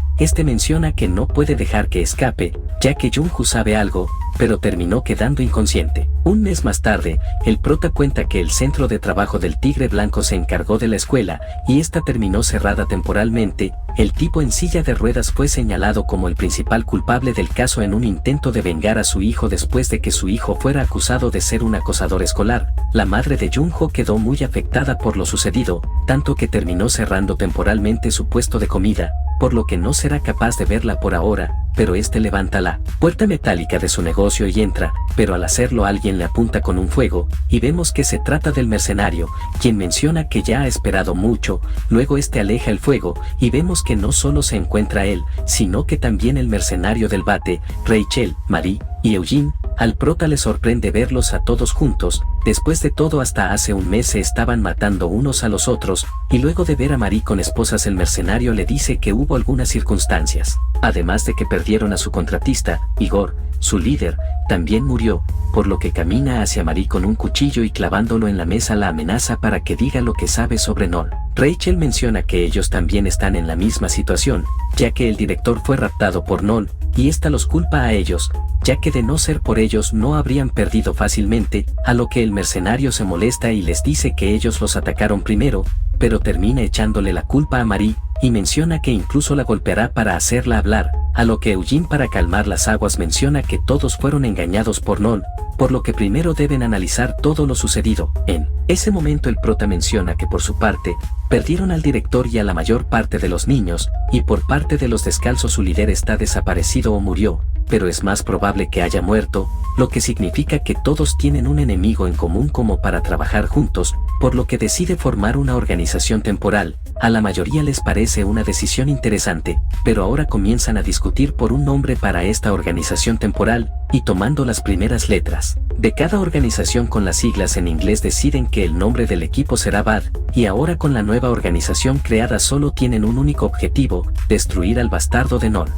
Menciona que no puede dejar que escape, ya que Jung-Hoo sabe algo, pero terminó quedando inconsciente. Un mes más tarde, el prota cuenta que el centro de trabajo del Tigre Blanco se encargó de la escuela, y esta terminó cerrada temporalmente. El tipo en silla de ruedas fue señalado como el principal culpable del caso en un intento de vengar a su hijo después de que su hijo fuera acusado de ser un acosador escolar. La madre de Jung-Hoo quedó muy afectada por lo sucedido, tanto que terminó cerrando temporalmente su puesto de comida, por lo que no será capaz de verla por ahora, pero levanta la puerta metálica de su negocio y entra, pero al hacerlo alguien le apunta con un fuego, y vemos que se trata del mercenario, quien menciona que ya ha esperado mucho. Luego aleja el fuego, y vemos que no solo se encuentra él, sino que también el mercenario del bate, Rachel, Marie y Eugene. Al prota le sorprende verlos a todos juntos. Después de todo, hasta hace un mes se estaban matando unos a los otros, y luego de ver a Marie con esposas, el mercenario le dice que hubo algunas circunstancias, además de que perdieron a su contratista. Igor, su líder, también murió, por lo que camina hacia Marie con un cuchillo y clavándolo en la mesa la amenaza para que diga lo que sabe sobre Noel. Rachel menciona que ellos también están en la misma situación, ya que el director fue raptado por Noel, y los culpa a ellos, ya que de no ser por ellos no habrían perdido fácilmente, a lo que el mercenario se molesta y les dice que ellos los atacaron primero, pero termina echándole la culpa a Marie, y menciona que incluso la golpeará para hacerla hablar, a lo que Eugene, para calmar las aguas, menciona que todos fueron engañados por Noel, por lo que primero deben analizar todo lo sucedido. En ese momento el prota menciona que por su parte, perdieron al director y a la mayor parte de los niños, y por parte de los descalzos su líder está desaparecido o murió, pero es más probable que haya muerto, lo que significa que todos tienen un enemigo en común como para trabajar juntos, por lo que decide formar una organización temporal. A la mayoría les parece una decisión interesante, pero ahora comienzan a discutir por un nombre para esta organización temporal, y tomando las primeras letras de cada organización con las siglas en inglés deciden que el nombre del equipo será BAD, y ahora con la nueva organización creada solo tienen un único objetivo: destruir al bastardo de Noel.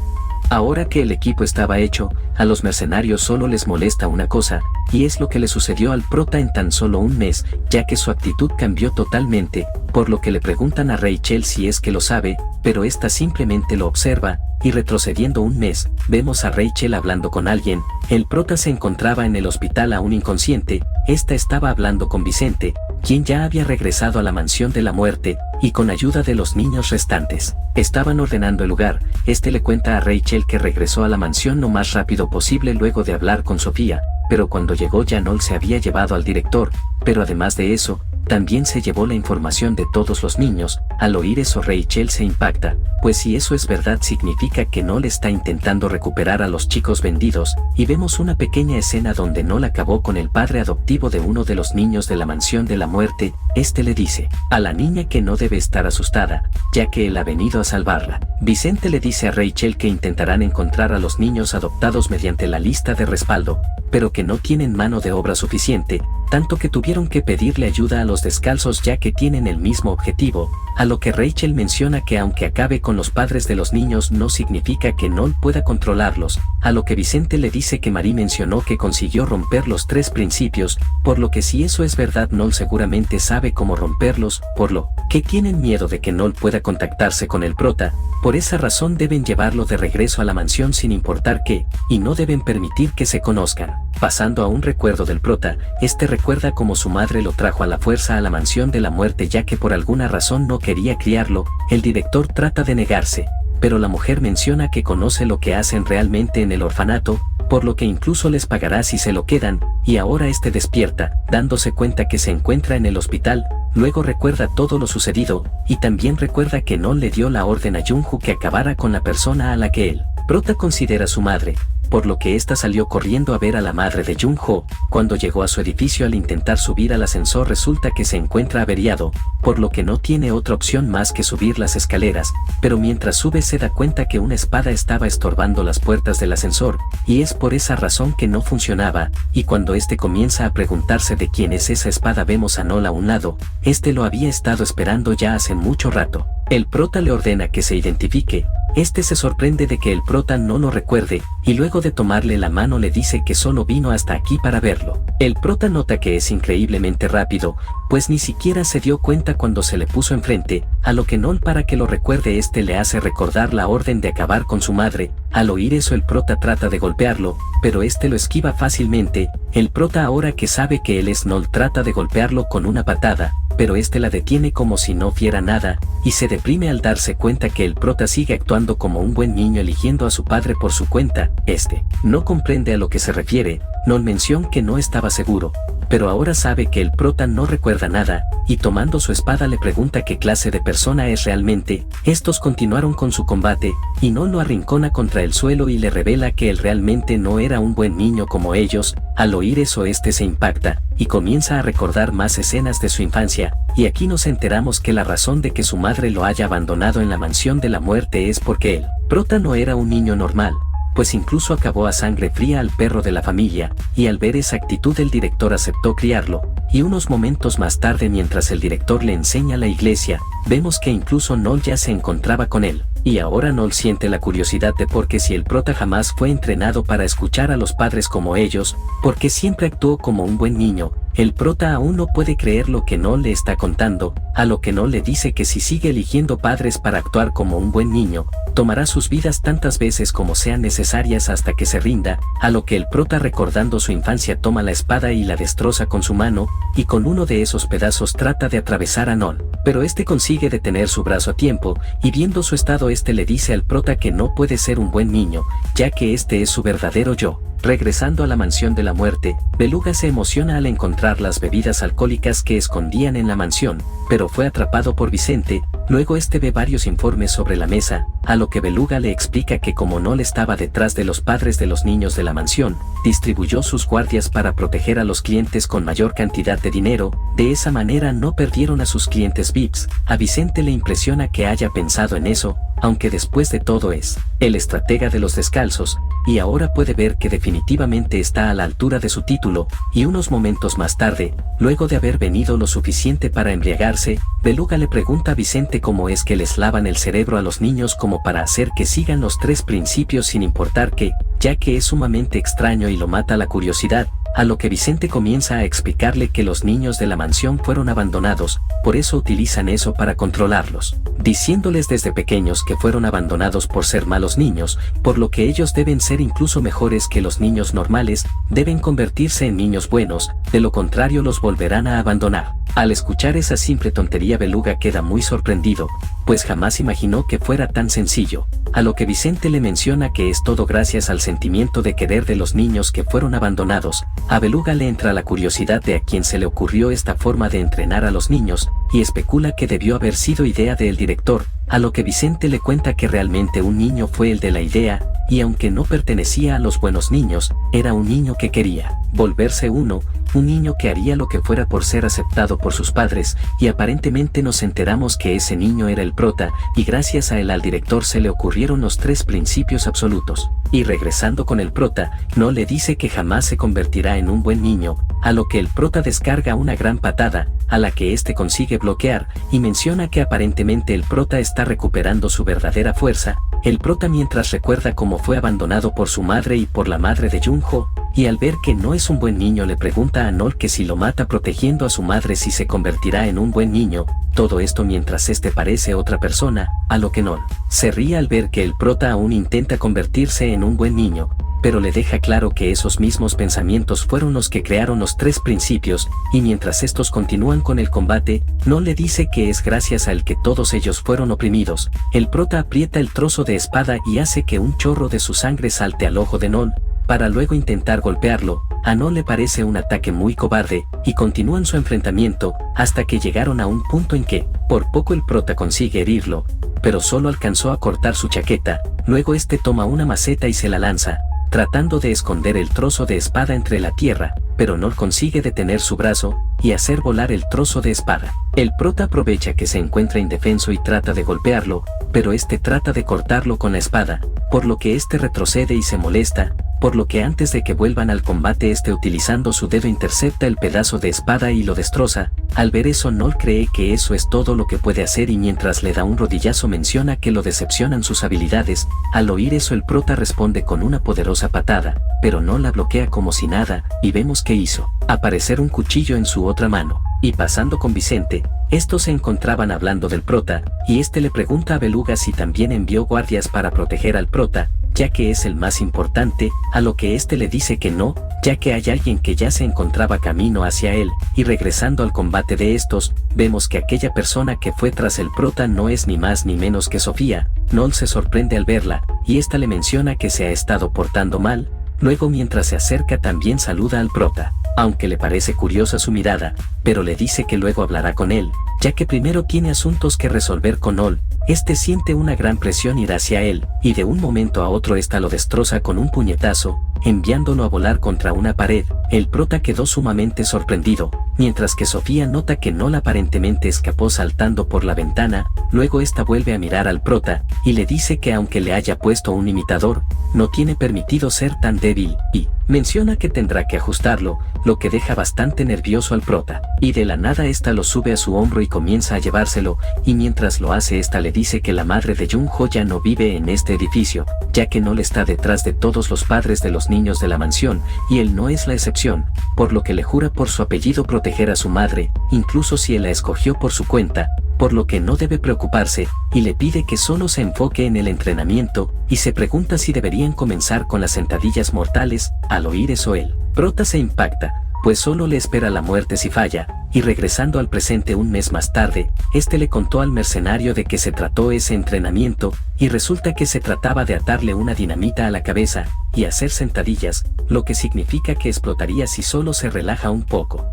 Ahora que el equipo estaba hecho, a los mercenarios solo les molesta una cosa, y es lo que le sucedió al prota en tan solo un mes, ya que su actitud cambió totalmente, por lo que le preguntan a Rachel si es que lo sabe, pero esta simplemente lo observa, y retrocediendo un mes, vemos a Rachel hablando con alguien. El prota se encontraba en el hospital aún inconsciente. Estaba hablando con Vicente, quien ya había regresado a la mansión de la muerte, y con ayuda de los niños restantes, estaban ordenando el lugar. Le cuenta a Rachel que regresó a la mansión lo más rápido posible luego de hablar con Sofía, pero cuando llegó ya Noel se había llevado al director, pero además de eso, también se llevó la información de todos los niños. Al oír eso Rachel se impacta, pues si eso es verdad significa que Noel está intentando recuperar a los chicos vendidos, y vemos una pequeña escena donde Noel acabó con el padre adoptivo de uno de los niños de la mansión de la muerte. Este le dice a la niña que no debe estar asustada, ya que él ha venido a salvarla. Vicente le dice a Rachel que intentarán encontrar a los niños adoptados mediante la lista de respaldo, pero que no tienen mano de obra suficiente, tanto que tuvieron que pedirle ayuda a los descalzos ya que tienen el mismo objetivo, a lo que Rachel menciona que aunque acabe con los padres de los niños no significa que Noel pueda controlarlos, a lo que Vicente le dice que Marie mencionó que consiguió romper los 3 principios, por lo que si eso es verdad Noel seguramente sabe cómo romperlos, por lo que tienen miedo de que Noel pueda contactarse con el prota. Por esa razón deben llevarlo de regreso a la mansión sin importar qué, y no deben permitir que se conozcan. Pasando a un recuerdo del prota, este recuerda cómo su madre lo trajo a la fuerza a la mansión de la muerte ya que por alguna razón no quería criarlo. El director trata de negarse, pero la mujer menciona que conoce lo que hacen realmente en el orfanato, por lo que incluso les pagará si se lo quedan, y ahora este despierta, dándose cuenta que se encuentra en el hospital. Luego recuerda todo lo sucedido, y también recuerda que Noel le dio la orden a Jung-ho que acabara con la persona a la que él, prota, considera su madre, por lo que ésta salió corriendo a ver a la madre de Jung-ho. Cuando llegó a su edificio al intentar subir al ascensor resulta que se encuentra averiado, por lo que no tiene otra opción más que subir las escaleras, pero mientras sube se da cuenta que una espada estaba estorbando las puertas del ascensor, y es por esa razón que no funcionaba, y cuando este comienza a preguntarse de quién es esa espada vemos a Noel a un lado. Este lo había estado esperando ya hace mucho rato. El prota le ordena que se identifique. Este se sorprende de que el prota no lo recuerde, y luego de tomarle la mano le dice que solo vino hasta aquí para verlo. El prota nota que es increíblemente rápido, pues ni siquiera se dio cuenta cuando se le puso enfrente, a lo que Noel para que lo recuerde este le hace recordar la orden de acabar con su madre. Al oír eso el prota trata de golpearlo, pero este lo esquiva fácilmente. El prota ahora que sabe que él es Noel trata de golpearlo con una patada, pero este la detiene como si no fiera nada, y se deprime al darse cuenta que el prota sigue actuando como un buen niño eligiendo a su padre por su cuenta. Este no comprende a lo que se refiere. Noel menciona que no estaba seguro, pero ahora sabe que el prota no recuerda nada, y tomando su espada le pregunta qué clase de persona es realmente. Estos continuaron con su combate, y Noel lo arrincona contra el suelo y le revela que él realmente no era un buen niño como ellos. Al oír eso este se impacta, y comienza a recordar más escenas de su infancia, y aquí nos enteramos que la razón de que su madre lo haya abandonado en la mansión de la muerte es porque él, prota, no era un niño normal, pues incluso acabó a sangre fría al perro de la familia, y al ver esa actitud el director aceptó criarlo, y unos momentos más tarde mientras el director le enseña la iglesia, vemos que incluso Noel ya se encontraba con él, y ahora Noel siente la curiosidad de por qué si el prota jamás fue entrenado para escuchar a los padres como ellos, porque siempre actuó como un buen niño. El prota aún no puede creer lo que Noel le está contando, a lo que Noel le dice que si sigue eligiendo padres para actuar como un buen niño, tomará sus vidas tantas veces como sean necesarias hasta que se rinda, a lo que el prota recordando su infancia toma la espada y la destroza con su mano, y con uno de esos pedazos trata de atravesar a Noel, pero este consigue detener su brazo a tiempo, y viendo su estado este le dice al prota que no puede ser un buen niño, ya que este es su verdadero yo. Regresando a la mansión de la muerte, Beluga se emociona al encontrar las bebidas alcohólicas que escondían en la mansión, pero fue atrapado por Vicente. Luego este ve varios informes sobre la mesa, a lo que Beluga le explica que como Noel estaba detrás de los padres de los niños de la mansión, distribuyó sus guardias para proteger a los clientes con mayor cantidad de dinero, de esa manera no perdieron a sus clientes VIPs. A Vicente le impresiona que haya pensado en eso, aunque después de todo es el estratega de los descalzos, y ahora puede ver que definitivamente está a la altura de su título, y unos momentos más tarde, luego de haber venido lo suficiente para embriagarse, Beluga le pregunta a Vicente cómo es que les lavan el cerebro a los niños como para hacer que sigan los 3 principios sin importar qué, ya que es sumamente extraño y lo mata la curiosidad. A lo que Vicente comienza a explicarle que los niños de la mansión fueron abandonados, por eso utilizan eso para controlarlos, diciéndoles desde pequeños que fueron abandonados por ser malos niños, por lo que ellos deben ser incluso mejores que los niños normales, deben convertirse en niños buenos, de lo contrario los volverán a abandonar. Al escuchar esa simple tontería Beluga queda muy sorprendido, pues jamás imaginó que fuera tan sencillo. a lo que Vicente le menciona que es todo gracias al sentimiento de querer de los niños que fueron abandonados. A Beluga le entra la curiosidad de a quién se le ocurrió esta forma de entrenar a los niños, y especula que debió haber sido idea del director, a lo que Vicente le cuenta que realmente un niño fue el de la idea, y aunque no pertenecía a los buenos niños, era un niño que quería volverse uno, un niño que haría lo que fuera por ser aceptado por sus padres, y aparentemente nos enteramos que ese niño era el prota, y gracias a él al director se le ocurrieron los 3 principios absolutos. Y regresando con el prota, no le dice que jamás se convertirá en un buen niño, a lo que el prota descarga una gran patada, a la que este consigue bloquear, y menciona que aparentemente el prota está recuperando su verdadera fuerza. El prota mientras recuerda cómo fue abandonado por su madre y por la madre de Junho, y al ver que no es un buen niño le pregunta a Nol que si lo mata protegiendo a su madre si se convertirá en un buen niño, todo esto mientras este parece otra persona, a lo que Nol se ríe al ver que el prota aún intenta convertirse en un buen niño, pero le deja claro que esos mismos pensamientos fueron los que crearon los 3 principios, y mientras estos continúan con el combate, Nol le dice que es gracias al que todos ellos fueron oprimidos. El prota aprieta el trozo de espada y hace que un chorro de su sangre salte al ojo de Nol, para luego intentar golpearlo. A Nol le parece un ataque muy cobarde, y continúan su enfrentamiento, hasta que llegaron a un punto en que, por poco el prota consigue herirlo, pero solo alcanzó a cortar su chaqueta. Luego este toma una maceta y se la lanza, tratando de esconder el trozo de espada entre la tierra, pero Nol consigue detener su brazo, y hacer volar el trozo de espada. El prota aprovecha que se encuentra indefenso y trata de golpearlo, pero este trata de cortarlo con la espada, por lo que este retrocede y se molesta, por lo que antes de que vuelvan al combate este utilizando su dedo intercepta el pedazo de espada y lo destroza. Al ver eso Nol cree que eso es todo lo que puede hacer y mientras le da un rodillazo menciona que lo decepcionan sus habilidades. Al oír eso el prota responde con una poderosa patada, pero Nol la bloquea como si nada, y vemos que hizo aparecer un cuchillo en su otra mano. Y pasando con Vicente, estos se encontraban hablando del prota, y este le pregunta a Beluga si también envió guardias para proteger al prota, ya que es el más importante, a lo que este le dice que no, ya que hay alguien que ya se encontraba camino hacia él, y regresando al combate de estos, vemos que aquella persona que fue tras el prota no es ni más ni menos que Sofía. Nol se sorprende al verla, y esta le menciona que se ha estado portando mal. Luego mientras se acerca también saluda al prota, aunque le parece curiosa su mirada, pero le dice que luego hablará con él, ya que primero tiene asuntos que resolver con Nol. Este siente una gran presión ir hacia él, y de un momento a otro esta lo destroza con un puñetazo, enviándolo a volar contra una pared. El prota quedó sumamente sorprendido, mientras que Sofía nota que Nol aparentemente escapó saltando por la ventana. Luego esta vuelve a mirar al prota, y le dice que aunque le haya puesto un imitador, no tiene permitido ser tan débil, y menciona que tendrá que ajustarlo, lo que deja bastante nervioso al prota, y de la nada esta lo sube a su hombro y comienza a llevárselo, y mientras lo hace esta le dice que la madre de Junho ya no vive en este edificio, ya que Nol está detrás de todos los padres de los niños de la mansión, y él no es la excepción, por lo que le jura por su apellido proteger a su madre, incluso si él la escogió por su cuenta, por lo que no debe preocuparse, y le pide que solo se enfoque en el entrenamiento, y se pregunta si deberían comenzar con las sentadillas mortales. Al oír eso el prota se impacta, pues solo le espera la muerte si falla, y regresando al presente un mes más tarde, este le contó al mercenario de qué se trató ese entrenamiento, y resulta que se trataba de atarle una dinamita a la cabeza, y hacer sentadillas, lo que significa que explotaría si solo se relaja un poco.